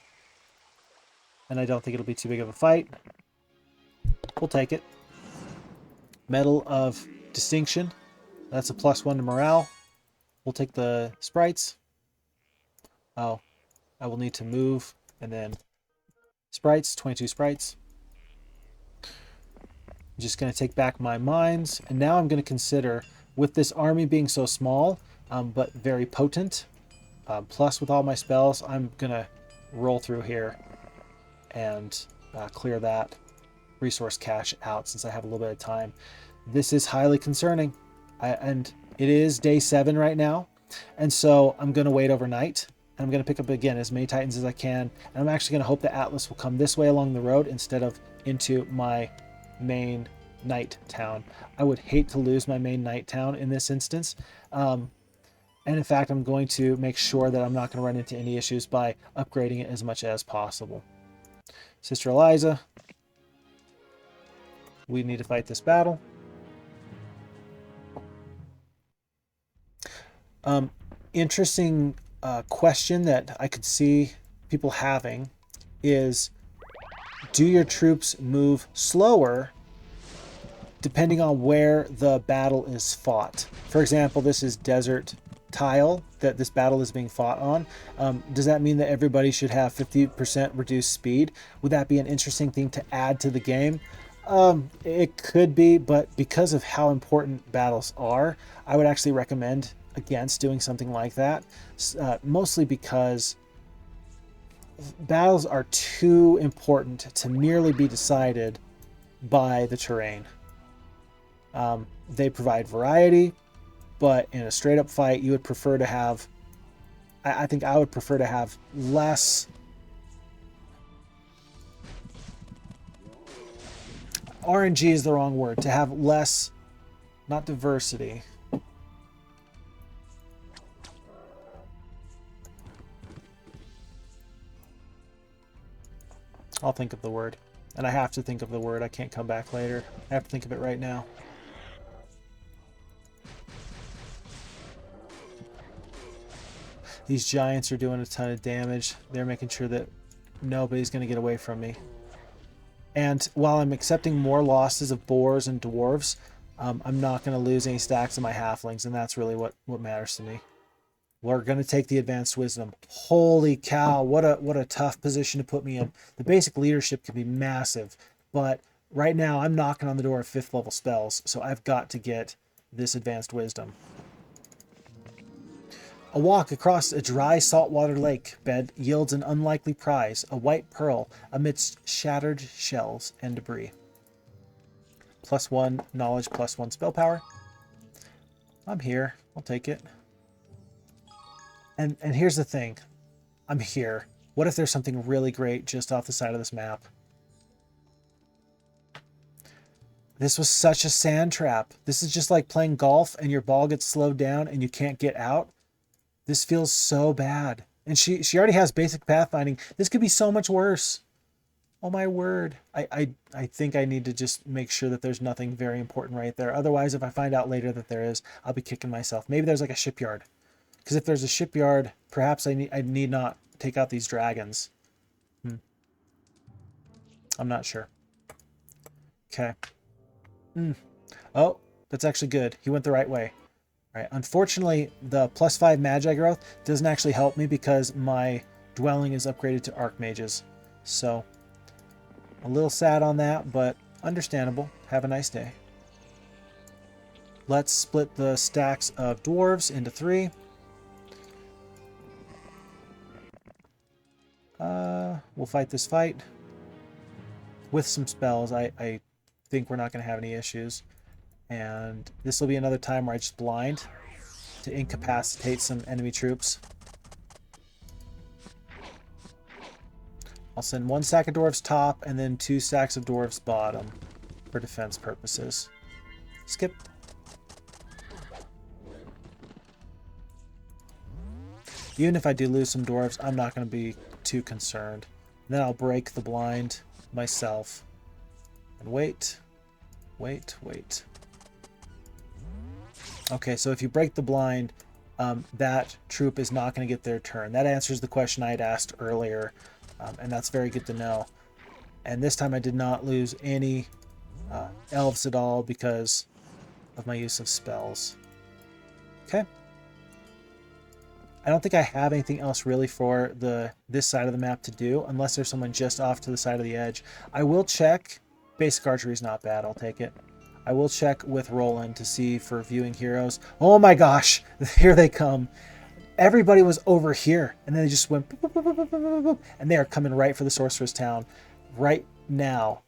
And I don't think it'll be too big of a fight. We'll take it. Medal of Distinction. That's a +1 to morale. We'll take the sprites. Oh, I will need to move. And then sprites, 22 sprites. I'm just going to take back my mines. And now I'm going to consider, with this army being so small, but very potent, plus with all my spells, I'm going to roll through here and clear that resource cache out since I have a little bit of time. This is highly concerning. And it is day 7 right now. And so I'm going to wait overnight. And I'm going to pick up, again, as many Titans as I can. And I'm actually going to hope that Atlas will come this way along the road instead of into my main night town. I would hate to lose my main night town in this instance. And And in fact, I'm going to make sure that I'm not going to run into any issues by upgrading it as much as possible. Sister Eliza, we need to fight this battle. Interesting question that I could see people having is, do your troops move slower depending on where the battle is fought? For example, this is desert tile that this battle is being fought on. Does that mean that everybody should have 50% reduced speed? Would that be an interesting thing to add to the game? It could be, but because of how important battles are, I would actually recommend against doing something like that, mostly because battles are too important to merely be decided by the terrain. They provide variety, but in a straight up fight, you would prefer to have, I think I would prefer to have less RNG is the wrong word, to have less, not diversity. I'll think of the word. And I have to think of the word. I can't come back later. I have to think of it right now. These giants are doing a ton of damage. They're making sure that nobody's going to get away from me. And while I'm accepting more losses of boars and dwarves, I'm not going to lose any stacks of my halflings, and that's really what matters to me. We're going to take the advanced wisdom. Holy cow, what a tough position to put me in. The basic leadership can be massive, but right now I'm knocking on the door of 5th level spells, so I've got to get this advanced wisdom. A walk across a dry saltwater lake bed yields an unlikely prize, a white pearl amidst shattered shells and debris. +1 knowledge, +1 spell power. I'm here. I'll take it. And here's the thing. I'm here. What if there's something really great just off the side of this map? This was such a sand trap. This is just like playing golf and your ball gets slowed down and you can't get out. This feels so bad. And she already has basic pathfinding. This could be so much worse. Oh my word. I think I need to just make sure that there's nothing very important right there. Otherwise, if I find out later that there is, I'll be kicking myself. Maybe there's like a shipyard. Because if there's a shipyard, perhaps I need not take out these dragons. I'm not sure. Okay. Oh, that's actually good. He went the right way. All right. Unfortunately, the +5 Magi growth doesn't actually help me because my dwelling is upgraded to Archmages. So, a little sad on that, but understandable. Have a nice day. Let's split the stacks of dwarves into 3. We'll fight this fight with some spells. I think we're not going to have any issues. And this will be another time where I just blind to incapacitate some enemy troops. I'll send 1 stack of dwarves top and then 2 stacks of dwarves bottom for defense purposes. Skip. Even if I do lose some dwarves, I'm not going to be too concerned. And then I'll break the blind myself. And wait. Okay, so if you break the blind, that troop is not going to get their turn. That answers the question I had asked earlier, and that's very good to know. And this time I did not lose any elves at all because of my use of spells. Okay. I don't think I have anything else really for this side of the map to do, unless there's someone just off to the side of the edge. I will check. Basic archery is not bad. I'll take it. I will check with Roland to see for viewing heroes. Oh my gosh, here they come. Everybody was over here, and then they just went, boop, boop, boop, boop, boop, boop, and they are coming right for the Sorcerer's Town right now.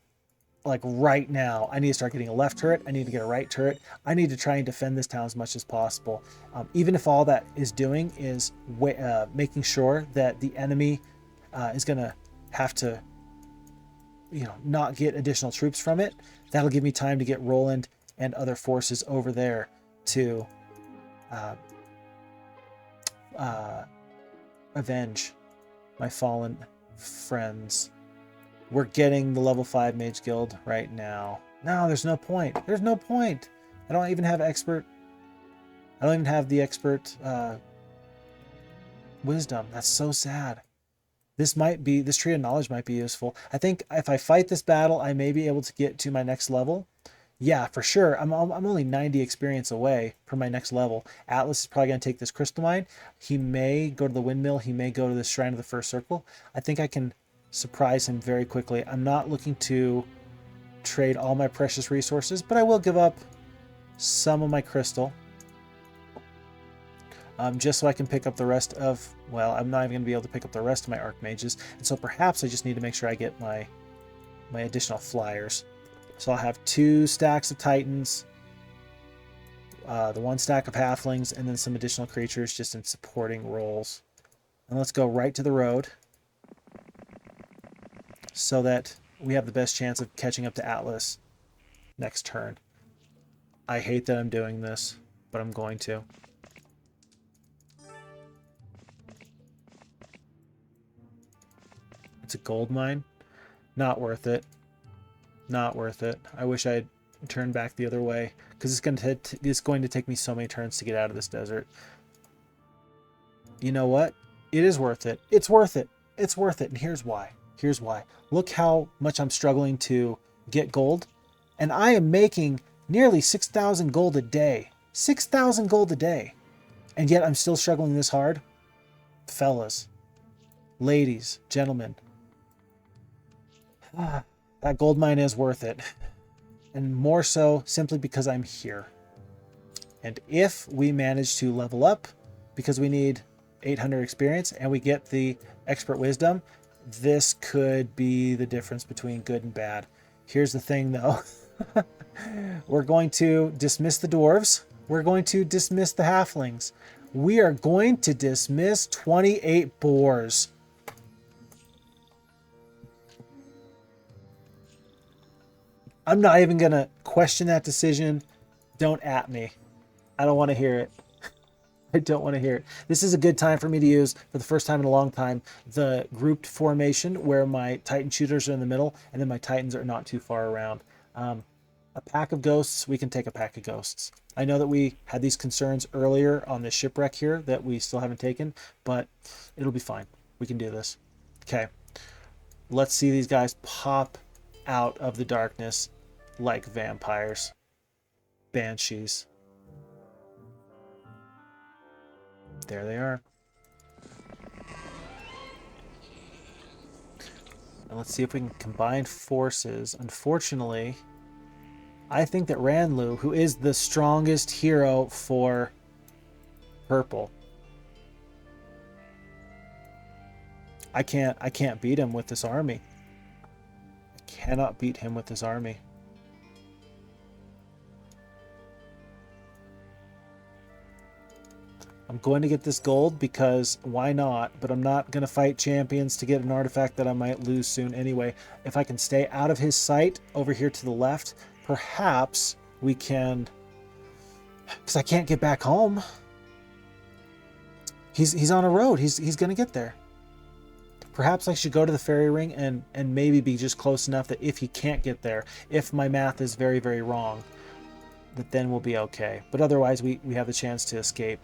Like right now. I need to start getting a left turret. I need to get a right turret. I need to try and defend this town as much as possible. Even if all that is doing is making sure that the enemy is going to have to, not get additional troops from it. That'll give me time to get Roland and other forces over there to avenge my fallen friends. We're getting the level 5 mage guild right now. No, there's no point. There's no point. I don't even have expert. I don't even have the expert wisdom. That's so sad. This tree of knowledge might be useful. I think if I fight this battle, I may be able to get to my next level. Yeah, for sure. I'm only 90 experience away from my next level. Atlas is probably going to take this crystal mine. He may go to the windmill. He may go to the shrine of the first circle. I think I can surprise him very quickly. I'm not looking to trade all my precious resources, but I will give up some of my crystal. Just so I can pick up the rest of, well, I'm not even going to be able to pick up the rest of my archmages. And so perhaps I just need to make sure I get my additional flyers. So I'll have 2 stacks of titans, the 1 stack of halflings, and then some additional creatures just in supporting roles. And let's go right to the road so that we have the best chance of catching up to Atlas next turn. I hate that I'm doing this, but I'm going to. It's a gold mine. Not worth it. Not worth it. I wish I had turned back the other way, because it's going to take me so many turns to get out of this desert. You know what? It is worth it. It's worth it. It's worth it. And here's why. Here's why. Look how much I'm struggling to get gold. And I am making nearly 6,000 gold a day. 6,000 gold a day. And yet I'm still struggling this hard. Fellas, ladies, gentlemen. That gold mine is worth it. And more so simply because I'm here. And if we manage to level up, because we need 800 experience and we get the expert wisdom, this could be the difference between good and bad. Here's the thing though. We're going to dismiss the dwarves. We're going to dismiss the halflings. We are going to dismiss 28 boars. I'm not even going to question that decision. Don't at me. I don't want to hear it. I don't want to hear it. This is a good time for me to use, for the first time in a long time, the grouped formation where my Titan shooters are in the middle and then my Titans are not too far around. A pack of ghosts, we can take a pack of ghosts. I know that we had these concerns earlier on the shipwreck here that we still haven't taken, but it'll be fine. We can do this. Okay. Let's see these guys pop out of the darkness like vampires. Banshees. There they are. And let's see if we can combine forces. Unfortunately, I think that Ranlu, who is the strongest hero for purple, I can't beat him with this army. I cannot beat him with this army. I'm going to get this gold because why not? But I'm not going to fight champions to get an artifact that I might lose soon anyway. If I can stay out of his sight over here to the left, perhaps we can... Because I can't get back home. He's on a road. He's going to get there. Perhaps I should go to the fairy ring and maybe be just close enough that if he can't get there, if my math is very, very wrong, that then we'll be okay. But otherwise, we have the chance to escape.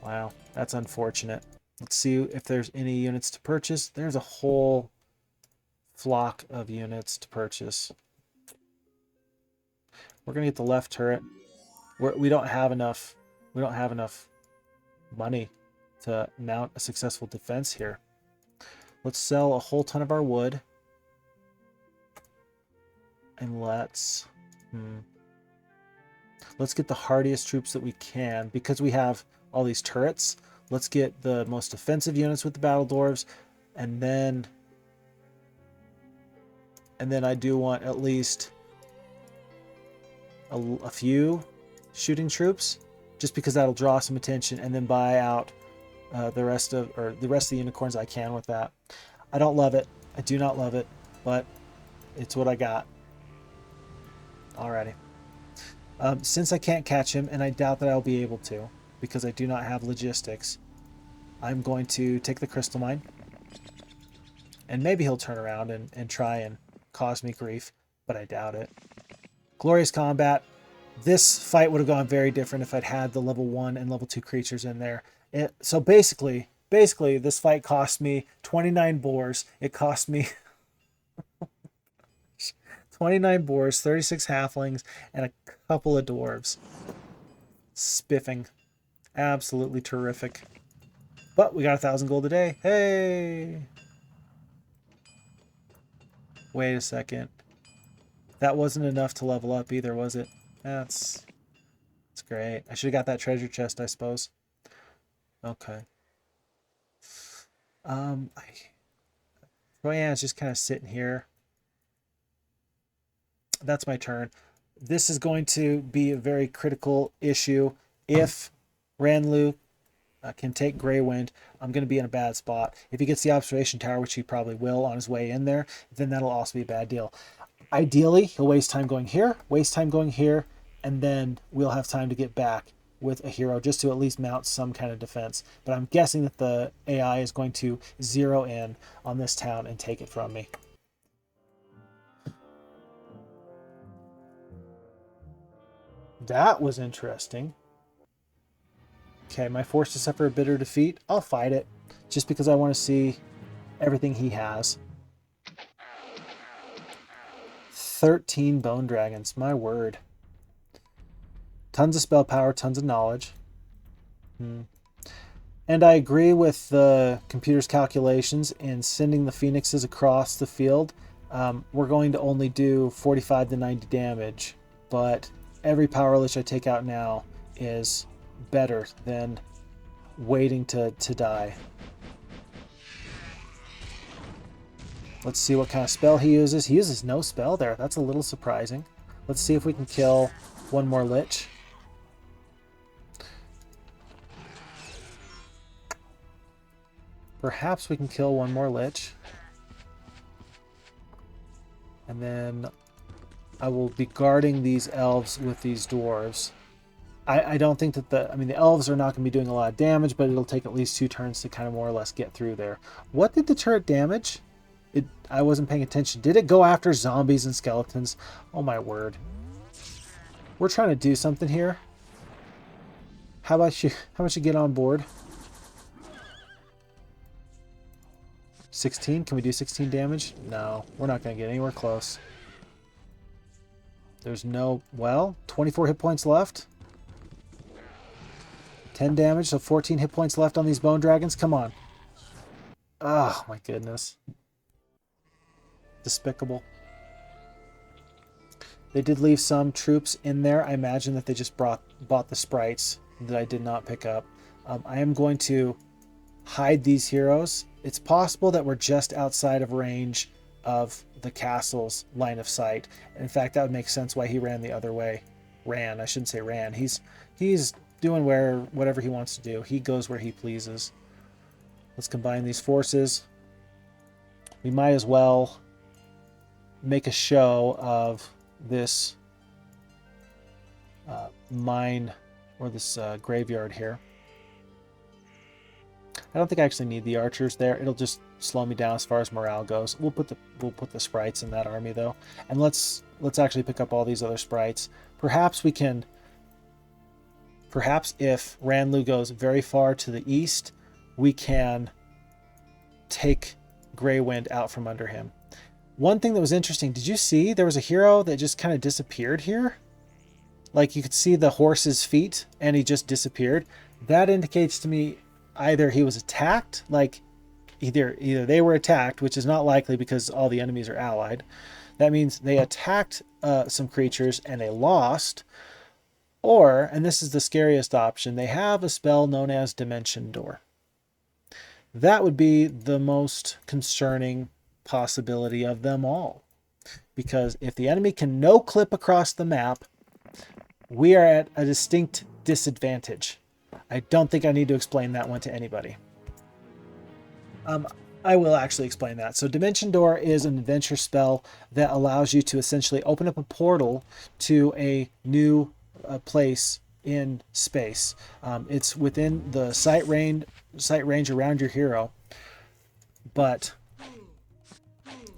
Wow, that's unfortunate. Let's see if there's any units to purchase. There's a whole flock of units to purchase. We're gonna get the left turret. We don't have enough. We don't have enough money to mount a successful defense here. Let's sell a whole ton of our wood, and let's get the hardiest troops that we can because we have all these turrets. Let's get the most defensive units with the battle dwarves, and then I do want at least a few shooting troops, just because that'll draw some attention, and then buy out the rest of the unicorns I can with that. I don't love it. I do not love it, but it's what I got. Alrighty. Since I can't catch him, and I doubt that I'll be able to, because I do not have logistics. I'm going to take the crystal mine. And maybe he'll turn around and try and cause me grief, but I doubt it. Glorious combat. This fight would have gone very different if I'd had the level 1 and level 2 creatures in there. So basically, this fight cost me 29 boars. It cost me 29 boars, 36 halflings, and a couple of dwarves. Spiffing. Absolutely terrific. But we got 1,000 gold a day. Hey! Wait a second. That wasn't enough to level up either, was it? That's great. I should have got that treasure chest, I suppose. Okay. Troyan's just kind of sitting here. That's my turn. This is going to be a very critical issue. If Ranlu can take Grey Wind, I'm going to be in a bad spot. If he gets the observation tower, which he probably will on his way in there, then that'll also be a bad deal. Ideally, he'll waste time going here, and then we'll have time to get back with a hero just to at least mount some kind of defense. But I'm guessing that the AI is going to zero in on this town and take it from me. That was interesting. Okay, my forced to suffer a bitter defeat. I'll fight it just because I want to see everything he has. 13 bone dragons, my word. Tons of spell power, tons of knowledge. And I agree with the computer's calculations in sending the phoenixes across the field. We're going to only do 45 to 90 damage, but every power lich I take out now is better than waiting to die. Let's see what kind of spell he uses. He uses no spell there. That's a little surprising. Let's see if we can kill one more lich. Perhaps we can kill one more lich. And then I will be guarding these elves with these dwarves. I don't think that the elves are not going to be doing a lot of damage, but it'll take at least 2 turns to kind of more or less get through there. What did the turret damage? I wasn't paying attention. Did it go after zombies and skeletons? Oh my word. We're trying to do something here. How about you get on board? 16? Can we do 16 damage? No, we're not going to get anywhere close. There's no... Well, 24 hit points left. 10 damage, so 14 hit points left on these bone dragons. Come on. Oh, my goodness. Despicable. They did leave some troops in there. I imagine that they just bought the sprites that I did not pick up. I am going to hide these heroes. It's possible that we're just outside of range of the castle's line of sight. In fact, that would make sense why he ran the other way. I shouldn't say ran. He's doing whatever he wants to do. He goes where he pleases. Let's combine these forces. We might as well make a show of this mine or this graveyard here. I don't think I actually need the archers there. It'll just slow me down as far as morale goes. We'll put the sprites in that army though, and let's actually pick up all these other sprites. Perhaps if Ranlu goes very far to the east, we can take Grey Wind out from under him. One thing that was interesting, did you see there was a hero that just kind of disappeared here? Like you could see the horse's feet and he just disappeared. That indicates to me either he was attacked, like either they were attacked, which is not likely because all the enemies are allied. That means they attacked some creatures and they lost. Or, and this is the scariest option, they have a spell known as Dimension Door. That would be the most concerning possibility of them all. Because if the enemy can no-clip across the map, we are at a distinct disadvantage. I don't think I need to explain that one to anybody. I will actually explain that. So Dimension Door is an adventure spell that allows you to essentially open up a portal to a new place in space. It's within the sight range around your hero, but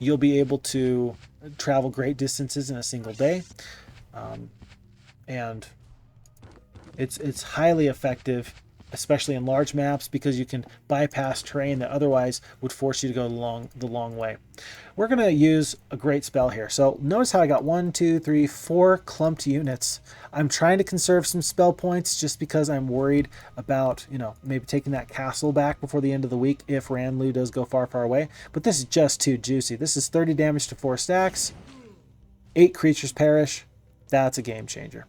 you'll be able to travel great distances in a single day, and it's highly effective, especially in large maps, because you can bypass terrain that otherwise would force you to go the long way. We're going to use a great spell here. So notice how I got 1, 2, 3, 4 clumped units. I'm trying to conserve some spell points just because I'm worried about, maybe taking that castle back before the end of the week if Ranlu does go far, far away. But this is just too juicy. This is 30 damage to 4 stacks. 8 creatures perish. That's a game changer.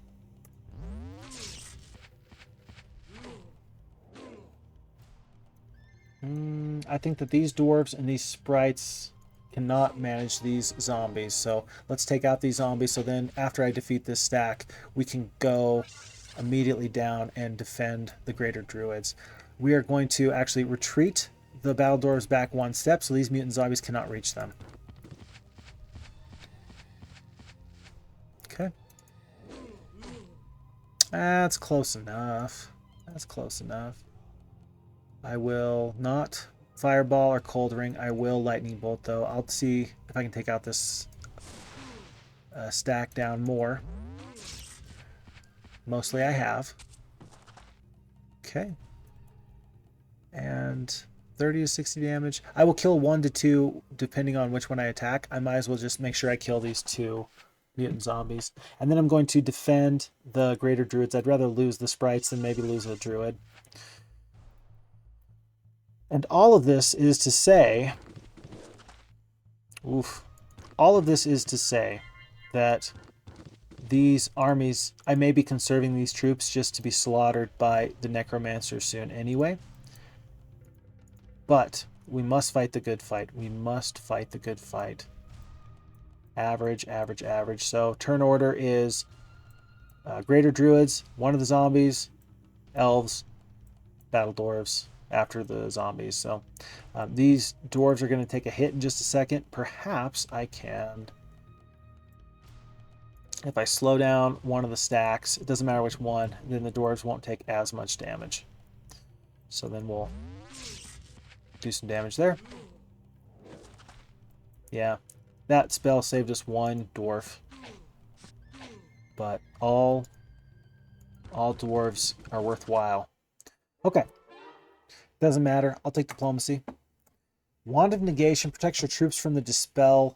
I think that these dwarves and these sprites cannot manage these zombies. So let's take out these zombies. So then after I defeat this stack, we can go immediately down and defend the greater druids. We are going to actually retreat the battle dwarves back 1 step so these mutant zombies cannot reach them. Okay. That's close enough. That's close enough. I will not fireball or cold ring. I will lightning bolt though. I'll see if I can take out this stack down more. Mostly I have. Okay. And 30 to 60 damage. I will kill 1 to 2 depending on which one I attack. I might as well just make sure I kill these 2 mutant zombies. And then I'm going to defend the greater druids. I'd rather lose the sprites than maybe lose a druid. And all of this is to say, all of this is to say that these armies, I may be conserving these troops just to be slaughtered by the necromancers soon anyway. But we must fight the good fight. We must fight the good fight. Average, average, average. So turn order is greater druids, 1 of the zombies, elves, battle dwarves after the zombies. So these dwarves are going to take a hit in just a second. Perhaps I can, if I slow down 1 of the stacks, it doesn't matter which one, then the dwarves won't take as much damage. So then we'll do some damage there. Yeah, that spell saved us 1 dwarf. But all dwarves are worthwhile. Okay. Doesn't matter. I'll take diplomacy. Wand of Negation protects your troops from the dispel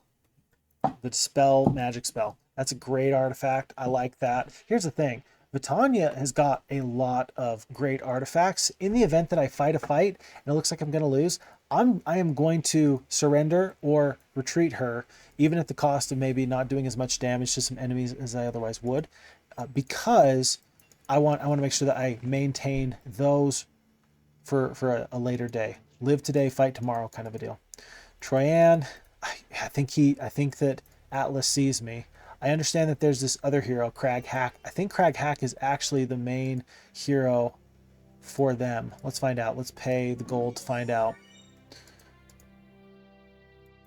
magic spell. That's a great artifact. I like that. Here's the thing. Vitania has got a lot of great artifacts. In the event that I fight a fight and it looks like I'm going to lose, I am going to surrender or retreat her, even at the cost of maybe not doing as much damage to some enemies as I otherwise would, because I want to make sure that I maintain those for a later day. Live today, fight tomorrow kind of a deal. Troyan, I think that Atlas sees me. I understand that there's this other hero, Crag Hack. I think Crag Hack is actually the main hero for them. Let's find out. Let's pay the gold to find out.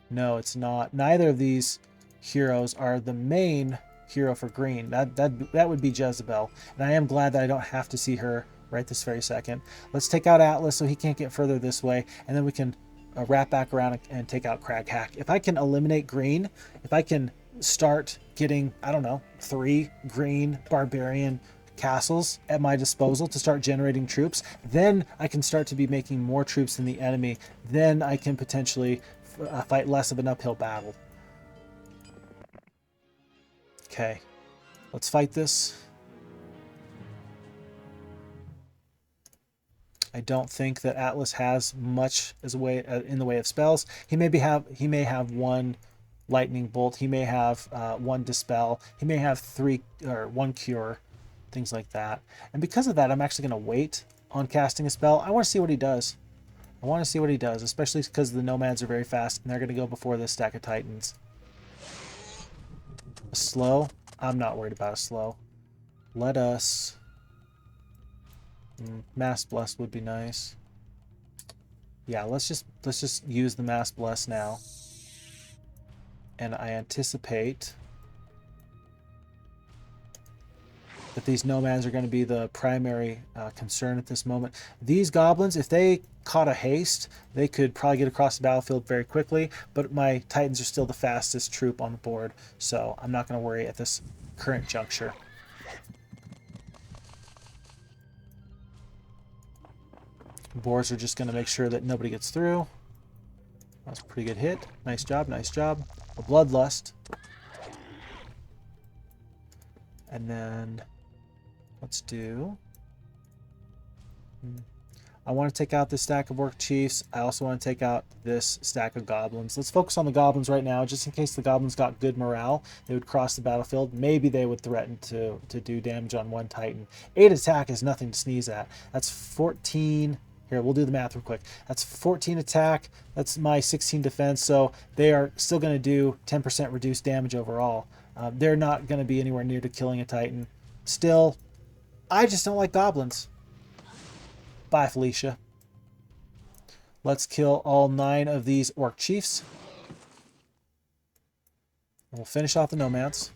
No, it's not. Neither of these heroes are the main hero for green. That would be Jezebel. And I am glad that I don't have to see her right this very second. Let's take out Atlas so he can't get further this way, and then we can wrap back around and take out Crag Hack. If I can eliminate green, if I can start getting, I don't know, 3 green barbarian castles at my disposal to start generating troops, then I can start to be making more troops than the enemy. Then I can potentially fight less of an uphill battle. Okay, let's fight this. I don't think that Atlas has much as a way in the way of spells. He may have 1 lightning bolt. He may have 1 dispel. He may have 3 or 1 cure, things like that. And because of that, I'm actually going to wait on casting a spell. I want to see what he does. I want to see what he does, especially because the nomads are very fast and they're going to go before this stack of titans. A slow? I'm not worried about a slow. Let us. Mass Bless would be nice. Yeah, let's just use the Mass Bless now. And I anticipate that these nomads are going to be the primary concern at this moment. These goblins, if they caught a haste, they could probably get across the battlefield very quickly, but my titans are still the fastest troop on the board, so I'm not going to worry at this current juncture. Boars are just going to make sure that nobody gets through. That's a pretty good hit. Nice job, nice job. A bloodlust. And then let's do... I want to take out this stack of orc chiefs. I also want to take out this stack of goblins. Let's focus on the goblins right now, just in case the goblins got good morale. They would cross the battlefield. Maybe they would threaten to do damage on one titan. 8 attack is nothing to sneeze at. That's 14... Here, we'll do the math real quick. That's 14 attack. That's my 16 defense. So they are still going to do 10% reduced damage overall. They're not going to be anywhere near to killing a titan. Still, I just don't like goblins. Bye, Felicia. Let's kill all 9 of these orc chiefs. And we'll finish off the nomads.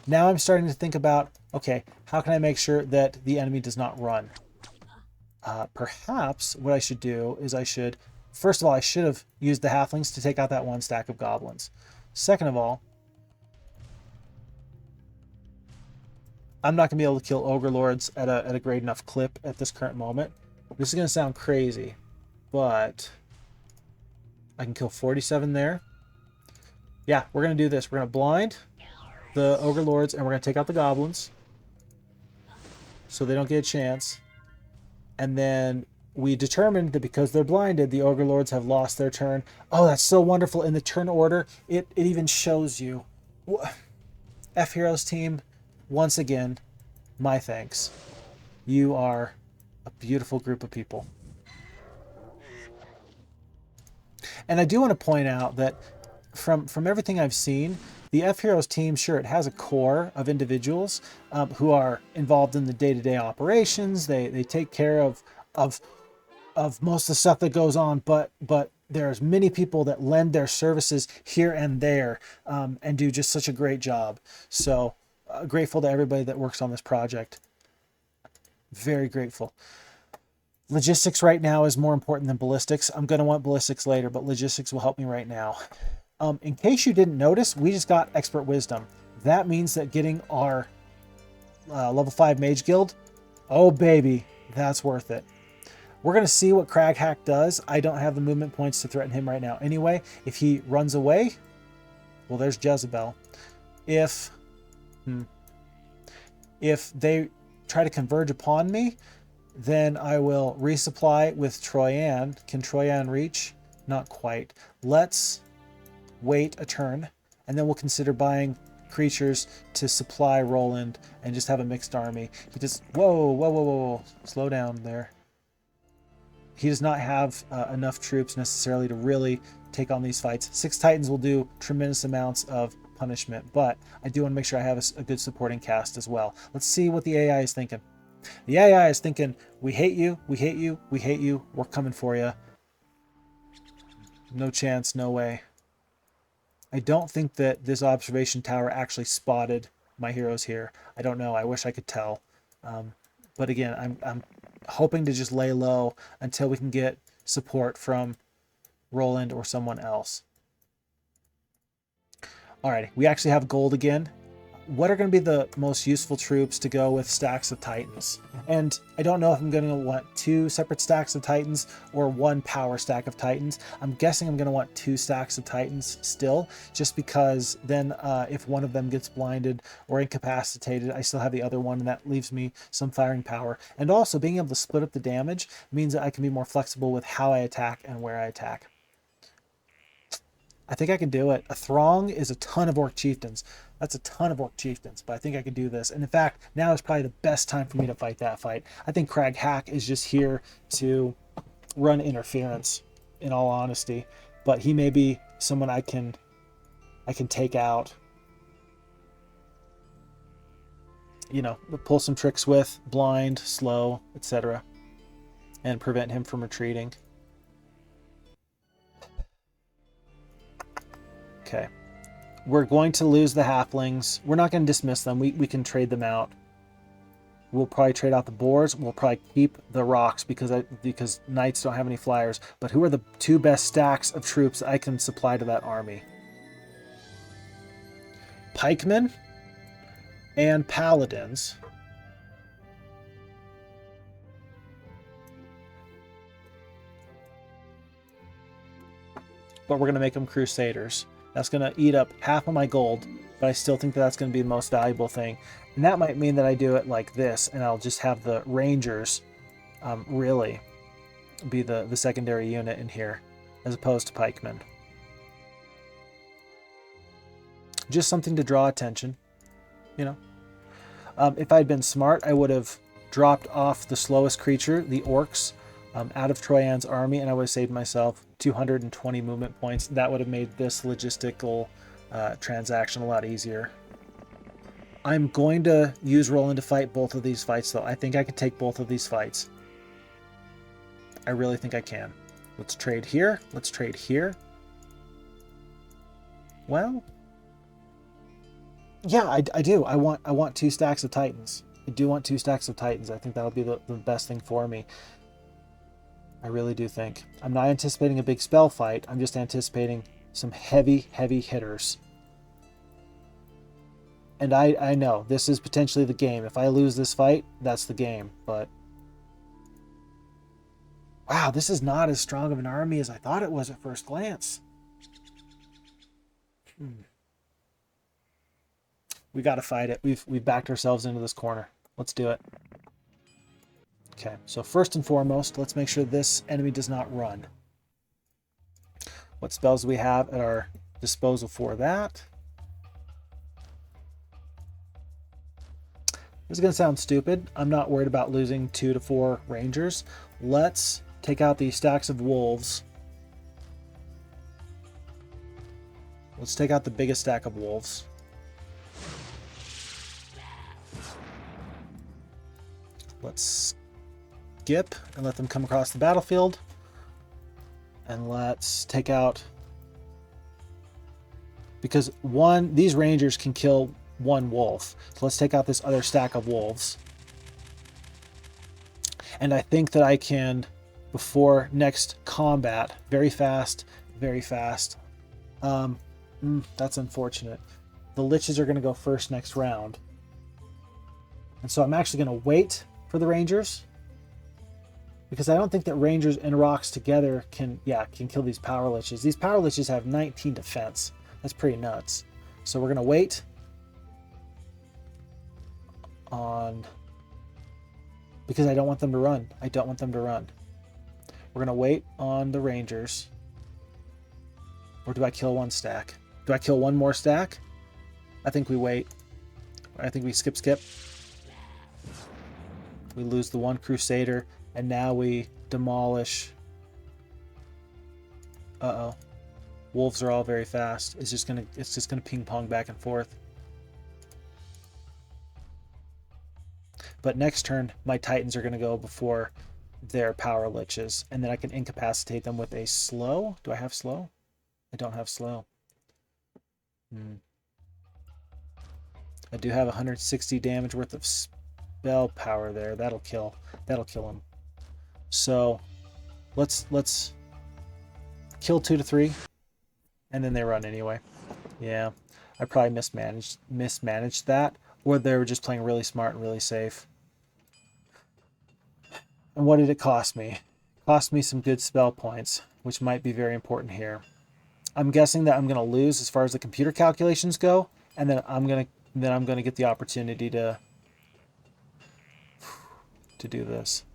Now I'm starting to think about, okay, how can I make sure that the enemy does not run? Perhaps what I should do is first of all, I should have used the halflings to take out that one stack of goblins. Second of all, I'm not going to be able to kill ogre lords at a great enough clip at this current moment. This is going to sound crazy, but I can kill 47 there. Yeah, we're going to do this. We're going to blind the ogre lords, and we're going to take out the goblins so they don't get a chance. And then we determined that because they're blinded, the ogre lords have lost their turn. Oh, that's so wonderful. In the turn order, it even shows you. FHeroes team, once again, my thanks. You are a beautiful group of people. And I do want to point out that from everything I've seen, the FHeroes team, sure, it has a core of individuals who are involved in the day-to-day operations. They take care of most of the stuff that goes on, but there's many people that lend their services here and there and do just such a great job. So grateful to everybody that works on this project. Very grateful. Logistics right now is more important than ballistics. I'm going to want ballistics later, but logistics will help me right now. In case you didn't notice, we just got Expert Wisdom. That means that getting our level 5 Mage Guild, oh baby, that's worth it. We're going to see what Crag Hack does. I don't have the movement points to threaten him right now. Anyway, if he runs away, well, there's Jezebel. If they try to converge upon me, then I will resupply with Troyan. Can Troyan reach? Not quite. Let's wait a turn, and then we'll consider buying creatures to supply Roland and just have a mixed army. He just, whoa, slow down there. He does not have enough troops necessarily to really take on these fights. 6 Titans will do tremendous amounts of punishment, but I do want to make sure I have a good supporting cast as well. Let's see what the AI is thinking. The AI is thinking, we hate you, we hate you, we hate you, we're coming for you. No chance, no way. I don't think that this observation tower actually spotted my heroes here. I don't know. I wish I could tell. But again, I'm hoping to just lay low until we can get support from Roland or someone else. Alrighty, we actually have gold again. What are going to be the most useful troops to go with stacks of Titans? And I don't know if I'm going to want 2 separate stacks of Titans or 1 power stack of Titans. I'm guessing I'm going to want 2 stacks of Titans still, just because then if one of them gets blinded or incapacitated, I still have the other one, and that leaves me some firing power. And also, being able to split up the damage means that I can be more flexible with how I attack and where I attack. I think I can do it. A throng is a ton of orc chieftains. That's a ton of orc chieftains, but I think I can do this. And in fact, now is probably the best time for me to fight that fight. I think Crag Hack is just here to run interference, in all honesty. But he may be someone I can take out. You know, pull some tricks with, blind, slow, etc. And prevent him from retreating. Okay. We're going to lose the halflings. We're not going to dismiss them. We can trade them out. We'll probably trade out the boars. We'll probably keep the rocks because knights don't have any flyers. But who are the 2 best stacks of troops I can supply to that army? Pikemen and paladins. But we're going to make them crusaders. That's going to eat up half of my gold, but I still think that that's going to be the most valuable thing. And that might mean that I do it like this, and I'll just have the rangers really be the secondary unit in here, as opposed to pikemen. Just something to draw attention, you know. If I'd been smart, I would have dropped off the slowest creature, the orcs, out of Troyan's army, and I would have saved myself 220 movement points. That would have made this logistical transaction a lot easier. I'm going to use Roland to fight both of these fights, though. I think I can take both of these fights. I really think I can. Let's trade here. Let's trade here. Well, yeah, I do. I want 2 stacks of Titans. I do want 2 stacks of Titans. I think that'll be the best thing for me. I really do think. I'm not anticipating a big spell fight. I'm just anticipating some heavy, heavy hitters. And I know this is potentially the game. If I lose this fight, that's the game. But wow, this is not as strong of an army as I thought it was at first glance. We got to fight it. We've backed ourselves into this corner. Let's do it. Okay, so first and foremost, let's make sure this enemy does not run. What spells do we have at our disposal for that? This is going to sound stupid. I'm not worried about losing 2 to 4 rangers. Let's take out the stacks of wolves. Let's take out the biggest stack of wolves. Let's skip and let them come across the battlefield. And let's take out, because these rangers can kill 1 wolf. So let's take out this other stack of wolves. And I think that I can, before next combat, very fast, very fast. That's unfortunate. The liches are going to go first next round. And so I'm actually going to wait for the rangers, because I don't think that rangers and rocks together can kill these power liches. These power liches have 19 defense. That's pretty nuts. So we're going to wait on, because I don't want them to run. I don't want them to run. We're going to wait on the rangers. Or do I kill 1 stack? Do I kill 1 more stack? I think we wait. I think we skip. We lose the 1 crusader, and now we demolish. Uh-oh. Wolves are all very fast. It's just gonna ping pong back and forth. But next turn, my Titans are gonna go before their power liches, and then I can incapacitate them with a slow. Do I have slow? I don't have slow. I do have 160 damage worth of spell power there. That'll kill him. So let's kill 2 to 3, and then they run anyway. Yeah, I probably mismanaged that, or they were just playing really smart and really safe. And what did it cost me? It cost me some good spell points, which might be very important here. I'm guessing that I'm going to lose as far as the computer calculations go, and then I'm going to get the opportunity to do this.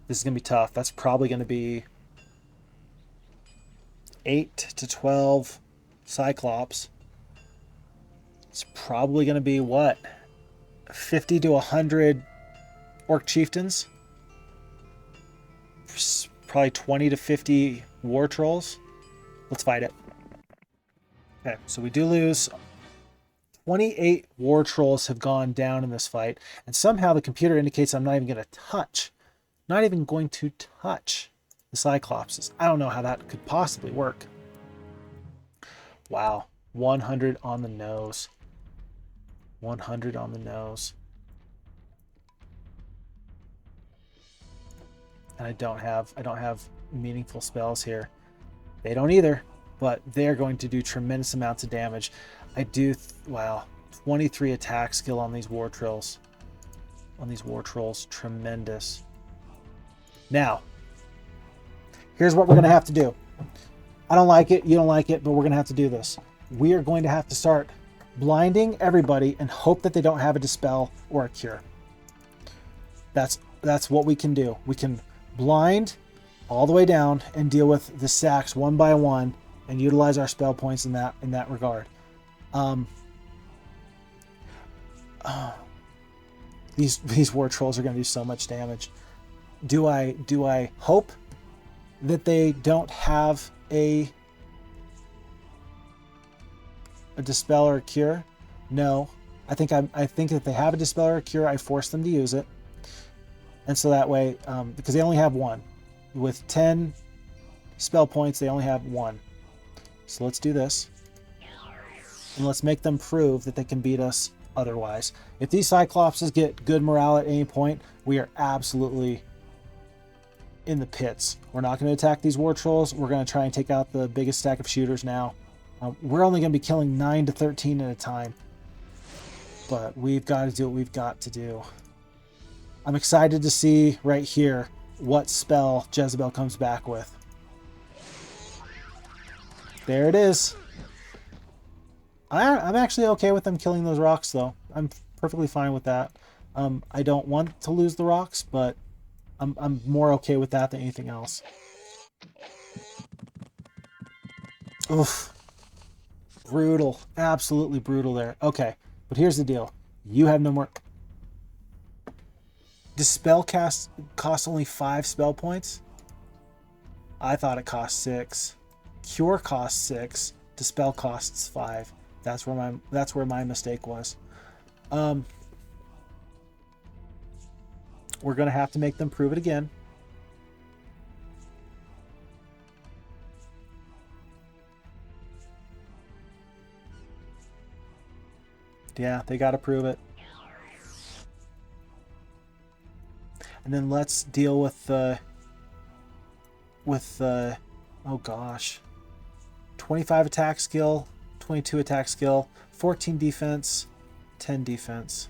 This is going to be tough. That's probably going to be 8 to 12 Cyclops. It's probably going to be, what, 50 to 100 Orc Chieftains? Probably 20 to 50 War Trolls. Let's fight it. Okay, so we do lose. 28 War Trolls have gone down in this fight, and somehow the computer indicates I'm not even going to touch the Cyclopses. I don't know how that could possibly work. Wow, 100 on the nose. 100 on the nose. and I don't have meaningful spells here. They don't either, but they're going to do tremendous amounts of damage. I do, wow, 23 attack skill on these war trolls. Tremendous. Now, here's what we're going to have to do. I don't like it, you don't like it, but we're going to have to do this. We are going to have to start blinding everybody and hope that they don't have a dispel or a cure. That's what we can do. We can blind all the way down and deal with the sacks one by one and utilize our spell points in that regard. These war trolls are going to do so much damage. Do I hope that they don't have a dispel or a cure? No. I think if they have a dispel or a cure, I force them to use it. And so that way, because they only have one. With 10 spell points, they only have one. So let's do this. And let's make them prove that they can beat us otherwise. If these Cyclopses get good morale at any point, we are absolutely in the pits. We're not going to attack these war trolls. We're going to try and take out the biggest stack of shooters now. We're only going to be killing 9 to 13 at a time. But we've got to do what we've got to do. I'm excited to see right here what spell Jezebel comes back with. There it is. I'm actually okay with them killing those rocks, though. I'm perfectly fine with that. I don't want to lose the rocks, but I'm more okay with that than anything else. Oof. Brutal. Absolutely brutal there. Okay, but here's the deal. You have no more... Dispel costs only 5 spell points? I thought it cost 6. Cure costs 6. Dispel costs 5. That's where my mistake was. We're gonna have to make them prove it again. Yeah, they gotta prove it. And then let's deal with the oh gosh, 25 attack skill, 22 attack skill, 14 defense, 10 defense.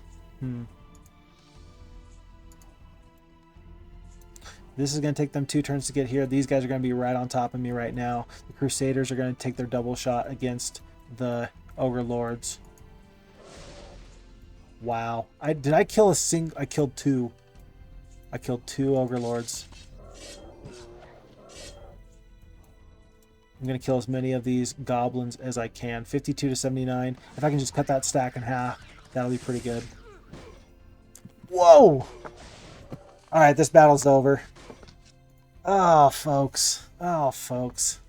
This is going to take them 2 turns to get here. These guys are going to be right on top of me right now. The Crusaders are going to take their double shot against the Ogre Lords. Wow. Did I kill a single? I killed 2. I killed 2 Ogre Lords. I'm going to kill as many of these goblins as I can. 52 to 79. If I can just cut that stack in half, that'll be pretty good. Whoa! Alright, this battle's over. Oh, folks. Oh, folks.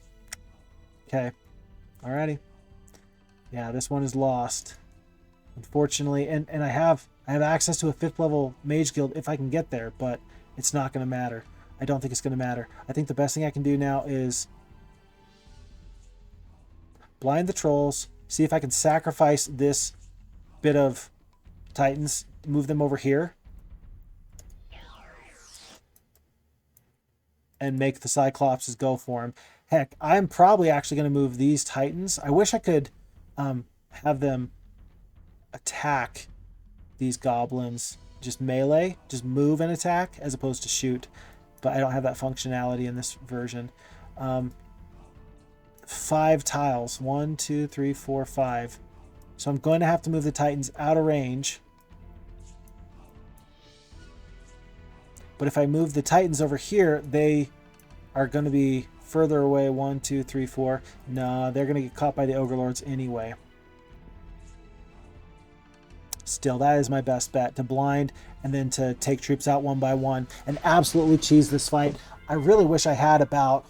Okay. Alrighty. Yeah, this one is lost. Unfortunately, and I have access to a 5th level mage guild if I can get there, but it's not going to matter. I don't think it's going to matter. I think the best thing I can do now is blind the trolls, see if I can sacrifice this bit of titans, move them over here, and make the Cyclopses go for him. Heck, I'm probably actually going to move these titans. I wish I could have them attack these goblins, just melee, just move and attack as opposed to shoot, but I don't have that functionality in this version. 5 tiles, 1, 2, 3, 4, 5. So I'm going to have to move the titans out of range. But if I move the titans over here, they are going to be further away. 1, 2, 3, 4. No, they're going to get caught by the Ogre Lords anyway. Still, that is my best bet, to blind and then to take troops out one by one and absolutely cheese this fight. I really wish I had about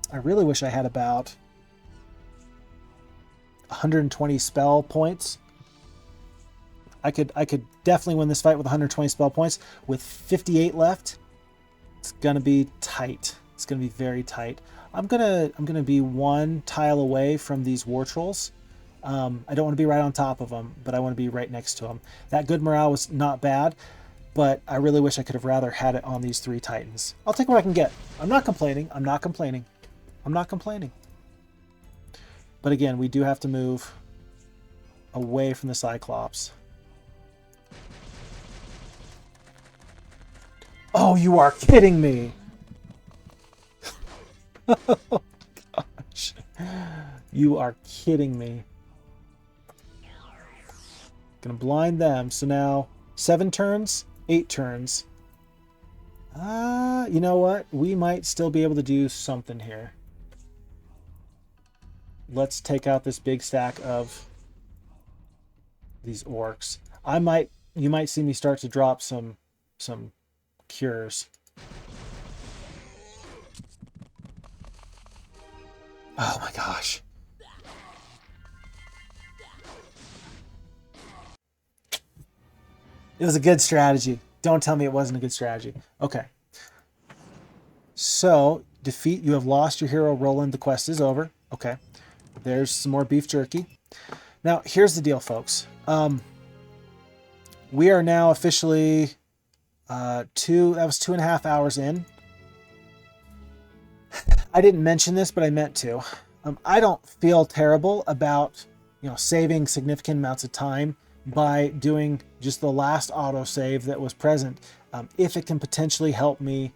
120 spell points. I could definitely win this fight with 120 spell points. With 58 left, it's gonna be tight. It's gonna be very tight. I'm gonna be 1 tile away from these war trolls. I don't want to be right on top of them, but I want to be right next to them. That good morale was not bad. but I really wish I could have rather had it on these 3 Titans. I'll take what I can get. I'm not complaining. I'm not complaining. I'm not complaining. But again, we do have to move away from the Cyclops. Oh, you are kidding me. Oh, gosh. You are kidding me. Gonna blind them. So now 7 turns, 8 turns. You know what? We might still be able to do something here. Let's take out this big stack of these orcs. You might see me start to drop some cures. Oh my gosh. It was a good strategy. Don't tell me it wasn't a good strategy. Okay. So, defeat, you have lost your hero, Roland. The quest is over. Okay. There's some more beef jerky. Now, here's the deal, folks. We are now officially that was 2.5 hours in. I didn't mention this, but I meant to. I don't feel terrible about, saving significant amounts of time by doing just the last autosave that was present. If it can potentially help me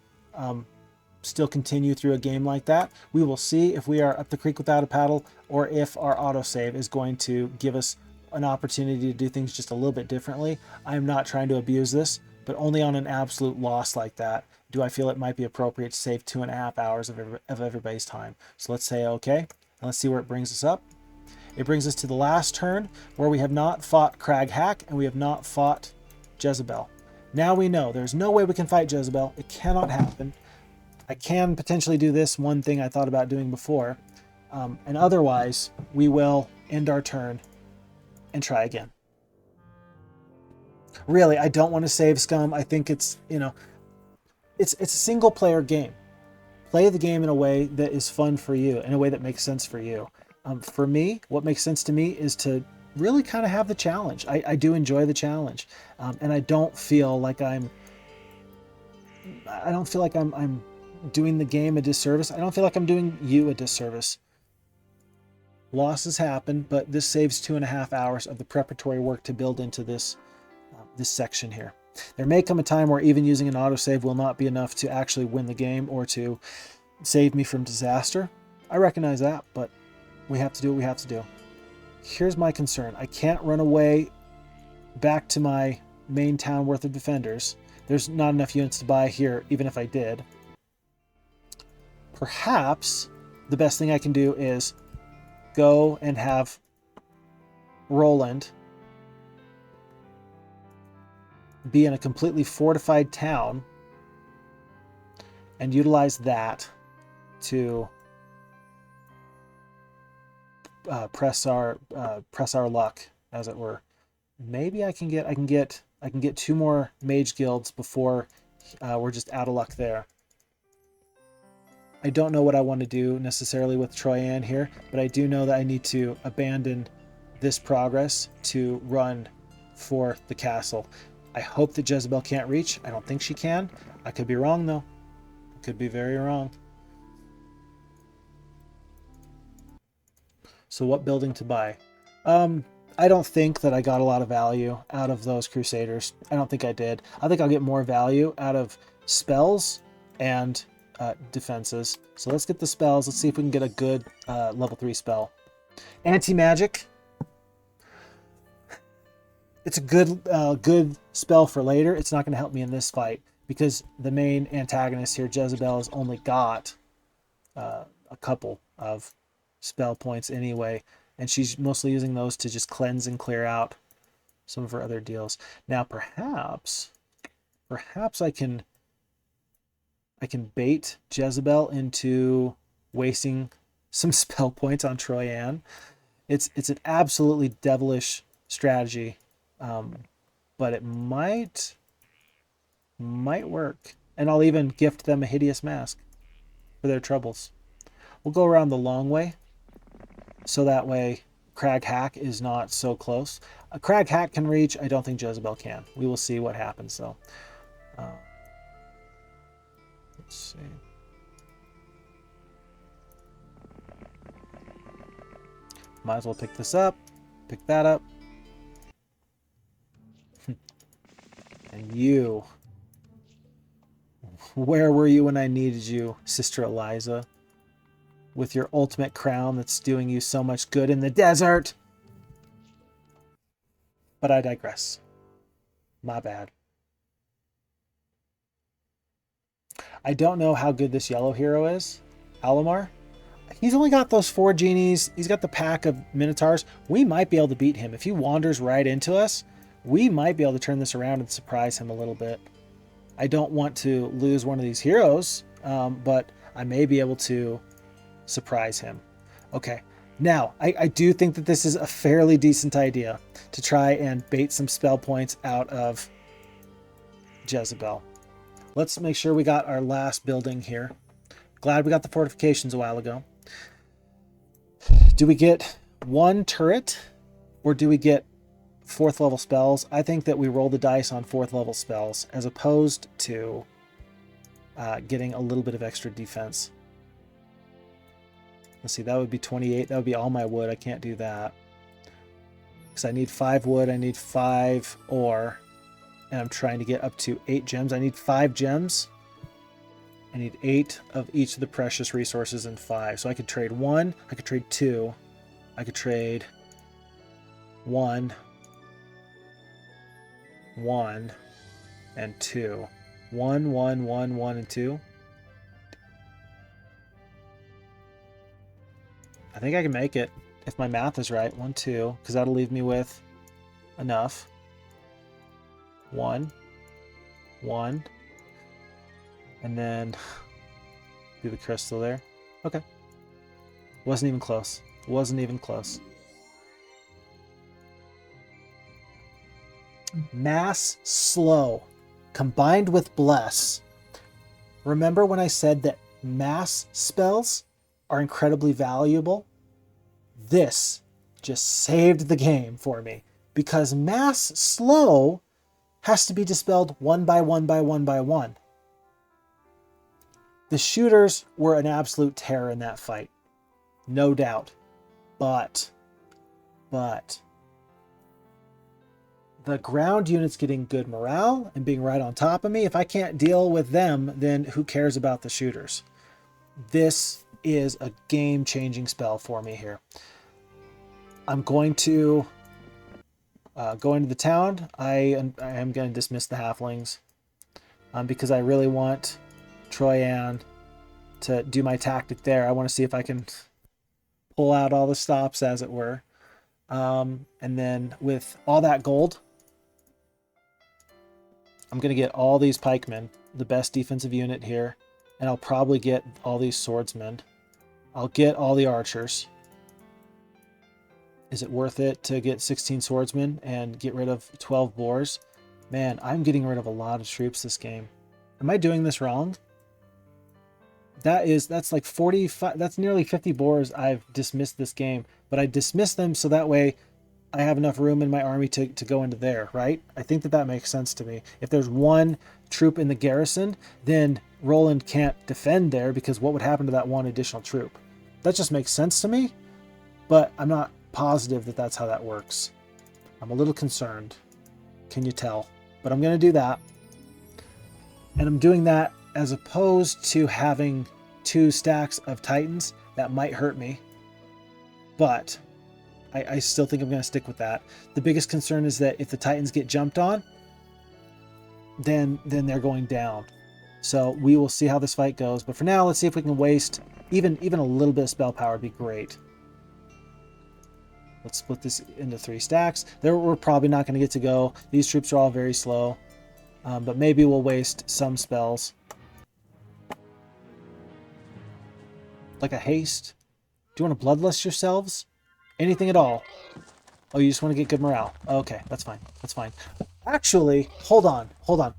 still continue through a game like that, we will see if we are up the creek without a paddle, or if our autosave is going to give us an opportunity to do things just a little bit differently. I'm not trying to abuse this, but only on an absolute loss like that do I feel it might be appropriate to save 2.5 hours of everybody's time. So let's say okay, and let's see where it brings us up. It brings us to the last turn where we have not fought Craghack and we have not fought Jezebel. Now we know there's no way we can fight Jezebel. It cannot happen. I can potentially do this one thing I thought about doing before, and otherwise we will end our turn and try again. Really, I don't want to save Scum. I think it's a single player game. Play the game in a way that is fun for you, in a way that makes sense for you. For me, what makes sense to me is to really kind of have the challenge. I do enjoy the challenge, and I don't feel like I'm doing the game a disservice. I don't feel like I'm doing you a disservice. Losses happen, but this saves 2.5 hours of the preparatory work to build into this section here. There may come a time where even using an autosave will not be enough to actually win the game or to save me from disaster. I recognize that, but we have to do what we have to do. Here's my concern. I can't run away back to my main town worth of defenders. There's not enough units to buy here, even if I did. Perhaps the best thing I can do is go and have Roland be in a completely fortified town and utilize that to press our luck, as it were. Maybe I can get 2 more mage guilds before we're just out of luck there. I don't know what I want to do necessarily with Troyan here, but I do know that I need to abandon this progress to run for the castle. I hope that Jezebel can't reach. I don't think she can. I could be wrong, though. I could be very wrong. So what building to buy? I don't think that I got a lot of value out of those Crusaders. I don't think I did. I think I'll get more value out of spells and defenses. So let's get the spells. Let's see if we can get a good level 3 spell. Anti-magic. It's a good spell for later. It's not going to help me in this fight because the main antagonist here, Jezebel, has only got a couple of spell points anyway, and she's mostly using those to just cleanse and clear out some of her other deals. Now perhaps I can bait Jezebel into wasting some spell points on Troyan. It's an absolutely devilish strategy, but it might work. And I'll even gift them a hideous mask for their troubles. We'll go around the long way, so that way Craghack is not so close. A Craghack can reach. I don't think Jezebel can. We will see what happens, though. Let's see. Might as well pick this up. Pick that up. And you. Where were you when I needed you, Sister Eliza? With your ultimate crown that's doing you so much good in the desert. But I digress. My bad. I don't know how good this yellow hero is. Alamar. He's only got those 4 genies. He's got the pack of minotaurs. We might be able to beat him. If he wanders right into us, we might be able to turn this around and surprise him a little bit. I don't want to lose one of these heroes, but I may be able to surprise him. Okay. Now, I do think that this is a fairly decent idea to try and bait some spell points out of Jezebel. Let's make sure we got our last building here. Glad we got the fortifications a while ago. Do we get 1 turret or do we get 4th level spells? I think that we roll the dice on 4th level spells as opposed to getting a little bit of extra defense. Let's see, that would be 28. That would be all my wood. I can't do that. Because I need 5 wood. I need 5 ore. And I'm trying to get up to 8 gems. I need 5 gems. I need 8 of each of the precious resources and 5. So I could trade 1. I could trade 2. I could trade 1. 1 and 2. 1, 1, 1, 1, and 2. I think I can make it if my math is right. 1, 2, because that'll leave me with enough. 1, 1, and then do the crystal there. Okay. Wasn't even close. Wasn't even close. Mass slow combined with bless. Remember when I said that mass spells are incredibly valuable? This just saved the game for me because mass slow has to be dispelled 1 by 1 by 1 by 1. The shooters were an absolute terror in that fight. No doubt. But the ground unit's getting good morale and being right on top of me. If I can't deal with them, then who cares about the shooters? This is a game-changing spell for me here. I'm going to go into the town. I am going to dismiss the halflings because I really want Troyan to do my tactic there. I want to see if I can pull out all the stops, as it were. And then with all that gold, I'm going to get all these pikemen, the best defensive unit here, and I'll probably get all these swordsmen. I'll get all the archers. Is it worth it to get 16 swordsmen and get rid of 12 boars? Man, I'm getting rid of a lot of troops this game. Am I doing this wrong? That's like 45, that's nearly 50 boars I've dismissed this game, but I dismissed them so that way I have enough room in my army to go into there, right? I think that makes sense to me. If there's 1 troop in the garrison, then Roland can't defend there because what would happen to that 1 additional troop? That just makes sense to me, but I'm not positive that that's how that works. I'm a little concerned. Can you tell? But I'm going to do that. And I'm doing that as opposed to having 2 stacks of titans. That might hurt me, but I still think I'm going to stick with that. The biggest concern is that if the titans get jumped on, then they're going down. So we will see how this fight goes. But for now, let's see if we can waste even a little bit of spell power would be great. Let's split this into 3 stacks. We're probably not going to get to go. These troops are all very slow, but maybe we'll waste some spells. Like a haste. Do you want to bloodlust yourselves? Anything at all? Oh, you just want to get good morale. Okay, that's fine. That's fine. Actually, hold on.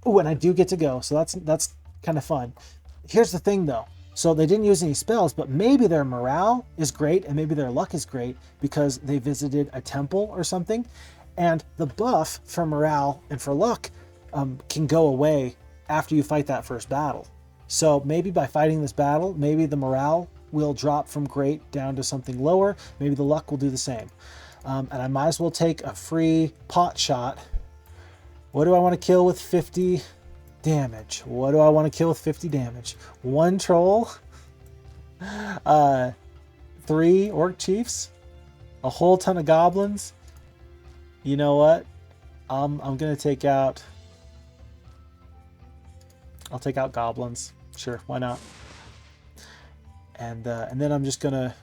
Ooh, and I do get to go, so that's kind of fun. Here's the thing, though. So they didn't use any spells, but maybe their morale is great and maybe their luck is great because they visited a temple or something. And the buff for morale and for luck can go away after you fight that first battle. So maybe by fighting this battle, maybe the morale will drop from great down to something lower. Maybe the luck will do the same. And I might as well take a free pot shot. What do I want to kill with 50 damage? What do I want to kill with 50 damage? 1 troll, 3 orc chiefs, a whole ton of goblins. You know what? I'm gonna take out. I'll take out goblins. Sure, why not? And then I'm just gonna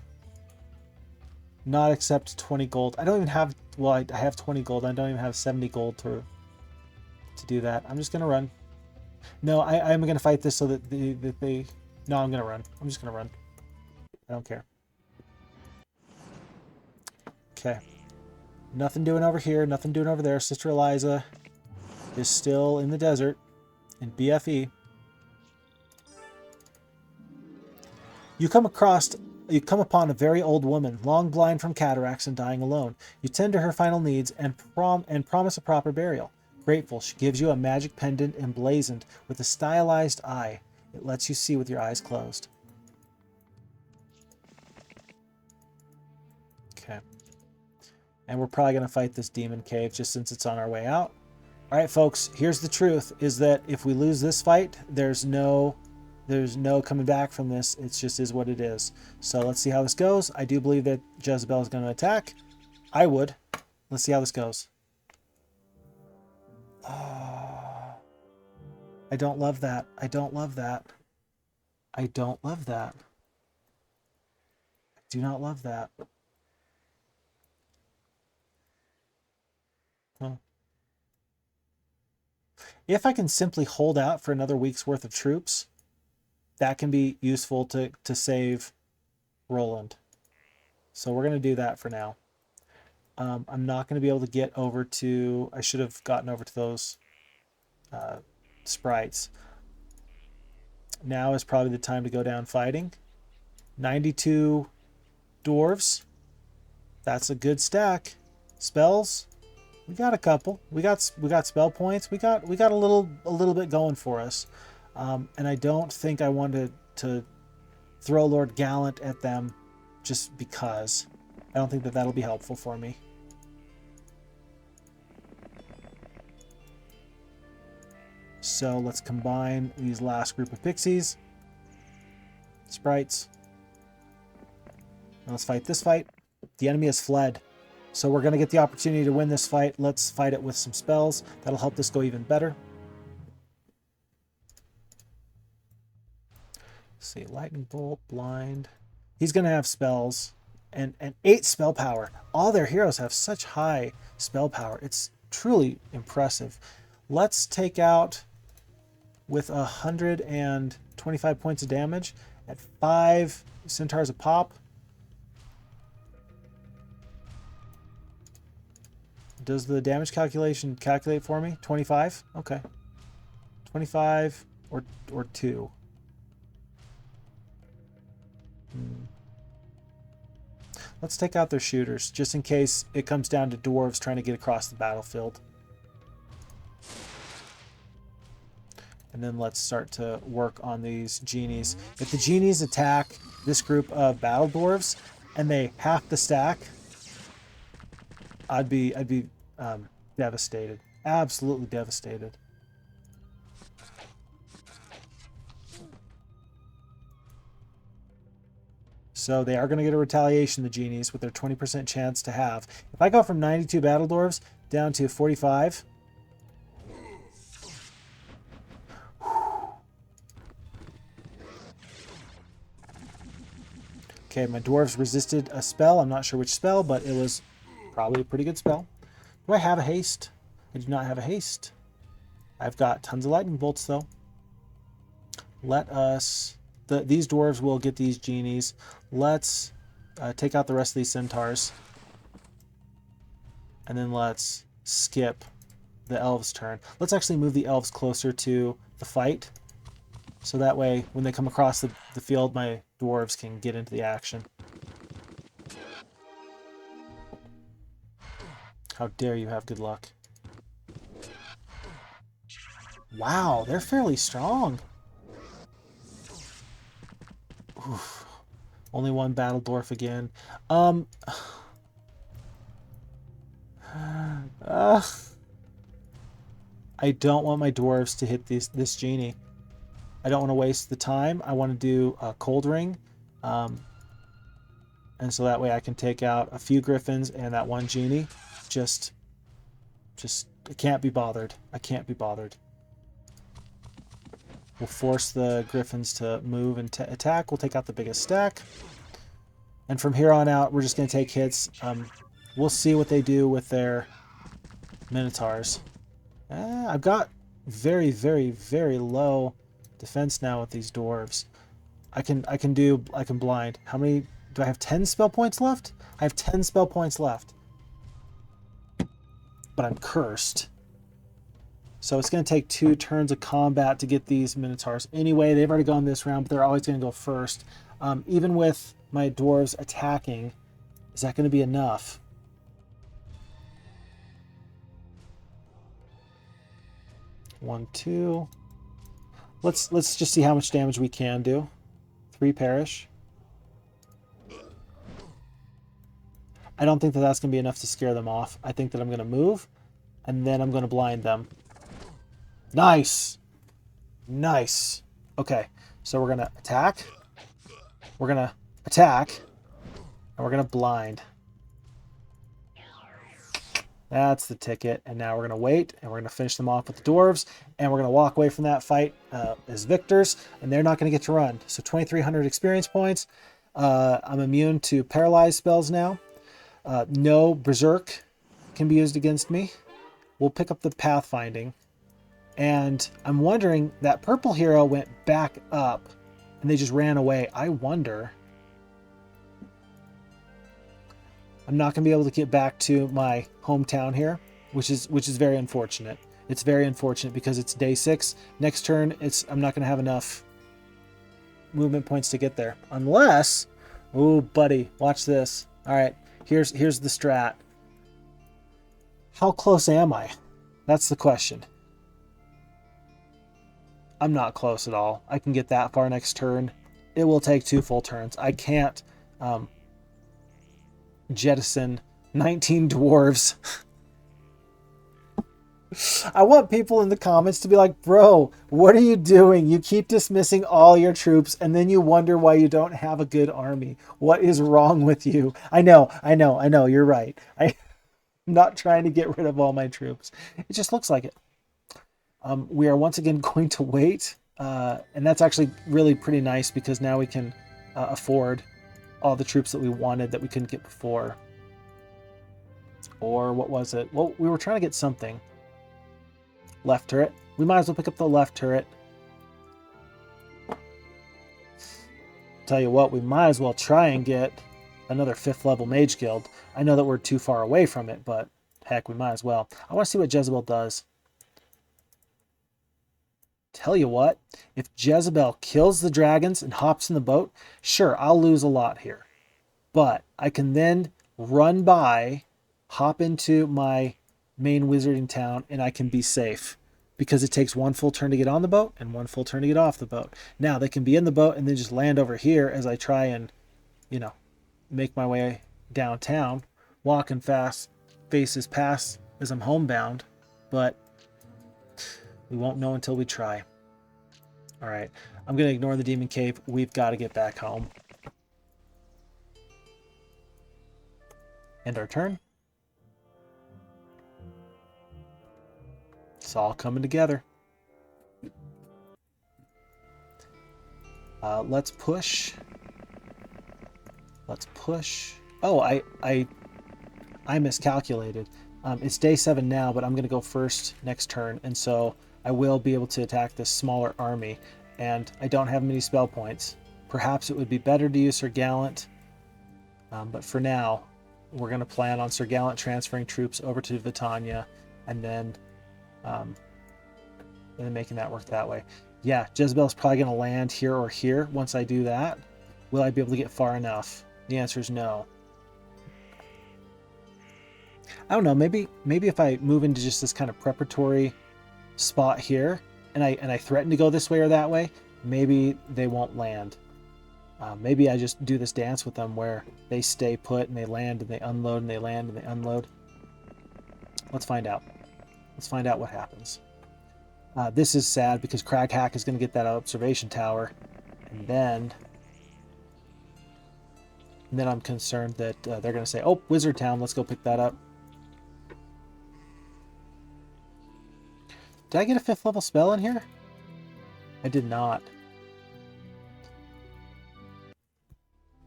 not accept 20 gold. I don't even have. Well, I have 20 gold. I don't even have 70 gold to do that. I'm just gonna run. No, I'm gonna fight this so that they. No, I'm gonna run. I'm just gonna run. I don't care. Okay. Nothing doing over here. Nothing doing over there. Sister Eliza is still in the desert in BFE. You come upon a very old woman, long blind from cataracts and dying alone. You tend to her final needs and promise a proper burial. Grateful, she gives you a magic pendant emblazoned with a stylized eye. It lets you see with your eyes closed. Okay. And we're probably going to fight this demon cave just since it's on our way out. All right, folks, here's the truth, is that if we lose this fight, there's no coming back from this. It just is what it is. So let's see how this goes. I do believe that Jezebel is going to attack. I would. Let's see how this goes. Oh, I don't love that. I don't love that. I don't love that. I do not love that. Huh. If I can simply hold out for another week's worth of troops, that can be useful to save Roland. So we're going to do that for now. I'm not going to be able to get over to... I should have gotten over to those sprites. Now is probably the time to go down fighting. 92 dwarves. That's a good stack. Spells. We got a couple. We got spell points. We got a little bit going for us. And I don't think I wanted to throw Lord Gallant at them just because. I don't think that that'll be helpful for me. So let's combine these last group of pixies. Sprites. Now let's fight this fight. The enemy has fled. So we're going to get the opportunity to win this fight. Let's fight it with some spells. That'll help this go even better. Let's see, lightning bolt, blind. He's going to have spells and 8 spell power. All their heroes have such high spell power. It's truly impressive. Let's take out with 125 points of damage at 5 centaurs a pop. Does the damage calculation calculate for me? 25? Okay. 25 or 2. Let's take out their shooters, just in case it comes down to dwarves trying to get across the battlefield. And then let's start to work on these genies. If the genies attack this group of battle dwarves and they half the stack, I'd be devastated. Absolutely devastated. So they are going to get a retaliation, the genies, with their 20% chance to have. If I go from 92 battle dwarves down to 45... Okay, my dwarves resisted a spell. I'm not sure which spell, but it was probably a pretty good spell. Do I have a haste? I do not have a haste. I've got tons of lightning bolts, though. Let us... these dwarves will get these genies. Let's take out the rest of these centaurs. And then let's skip the elves' turn. Let's actually move the elves closer to the fight. So that way, when they come across the field, my dwarves can get into the action. How dare you have good luck. Wow, they're fairly strong. Only one battle dwarf again. I don't want my dwarves to hit this genie. I don't want to waste the time. I want to do a cold ring. And so that way I can take out a few griffins and that one genie. Just I can't be bothered. I can't be bothered. We'll force the griffins to move and attack. We'll take out the biggest stack. And from here on out, we're just going to take hits. We'll see what they do with their minotaurs. I've got very, very, very low defense now with these dwarves. I can blind. How many do I have? 10 spell points left? I have 10 spell points left. But I'm cursed. So it's going to take 2 turns of combat to get these minotaurs. Anyway, they've already gone this round, but they're always going to go first. Even with my dwarves attacking, is that going to be enough? One, 2. Let's just see how much damage we can do. 3 perish. I don't think that that's going to be enough to scare them off. I think that I'm going to move, and then I'm going to blind them. Nice! Nice. Okay, so we're going to attack. We're going to attack. And we're going to blind. That's the ticket. And now we're going to wait, and we're going to finish them off with the dwarves, and we're going to walk away from that fight as victors, and they're not going to get to run. So 2,300 experience points. I'm immune to paralyzed spells now. No berserk can be used against me. We'll pick up the pathfinding. And I'm wondering, that purple hero went back up, and they just ran away. I wonder... I'm not going to be able to get back to my hometown here, which is very unfortunate. It's very unfortunate because it's day 6. Next turn, I'm not going to have enough movement points to get there. Unless... Ooh, buddy, watch this. All right, here's the strat. How close am I? That's the question. I'm not close at all. I can get that far next turn. It will take 2 full turns. I can't... jettison 19 dwarves. I want people in the comments to be like, bro, what are you doing? You keep dismissing all your troops and then you wonder why you don't have a good army. What is wrong with you? I know, you're right. I'm not trying to get rid of all my troops. It just looks like it. We are once again going to wait. And that's actually really pretty nice because now we can afford all the troops that we wanted that we couldn't get before. Or what was it? Well, we were trying to get something. Left turret. We might as well pick up the left turret. Tell you what, we might as well try and get another 5th level mage guild. I know that we're too far away from it, but heck, we might as well. I want to see what Jezebel does. Tell you what, if Jezebel kills the dragons and hops in the boat, sure, I'll lose a lot here. But I can then run by, hop into my main wizarding town, and I can be safe. Because it takes 1 full turn to get on the boat and 1 full turn to get off the boat. Now, they can be in the boat and then just land over here as I try and, make my way downtown. Walking fast, faces past as I'm homebound. But we won't know until we try. All right, I'm going to ignore the demon cave. We've got to get back home. End our turn. It's all coming together. Let's push. Let's push. Oh, I miscalculated. It's day 7 now, but I'm going to go first next turn, and so I will be able to attack this smaller army, and I don't have many spell points. Perhaps it would be better to use Sir Gallant, but for now, we're going to plan on Sir Gallant transferring troops over to Vitania, and then making that work that way. Yeah, Jezebel's probably going to land here or here. Once I do that, will I be able to get far enough? The answer is no. I don't know, maybe if I move into just this kind of preparatory spot here, and I threaten to go this way or that way, maybe they won't land. Maybe I just do this dance with them where they stay put and they land and they unload and they land and they unload. Let's find out. Let's find out what happens. This is sad because Crag Hack is going to get that observation tower. And then I'm concerned that they're going to say, oh, Wizard Town, let's go pick that up. Did I get a 5th level spell in here? I did not.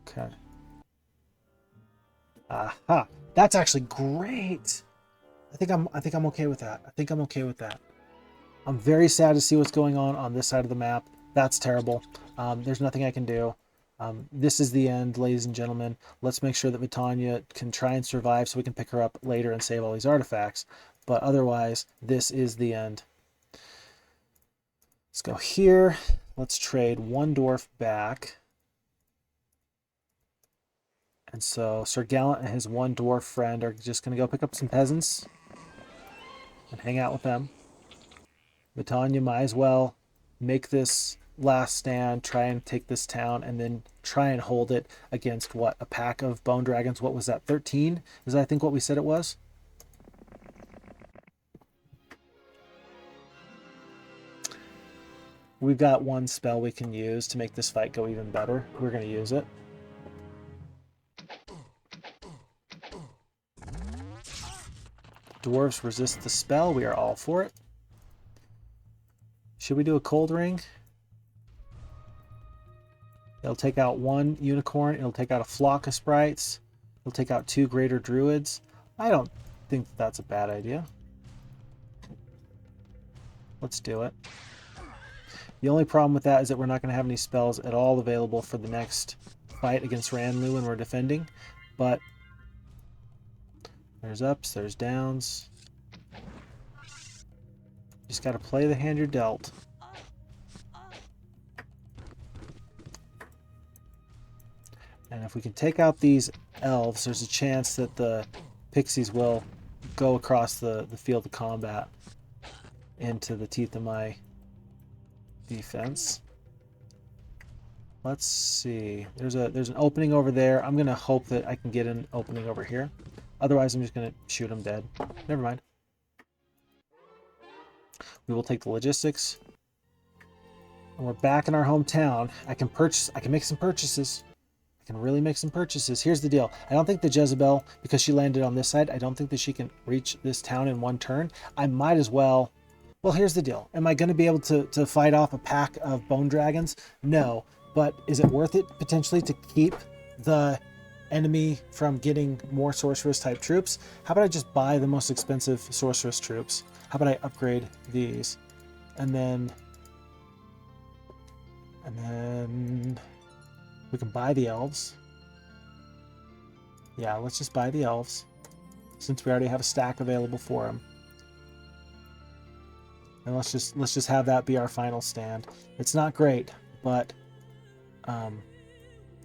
Okay. Aha. That's actually great. I think I'm okay with that. I think I'm okay with that. I'm very sad to see what's going on this side of the map. That's terrible. There's nothing I can do. This is the end, ladies and gentlemen. Let's make sure that Vitania can try and survive so we can pick her up later and save all these artifacts. But otherwise, this is the end. Let's go here. Let's trade 1 dwarf back. And so Sir Gallant and his 1 dwarf friend are just going to go pick up some peasants and hang out with them. Vitania might as well make this last stand, try and take this town, and then try and hold it against, what, a pack of bone dragons. What was that, 13? Is that, I think, what we said it was? We've got 1 spell we can use to make this fight go even better. We're going to use it. Dwarves resist the spell. We are all for it. Should we do a cold ring? It'll take out 1 unicorn. It'll take out a flock of sprites. It'll take out 2 greater druids. I don't think that's a bad idea. Let's do it. The only problem with that is that we're not going to have any spells at all available for the next fight against Ranlu when we're defending. But there's ups, there's downs. Just got to play the hand you're dealt. And if we can take out these elves, there's a chance that the pixies will go across the field of combat into the teeth of my defense. Let's see. There's an opening over there. I'm gonna hope that I can get an opening over here. Otherwise, I'm just gonna shoot them dead. Never mind. We will take the logistics. And we're back in our hometown. I can make some purchases. I can really make some purchases. Here's the deal. I don't think the Jezebel, because she landed on this side, I don't think that she can reach this town in 1 turn. I might as well. Well, here's the deal. Am I going to be able to fight off a pack of bone dragons? No. But is it worth it potentially to keep the enemy from getting more sorceress type troops? How about I just buy the most expensive sorceress troops? How about I upgrade these? And then we can buy the elves. Yeah, let's just buy the elves since we already have a stack available for them. And let's just have that be our final stand. It's not great, but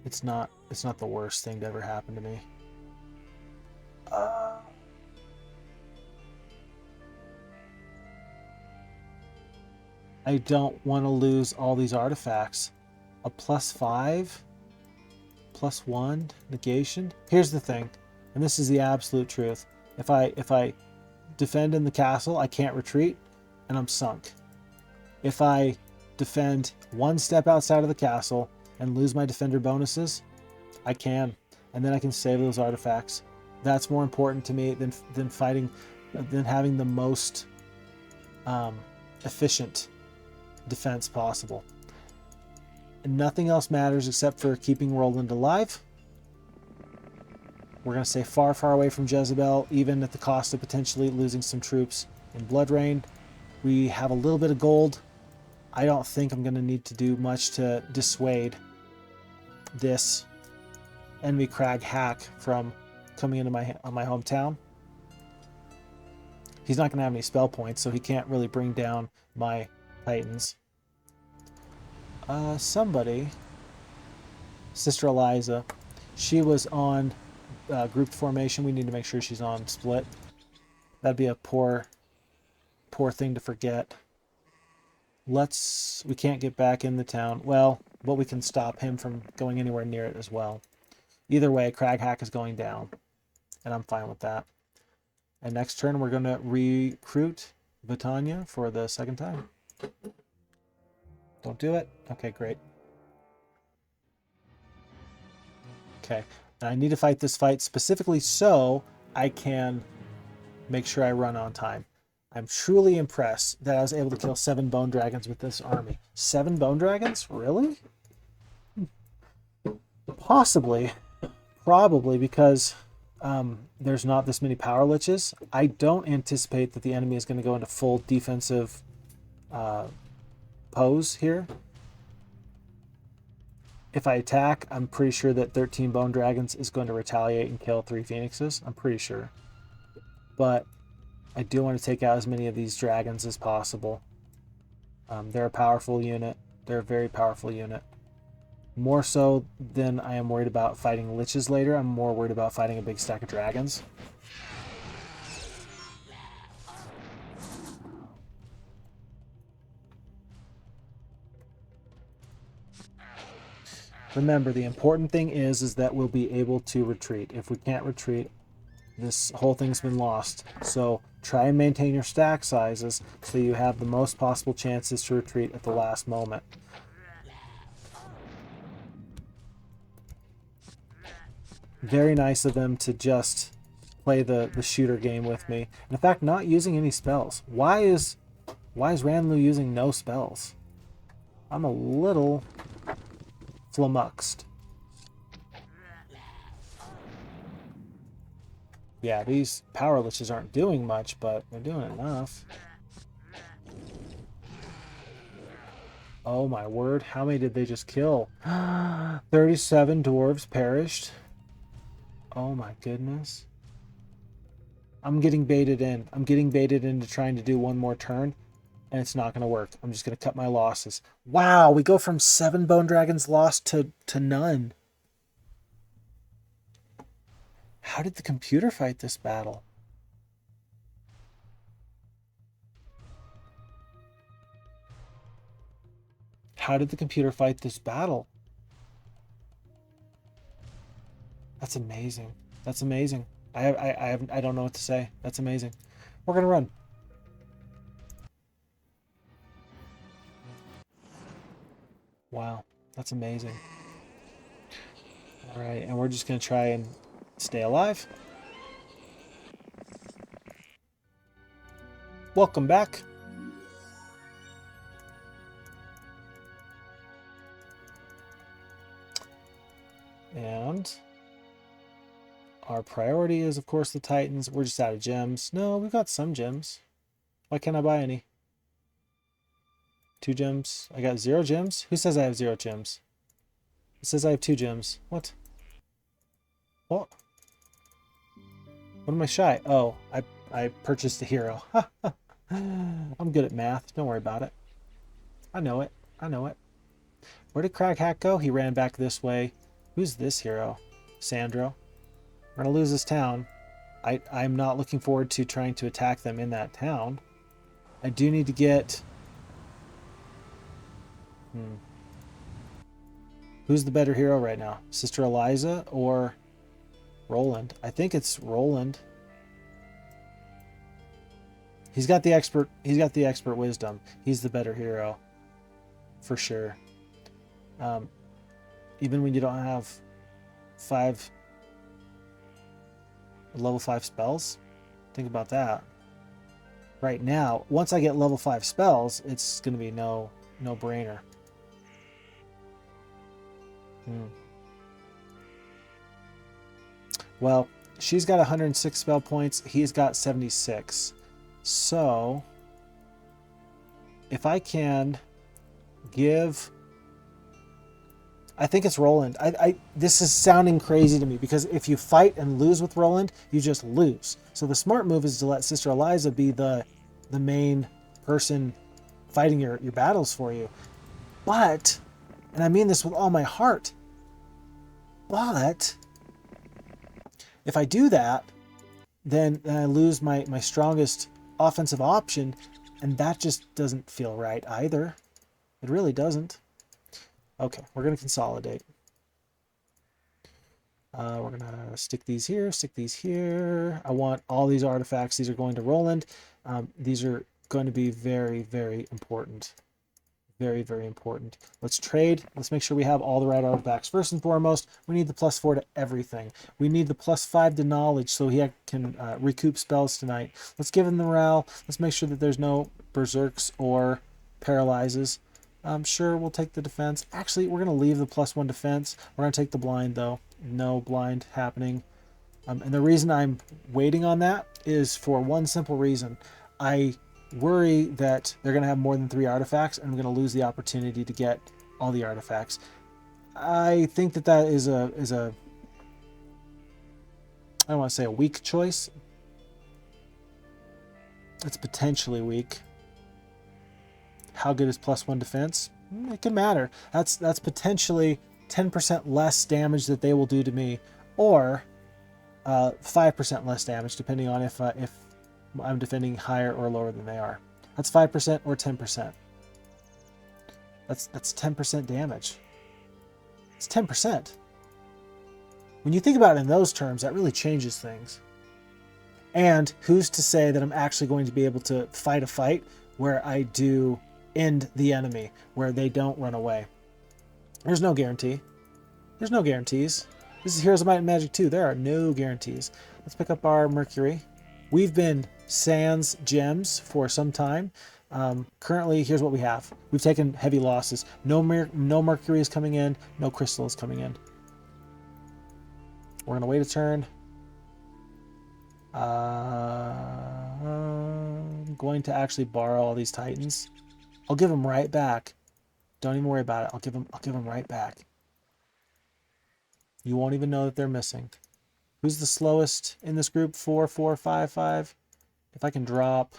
it's not the worst thing to ever happen to me. I don't want to lose all these artifacts. A +5, +1 negation. Here's the thing, and this is the absolute truth. If I defend in the castle, I can't retreat, and I'm sunk. If I defend 1 step outside of the castle and lose my defender bonuses, I can, and then I can save those artifacts. That's more important to me than having the most efficient defense possible. And nothing else matters except for keeping Roland alive. We're going to stay far, far away from Jezebel, even at the cost of potentially losing some troops in Blood Rain. We have a little bit of gold. I don't think I'm going to need to do much to dissuade this enemy Crag Hack from coming into my hometown. He's not going to have any spell points, so he can't really bring down my Titans. Somebody, Sister Eliza, she was on grouped formation. We need to make sure she's on split. That'd be a poor thing to forget. We can't get back in the town. Well, but we can stop him from going anywhere near it as well. Either way, Craghack is going down, and I'm fine with that. And next turn, we're going to recruit Vitania for the second time. Don't do it? Okay, great. Okay, and I need to fight this fight specifically so I can make sure I run on time. I'm truly impressed that I was able to kill 7 bone dragons with this army. 7 bone dragons? Really? Possibly. Probably because there's not this many power liches. I don't anticipate that the enemy is going to go into full defensive pose here. If I attack, I'm pretty sure that 13 bone dragons is going to retaliate and kill 3 phoenixes. I'm pretty sure. But I do want to take out as many of these dragons as possible. They're a powerful unit. They're a very powerful unit. More so than I am worried about fighting liches later, I'm more worried about fighting a big stack of dragons. Remember, the important thing is that we'll be able to retreat. If we can't retreat, this whole thing's been lost. So try and maintain your stack sizes so you have the most possible chances to retreat at the last moment. Very nice of them to just play the shooter game with me. And in fact, not using any spells. Why is Ranlu using no spells? I'm a little flummoxed. Yeah, these power liches aren't doing much, but they're doing enough. Oh my word, how many did they just kill? 37 dwarves perished. Oh my goodness. I'm getting baited in. I'm getting baited into trying to do one more turn, and it's not going to work. I'm just going to cut my losses. Wow, we go from 7 bone dragons lost to none. How did the computer fight this battle? How did the computer fight this battle? That's amazing. That's amazing. I don't know what to say. That's amazing. We're gonna run. Wow, that's amazing. All right, and we're just gonna try and stay alive. Welcome back. And our priority is, of course, the Titans. We're just out of gems. No, we've got some gems. Why can't I buy any? 2 gems. I got 0 gems? Who says I have 0 gems? It says I have 2 gems. What? What? What am I shy? Oh, I purchased a hero. I'm good at math. Don't worry about it. I know it. I know it. Where did Craghack go? He ran back this way. Who's this hero? Sandro. We're going to lose this town. I'm not looking forward to trying to attack them in that town. I do need to get... Who's the better hero right now? Sister Eliza or Roland? I think it's Roland. He's got the expert wisdom. He's the better hero. For sure. Even when you don't have 5 level 5 spells. Think about that. Right now, once I get level 5 spells, it's going to be no brainer. Well, she's got 106 spell points. He's got 76. So, if I can give... I think it's Roland. This is sounding crazy to me because if you fight and lose with Roland, you just lose. So the smart move is to let Sister Eliza be the main person fighting your battles for you. But, and I mean this with all my heart, but if I do that, then I lose my strongest offensive option, and that just doesn't feel right either. It really doesn't. Okay, we're going to consolidate. We're going to stick these here, stick these here. I want all these artifacts. These are going to Roland. These are going to be very, very important. Very, very important. Let's trade. Let's make sure we have all the right artifacts. First and foremost, we need the +4 to everything. We need the +5 to knowledge so he can recoup spells tonight. Let's give him the morale. Let's make sure that there's no berserks or paralyzes. Sure, we'll take the defense. Actually, we're going to leave the +1 defense. We're going to take the blind, though. No blind happening. And the reason I'm waiting on that is for one simple reason. I worry that they're going to have more than 3 artifacts and I'm going to lose the opportunity to get all the artifacts. I think that that is a I don't want to say a weak choice. It's potentially weak. How good is +1 defense? It can matter. That's potentially 10% less damage that they will do to me, or 5% less damage, depending on if I'm defending higher or lower than they are. That's 5% or 10%. That's 10% damage. It's 10%. When you think about it in those terms, that really changes things. And who's to say that I'm actually going to be able to fight a fight where I do end the enemy, where they don't run away? There's no guarantee. There's no guarantees. This is Heroes of Might and Magic 2. There are no guarantees. Let's pick up our Mercury. We've been sans gems for some time. Currently, here's what we have. We've taken heavy losses. No Mercury is coming in. No Crystal is coming in. We're going to wait a turn. I'm going to actually borrow all these Titans. I'll give them right back. Don't even worry about it. I'll give them right back. You won't even know that they're missing. Who's the slowest in this group? 4, 4, 5, 5. If I can drop.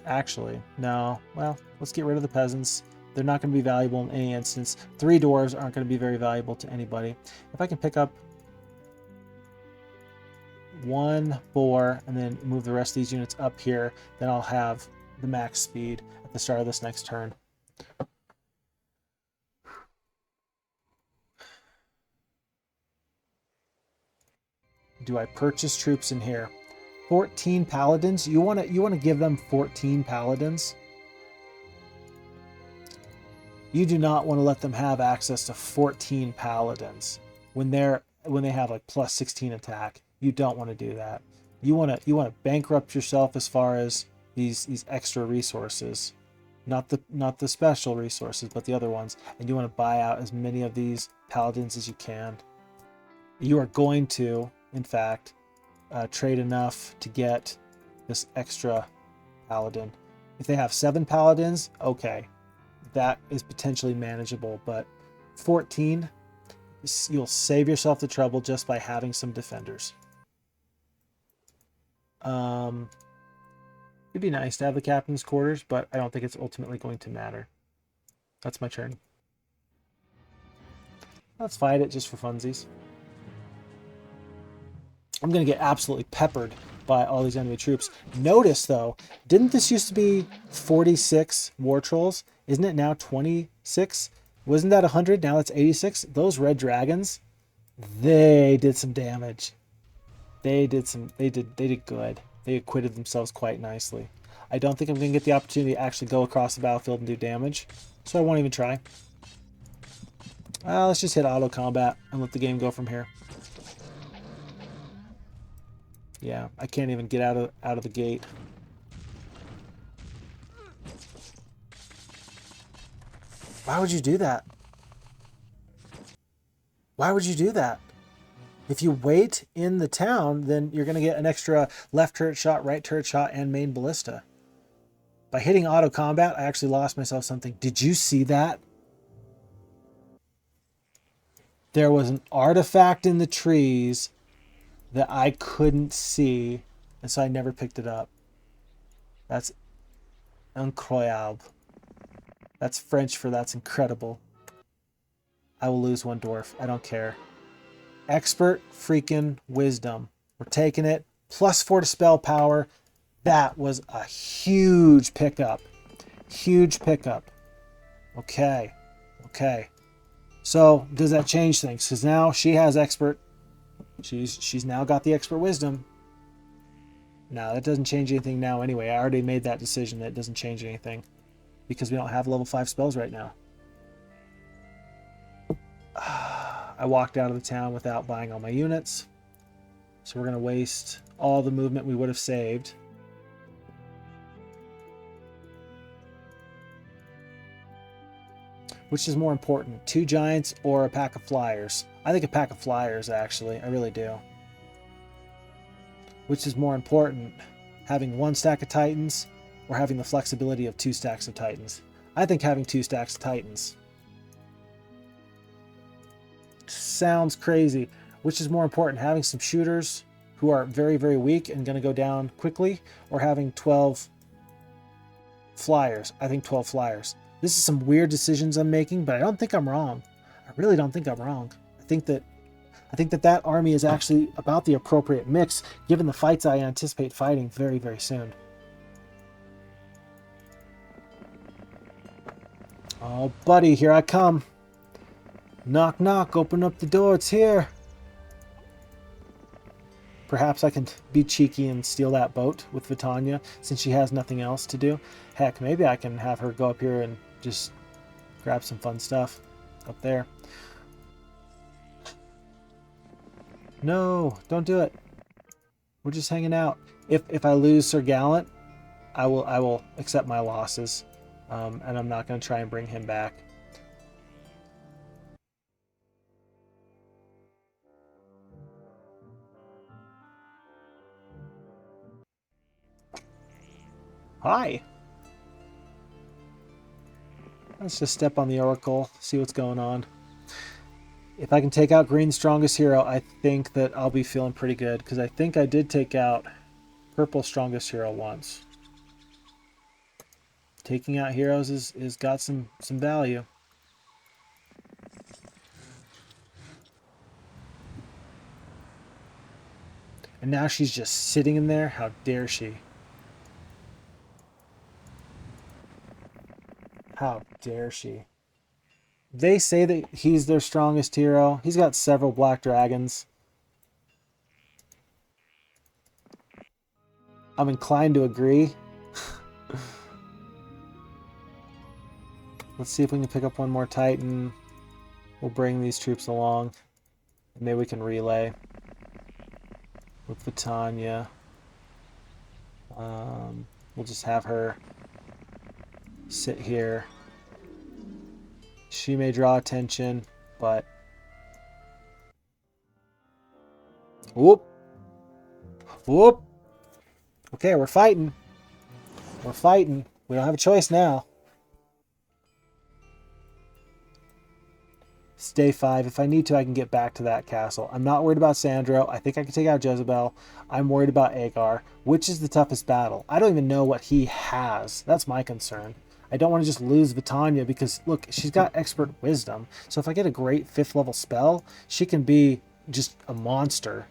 Actually, no. Well, let's get rid of the peasants. They're not going to be valuable in any instance. 3 dwarves aren't going to be very valuable to anybody. If I can pick up 1 boar and then move the rest of these units up here, then I'll have the max speed at the start of this next turn. Do I purchase troops in here? 14 paladins? You want to give them 14 paladins? You do not want to let them have access to 14 paladins when they have like +16 attack. You don't want to do that. You want to bankrupt yourself as far as these extra resources, not the special resources, but the other ones, and you want to buy out as many of these paladins as you can. You are going to, in fact, trade enough to get this extra paladin. If they have 7 paladins, okay, that is potentially manageable, but 14, you'll save yourself the trouble just by having some defenders. It'd be nice to have the captain's quarters, but I don't think it's ultimately going to matter. That's my turn. Let's fight it just for funsies. I'm going to get absolutely peppered by all these enemy troops. Notice, though, didn't this used to be 46 war trolls? Isn't it now 26? Wasn't that 100? Now it's 86. Those red dragons, they did some damage. They did good. They acquitted themselves quite nicely. I don't think I'm going to get the opportunity to actually go across the battlefield and do damage, so I won't even try. Let's just hit auto combat and let the game go from here. Yeah, I can't even get out of the gate. Why would you do that? Why would you do that? If you wait in the town, then you're going to get an extra left turret shot, right turret shot, and main ballista. By hitting auto combat, I actually lost myself something. Did you see that? There was an artifact in the trees that I couldn't see, and so I never picked it up. That's incroyable. That's French for that's incredible. I will lose 1 dwarf. I don't care. Expert freaking wisdom. We're taking it. +4 to spell power. That was a huge pickup. Huge pickup. Okay. Okay. So does that change things? Because now she has expert. She's now got the expert wisdom. No, that doesn't change anything now anyway. I already made that decision. That doesn't change anything. Because we don't have level 5 spells right now. I walked out of the town without buying all my units. So we're going to waste all the movement we would have saved. Which is more important, 2 giants or a pack of flyers? I think a pack of flyers, actually. I really do. Which is more important, having 1 stack of titans or having the flexibility of 2 stacks of titans? I think having 2 stacks of titans. Sounds crazy. Which is more important, having some shooters who are very, very weak and going to go down quickly, or having 12 flyers? I think 12 flyers. This is some weird decisions I'm making, but I don't think I'm wrong. I really don't think I'm wrong. I think that army is actually about the appropriate mix, given the fights I anticipate fighting very, very soon. Oh, buddy, here I come. Knock, knock, open up the door, it's here. Perhaps I can be cheeky and steal that boat with Vitania, since she has nothing else to do. Heck, maybe I can have her go up here and just grab some fun stuff up there. No, don't do it. We're just hanging out. If I lose Sir Gallant, I will accept my losses, and I'm not going to try and bring him back. Hi. Let's just step on the Oracle, see what's going on. If I can take out Green's strongest hero, I think that I'll be feeling pretty good, because I think I did take out Purple's strongest hero once. Taking out heroes is got some value. And now she's just sitting in there. How dare she? How dare she? They say that he's their strongest hero. He's got several black dragons. I'm inclined to agree. Let's see if we can pick up one more Titan. We'll bring these troops along. Maybe we can relay with Vitania. We'll just have her sit here. She may draw attention, but... Whoop! Whoop! Okay, we're fighting. We're fighting. We don't have a choice now. It's day 5. If I need to, I can get back to that castle. I'm not worried about Sandro. I think I can take out Jezebel. I'm worried about Agar. Which is the toughest battle? I don't even know what he has. That's my concern. I don't want to just lose Vitania because, look, she's got expert wisdom. So if I get a great 5th level spell, she can be just a monster.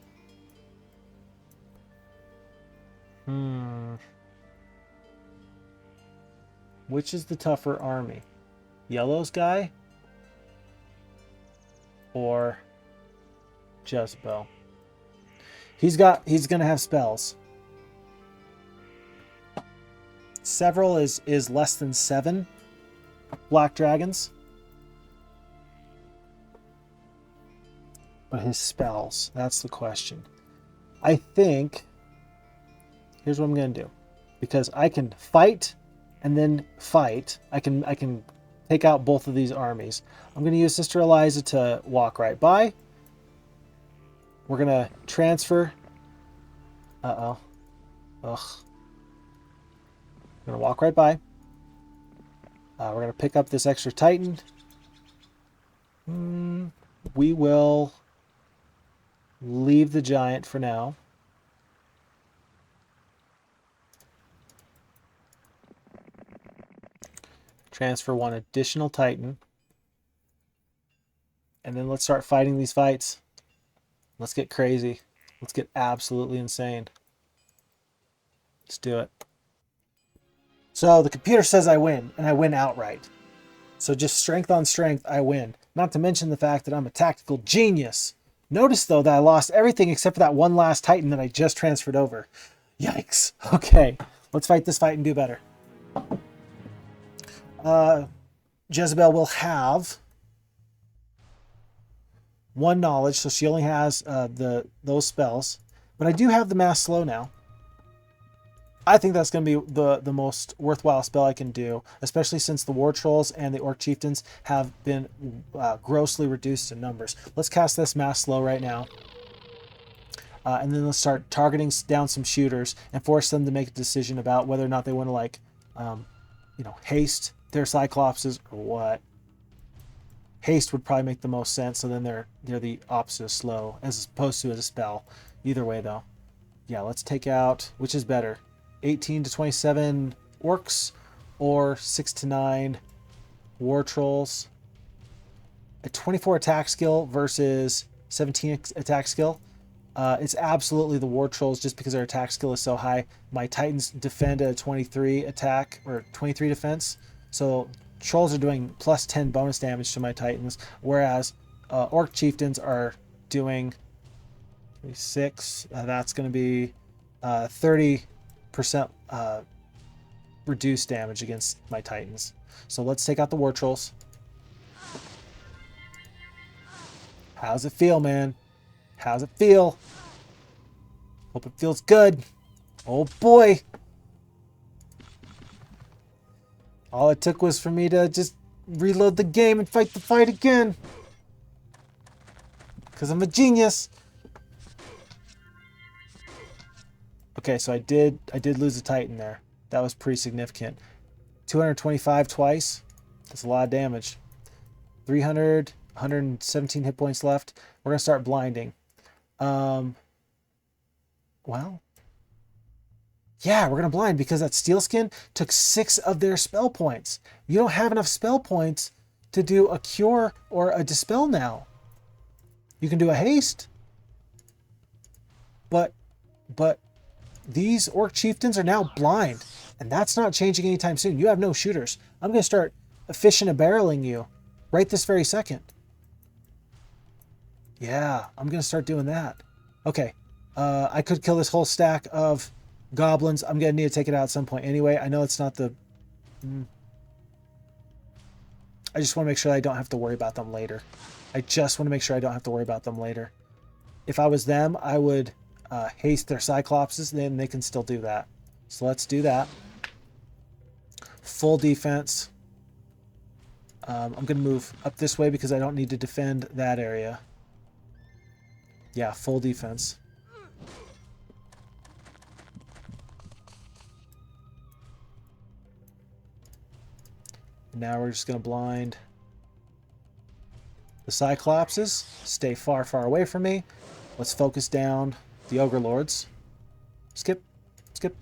Which is the tougher army? Yellow's guy? Or Jezebel? He's gonna have spells. Several is less than 7 black dragons. But his spells, that's the question. I think, here's what I'm gonna do. Because I can fight and then fight. I can take out both of these armies. I'm gonna use Sister Eliza to walk right by. We're gonna transfer. Uh-oh. Ugh. We're going to walk right by. We're going to pick up this extra Titan. We will leave the giant for now. Transfer 1 additional Titan. And then let's start fighting these fights. Let's get crazy. Let's get absolutely insane. Let's do it. So the computer says I win, and I win outright. So just strength on strength, I win. Not to mention the fact that I'm a tactical genius. Notice, though, that I lost everything except for that one last Titan that I just transferred over. Yikes. Okay, let's fight this fight and do better. Jezebel will have 1 knowledge, so she only has those spells. But I do have the mass slow now. I think that's going to be the most worthwhile spell I can do, especially since the War Trolls and the Orc Chieftains have been grossly reduced in numbers. Let's cast this mass slow right now. And then let's start targeting down some shooters and force them to make a decision about whether or not they want to, like, haste their Cyclopses or what. Haste would probably make the most sense, so then they're the opposite of slow, as opposed to a spell. Either way, though. Yeah, let's take out, which is better, 18 to 27 Orcs or 6 to 9 War Trolls. A 24 attack skill versus 17 attack skill. It's absolutely the War Trolls just because their attack skill is so high. My Titans defend at a 23 attack or 23 defense. So Trolls are doing plus 10 bonus damage to my Titans, whereas Orc Chieftains are doing 6. That's going to be 30% reduced damage against my Titans. So let's take out the War Trolls. How's it feel, man? How's it feel? Hope it feels good. Oh boy. All it took was for me to just reload the game and fight the fight again. Because I'm a genius. Okay, so I did lose a Titan there. That was pretty significant. 225 twice. That's a lot of damage. 300, 117 hit points left. We're going to start blinding. Well, yeah, we're going to blind because that Steel Skin took 6 of their spell points. You don't have enough spell points to do a cure or a dispel now. You can do a haste, but these Orc Chieftains are now blind, and that's not changing anytime soon. You have no shooters. I'm going to start fishing and barreling you right this very second. Yeah, I'm going to start doing that. Okay, I could kill this whole stack of goblins. I'm going to need to take it out at some point anyway. I know it's not the... I just want to make sure that I don't have to worry about them later. If I was them, I would haste their Cyclopses, then they can still do that. So let's do that. Full defense. I'm going to move up this way because I don't need to defend that area. Yeah, full defense. Now we're just going to blind the Cyclopses. Stay far, far away from me. Let's focus down the Ogre Lords. Skip. Skip.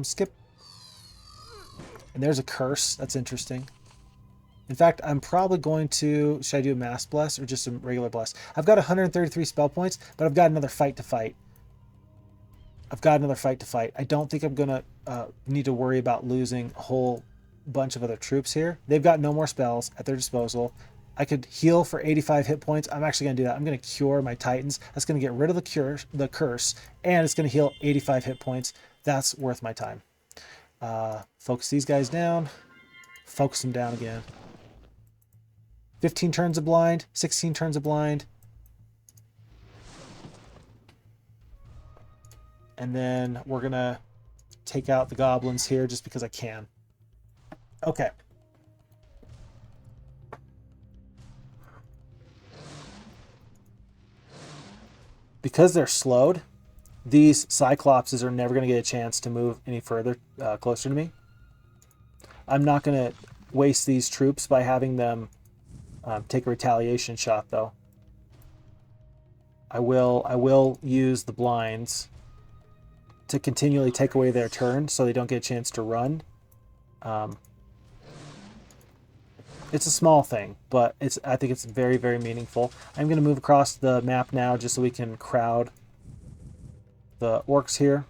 Skip. And there's a curse. That's interesting. In fact, I'm probably going to... Should I do a Mass Bless or just a regular Bless? I've got 133 spell points, but I've got another fight to fight. I don't think I'm going to need to worry about losing a whole bunch of other troops here. They've got no more spells at their disposal. I could heal for 85 hit points. I'm actually going to do that. I'm going to cure my Titans. That's going to get rid of the curse, and it's going to heal 85 hit points. That's worth my time. Focus these guys down. Focus them down again. 15 turns of blind. 16 turns of blind. And then we're going to take out the goblins here just because I can. Okay. Because they're slowed, these Cyclopses are never going to get a chance to move any further closer to me. I'm not going to waste these troops by having them take a retaliation shot, though. I will use the blinds to continually take away their turn so they don't get a chance to run. It's a small thing, but I think it's very, very meaningful. I'm going to move across the map now just so we can crowd the orcs here.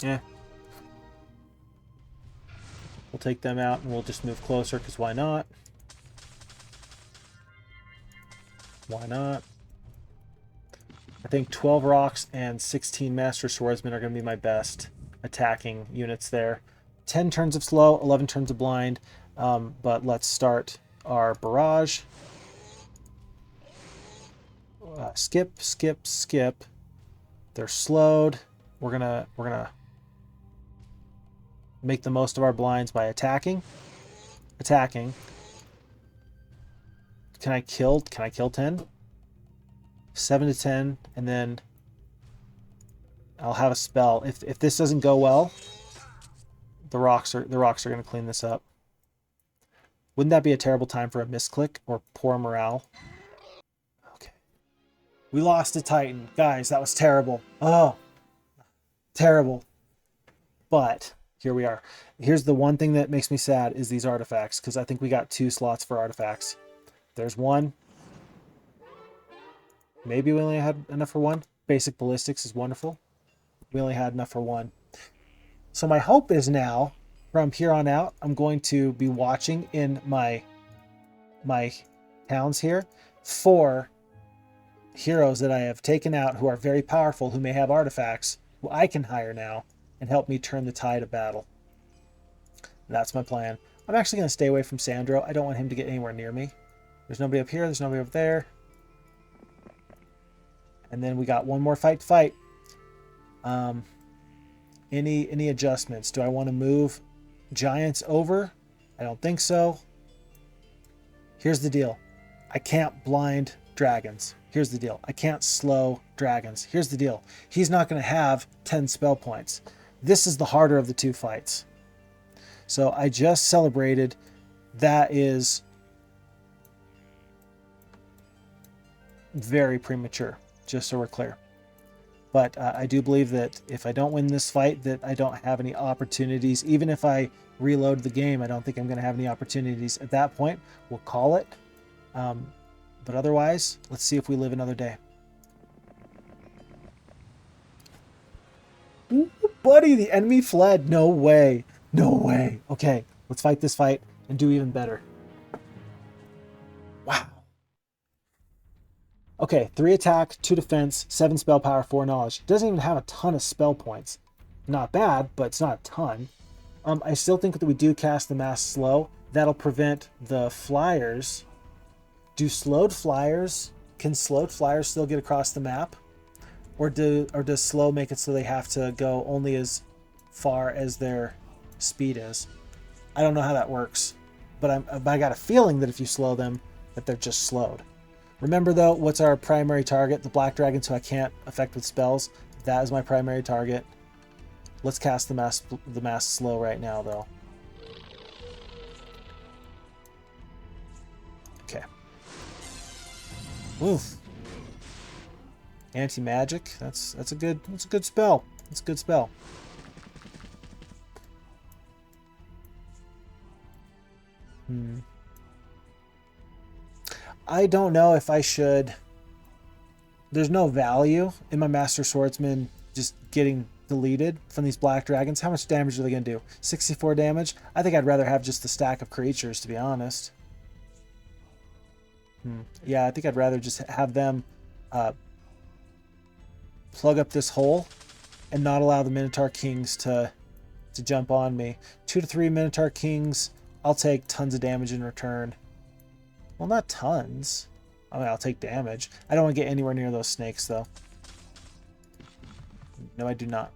Yeah, We'll take them out and we'll just move closer because why not? Why not? I think 12 rocks and 16 master swordsmen are going to be my best attacking units there. 10 turns of slow, 11 turns of blind. But let's start our barrage. Skip, skip, skip. They're slowed. We're gonna make the most of our blinds by attacking. Attacking. Can I kill 10? 7 to 10, and then I'll have a spell. If this doesn't go well, the rocks are going to clean this up. Wouldn't that be a terrible time for a misclick or poor morale? Okay. We lost a Titan. Guys, that was terrible. Oh, terrible. But here we are. Here's the one thing that makes me sad is these artifacts, because I think we got 2 slots for artifacts. There's one. Maybe we only had enough for one. Basic ballistics is wonderful. We only had enough for one. So my hope is now, from here on out, I'm going to be watching in my towns here for heroes that I have taken out who are very powerful, who may have artifacts, who I can hire now and help me turn the tide of battle. That's my plan. I'm actually going to stay away from Sandro. I don't want him to get anywhere near me. There's nobody up here. There's nobody over there. And then we got one more fight to fight. Any adjustments? Do I want to move giants over? I don't think so. Here's the deal. I can't blind dragons. Here's the deal. I can't slow dragons. Here's the deal. He's not going to have 10 spell points. This is the harder of the 2 fights. So I just celebrated. That is very premature, just so we're clear. But I do believe that if I don't win this fight, that I don't have any opportunities. Even if I reload the game, I don't think I'm going to have any opportunities. At that point, we'll call it. But otherwise, let's see if we live another day. Ooh, buddy, the enemy fled. No way. No way. Okay, let's fight this fight and do even better. Wow. Okay, 3 attack, 2 defense, 7 spell power, 4 knowledge. Doesn't even have a ton of spell points. Not bad, but it's not a ton. I still think that we do cast the mass slow. That'll prevent the flyers. Can slowed flyers still get across the map? Or does slow make it so they have to go only as far as their speed is? I don't know how that works. But I got a feeling that if you slow them, that they're just slowed. Remember though, what's our primary target? The black dragons who I can't affect with spells. That is my primary target. Let's cast the mass slow right now though. Okay. Oof. Anti-magic. That's a good spell. That's a good spell. I don't know if I should. There's no value in my Master Swordsman just getting deleted from these black dragons. How much damage are they going to do? 64 damage? I think I'd rather have just the stack of creatures, to be honest. Yeah, I think I'd rather just have them plug up this hole and not allow the Minotaur Kings to jump on me. 2 to 3 Minotaur Kings. I'll take tons of damage in return. Well, not tons. I mean, I'll take damage. I don't want to get anywhere near those snakes, though. No, I do not.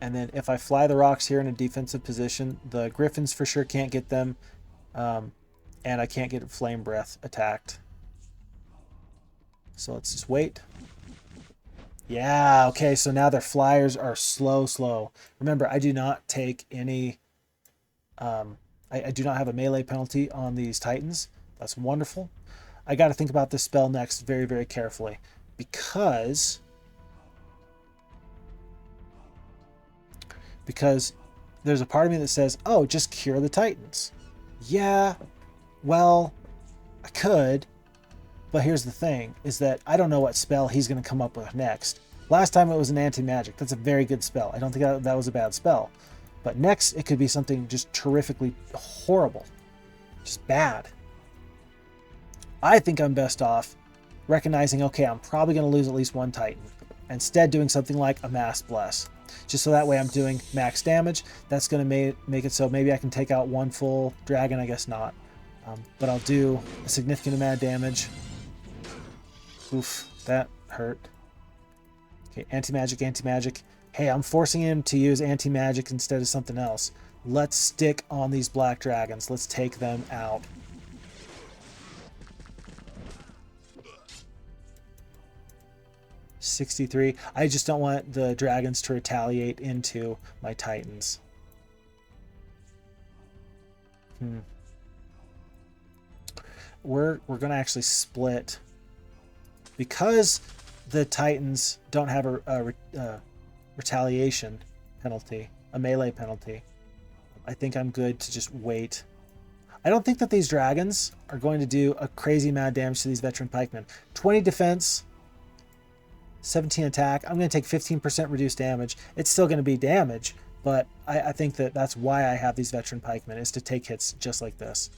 And then if I fly the rocks here in a defensive position, the griffins for sure can't get them. And I can't get flame breath attacked. So let's just wait. Yeah, okay, so now their flyers are slow. Remember, I do not take any... I do not have a melee penalty on these titans. That's wonderful. I got to think about this spell next very, very carefully. Because there's a part of me that says, oh, just cure the titans. Yeah, well, I could. But here's the thing, is that I don't know what spell he's going to come up with next. Last time it was an anti-magic. That's a very good spell. I don't think that was a bad spell. But next, it could be something just terrifically horrible. Just bad. I think I'm best off recognizing, okay, I'm probably going to lose at least one Titan. Instead, doing something like a Mass Bless. Just so that way I'm doing max damage. That's going to make it so maybe I can take out one full dragon. I guess not. But I'll do a significant amount of damage. Oof, that hurt. Okay, anti-magic, anti-magic. Hey, I'm forcing him to use anti-magic instead of something else. Let's stick on these black dragons. Let's take them out. $63. I just don't want the dragons to retaliate into my titans. We're going to actually split. Because the titans don't have a retaliation penalty, a melee penalty, I think I'm good to just wait. I don't think that these dragons are going to do a crazy amount of damage to these veteran pikemen. 20 defense, 17 attack. I'm going to take 15% reduced damage. It's still going to be damage, but I think that that's why I have these veteran pikemen, is to take hits just like this.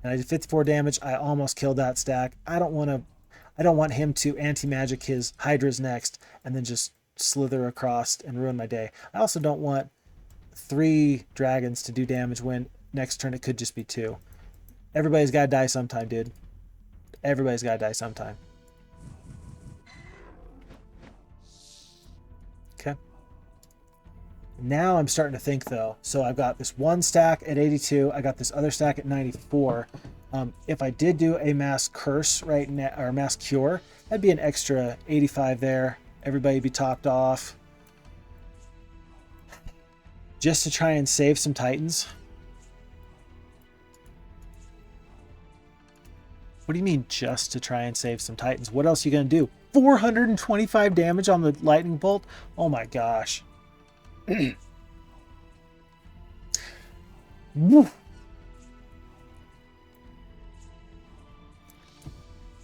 And I did 54 damage. I almost killed that stack. I don't want him to anti-magic his hydras next and then just slither across and ruin my day. I also don't want 3 dragons to do damage when next turn it could just be 2. Everybody's got to die sometime, dude. Everybody's got to die sometime. Okay. Now I'm starting to think, though. So I've got this one stack at 82. I got this other stack at 94. If I did do a mass curse right now, or mass cure, that'd be an extra 85 there. Everybody'd be topped off. Just to try and save some titans. What do you mean, just to try and save some titans? What else are you going to do? 425 damage on the lightning bolt? Oh my gosh. Woo.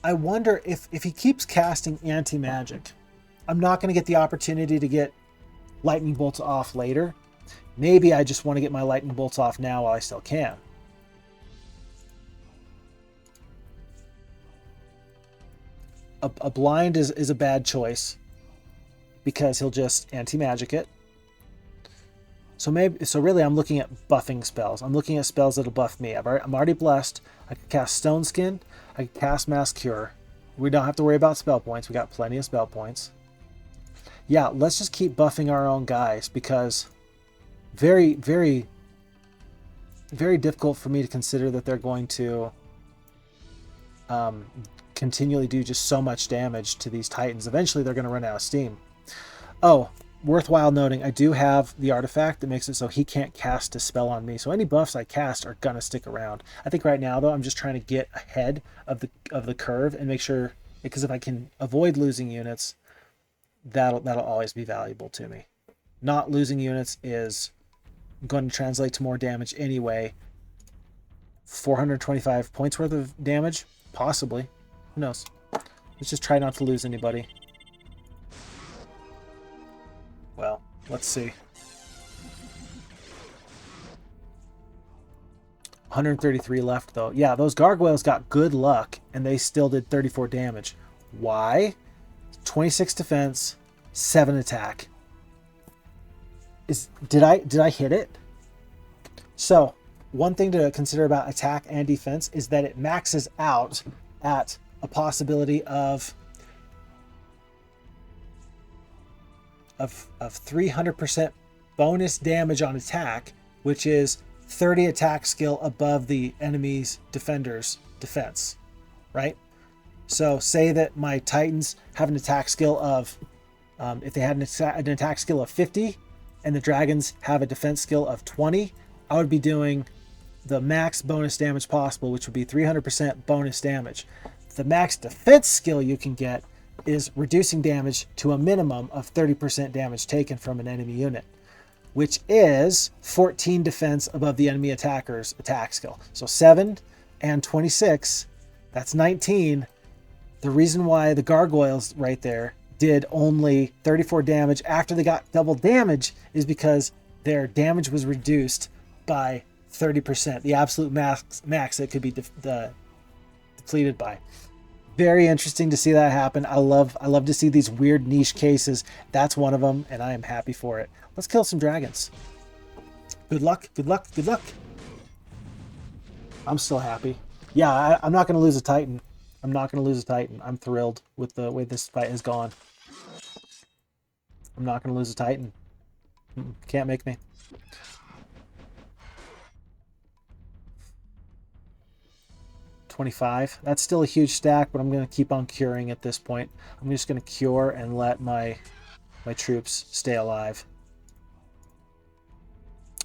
I wonder if he keeps casting anti-magic, I'm not going to get the opportunity to get lightning bolts off later. Maybe I just want to get my lightning bolts off now while I still can. A blind is a bad choice because he'll just anti-magic it. So really I'm looking at buffing spells. I'm looking at spells that'll buff me. I'm already blessed. I can cast Stone Skin. I can cast Mass Cure. We don't have to worry about spell points. We got plenty of spell points. Yeah, let's just keep buffing our own guys, because very, very, very difficult for me to consider that they're going to continually do just so much damage to these titans. Eventually they're going to run out of steam. Oh, worthwhile noting, I do have the artifact that makes it so he can't cast a spell on me. So any buffs I cast are going to stick around. I think right now, though, I'm just trying to get ahead of the curve and make sure, because if I can avoid losing units, that'll always be valuable to me. Not losing units is going to translate to more damage anyway. 425 points worth of damage? Possibly. Who knows? Let's just try not to lose anybody. Well, let's see. 133 left, though. Yeah, those gargoyles got good luck, and they still did 34 damage. Why? 26 defense, 7 attack. Did I hit it? So, one thing to consider about attack and defense is that it maxes out at a possibility of 300% bonus damage on attack, which is 30 attack skill above the enemy's defender's defense, right? So say that my Titans have an attack skill of, if they had an attack skill of 50 and the Dragons have a defense skill of 20, I would be doing the max bonus damage possible, which would be 300% bonus damage. The max defense skill you can get is reducing damage to a minimum of 30% damage taken from an enemy unit, which is 14 defense above the enemy attacker's attack skill. So 7 and 26, that's 19. The reason why the gargoyles right there did only 34 damage after they got double damage is because their damage was reduced by 30%, the absolute max it could be depleted by. Very interesting to see that happen. I love to see these weird niche cases. That's one of them, and I am happy for it. Let's kill some dragons. Good luck, good luck, good luck. I'm still happy. Yeah, I'm not going to lose a Titan. I'm not going to lose a Titan. I'm thrilled with the way this fight has gone. I'm not going to lose a Titan. Can't make me. $25. That's still a huge stack, but I'm going to keep on curing at this point. I'm just going to cure and let my troops stay alive.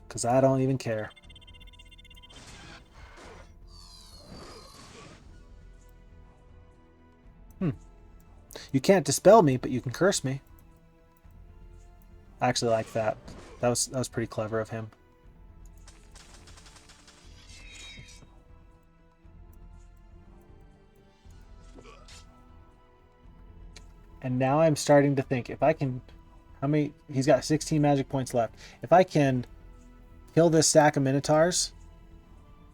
Because I don't even care. You can't dispel me, but you can curse me. I actually like that. That was pretty clever of him. And now I'm starting to think, if I can, how many, he's got 16 magic points left. If I can kill this stack of minotaurs,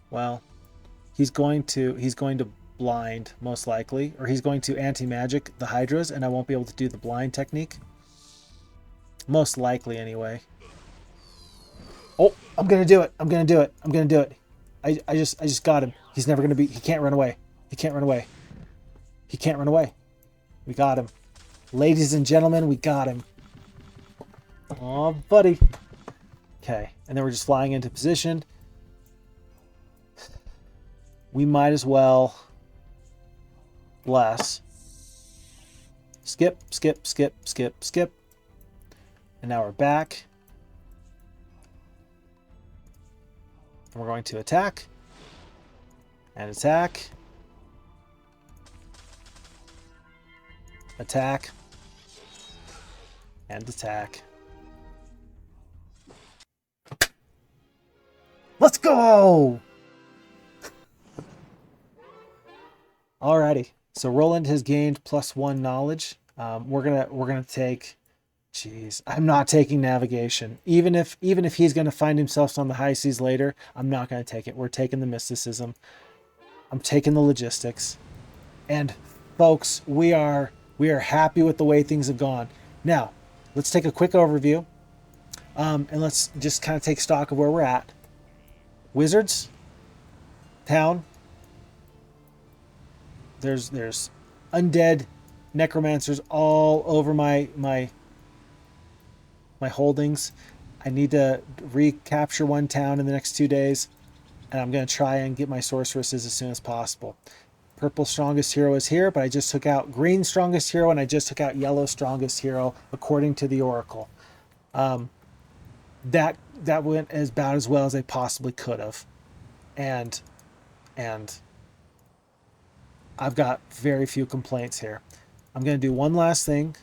well, he's going to blind most likely, or he's going to anti-magic the hydras, and I won't be able to do the blind technique. Most likely anyway. Oh, I'm gonna do it. I'm gonna do it. I'm gonna do it. I just got him. He's never gonna be, he can't run away. He can't run away. He can't run away. We got him. Ladies and gentlemen, we got him. Oh, buddy. Okay, and then we're just flying into position. We might as well bless. Skip, skip, skip, skip, skip. And now we're back. And we're going to attack. And attack. Attack. And attack. Let's go! Alrighty. So Roland has gained +1 knowledge. We're gonna take. Jeez, I'm not taking navigation. Even if he's gonna find himself on the high seas later, I'm not gonna take it. We're taking the mysticism. I'm taking the logistics. And folks, we are happy with the way things have gone. Now, let's take a quick overview. And let's just kind of take stock of where we're at. Wizards, town. There's undead necromancers all over my holdings. I need to recapture one town in the next 2 days, and I'm going to try and get my sorceresses as soon as possible. Purple strongest hero is here, but I just took out green strongest hero, and I just took out yellow strongest hero according to the oracle. That went as about as well as I possibly could have, and I've got very few complaints here. I'm going to do one last thing.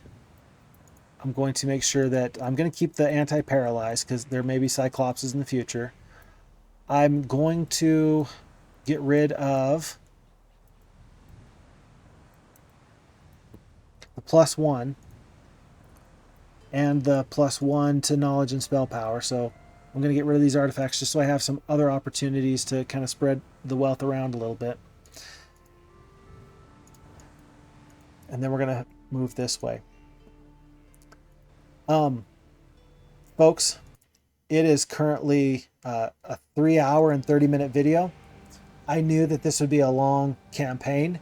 I'm going to make sure that I'm going to keep the anti-paralyzed because there may be cyclopses in the future. I'm going to get rid of the +1 and the +1 to knowledge and spell power. So I'm going to get rid of these artifacts just so I have some other opportunities to kind of spread the wealth around a little bit. And then we're going to move this way. Folks, it is currently a 3-hour and 30-minute video. I knew that this would be a long campaign.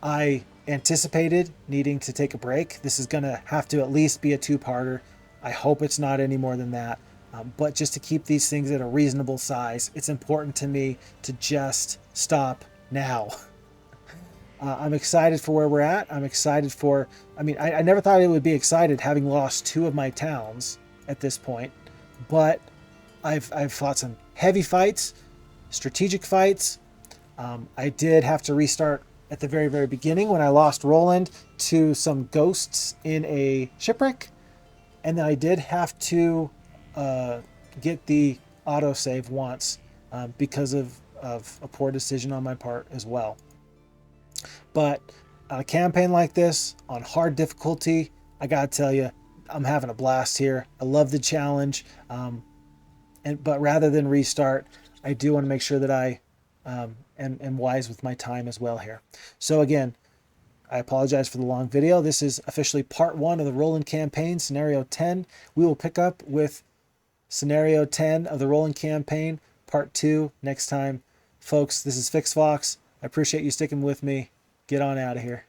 I anticipated needing to take a break. This is going to have to at least be a 2-parter. I hope it's not any more than that. But just to keep these things at a reasonable size, it's important to me to just stop now. I'm excited for where we're at. I'm excited for, I never thought I would be excited having lost 2 of my towns at this point, but I've fought some heavy fights, strategic fights. I did have to restart at the very, very beginning when I lost Roland to some ghosts in a shipwreck. And then I did have to get the autosave once because of a poor decision on my part as well. But on a campaign like this, on hard difficulty, I gotta tell you, I'm having a blast here. I love the challenge. But rather than restart, I do want to make sure that I am wise with my time as well here. So again, I apologize for the long video. This is officially part 1 of the Roland campaign, scenario 10. We will pick up with scenario 10 of the Roland campaign, part 2 next time. Folks, this is FixFox. I appreciate you sticking with me. Get on out of here.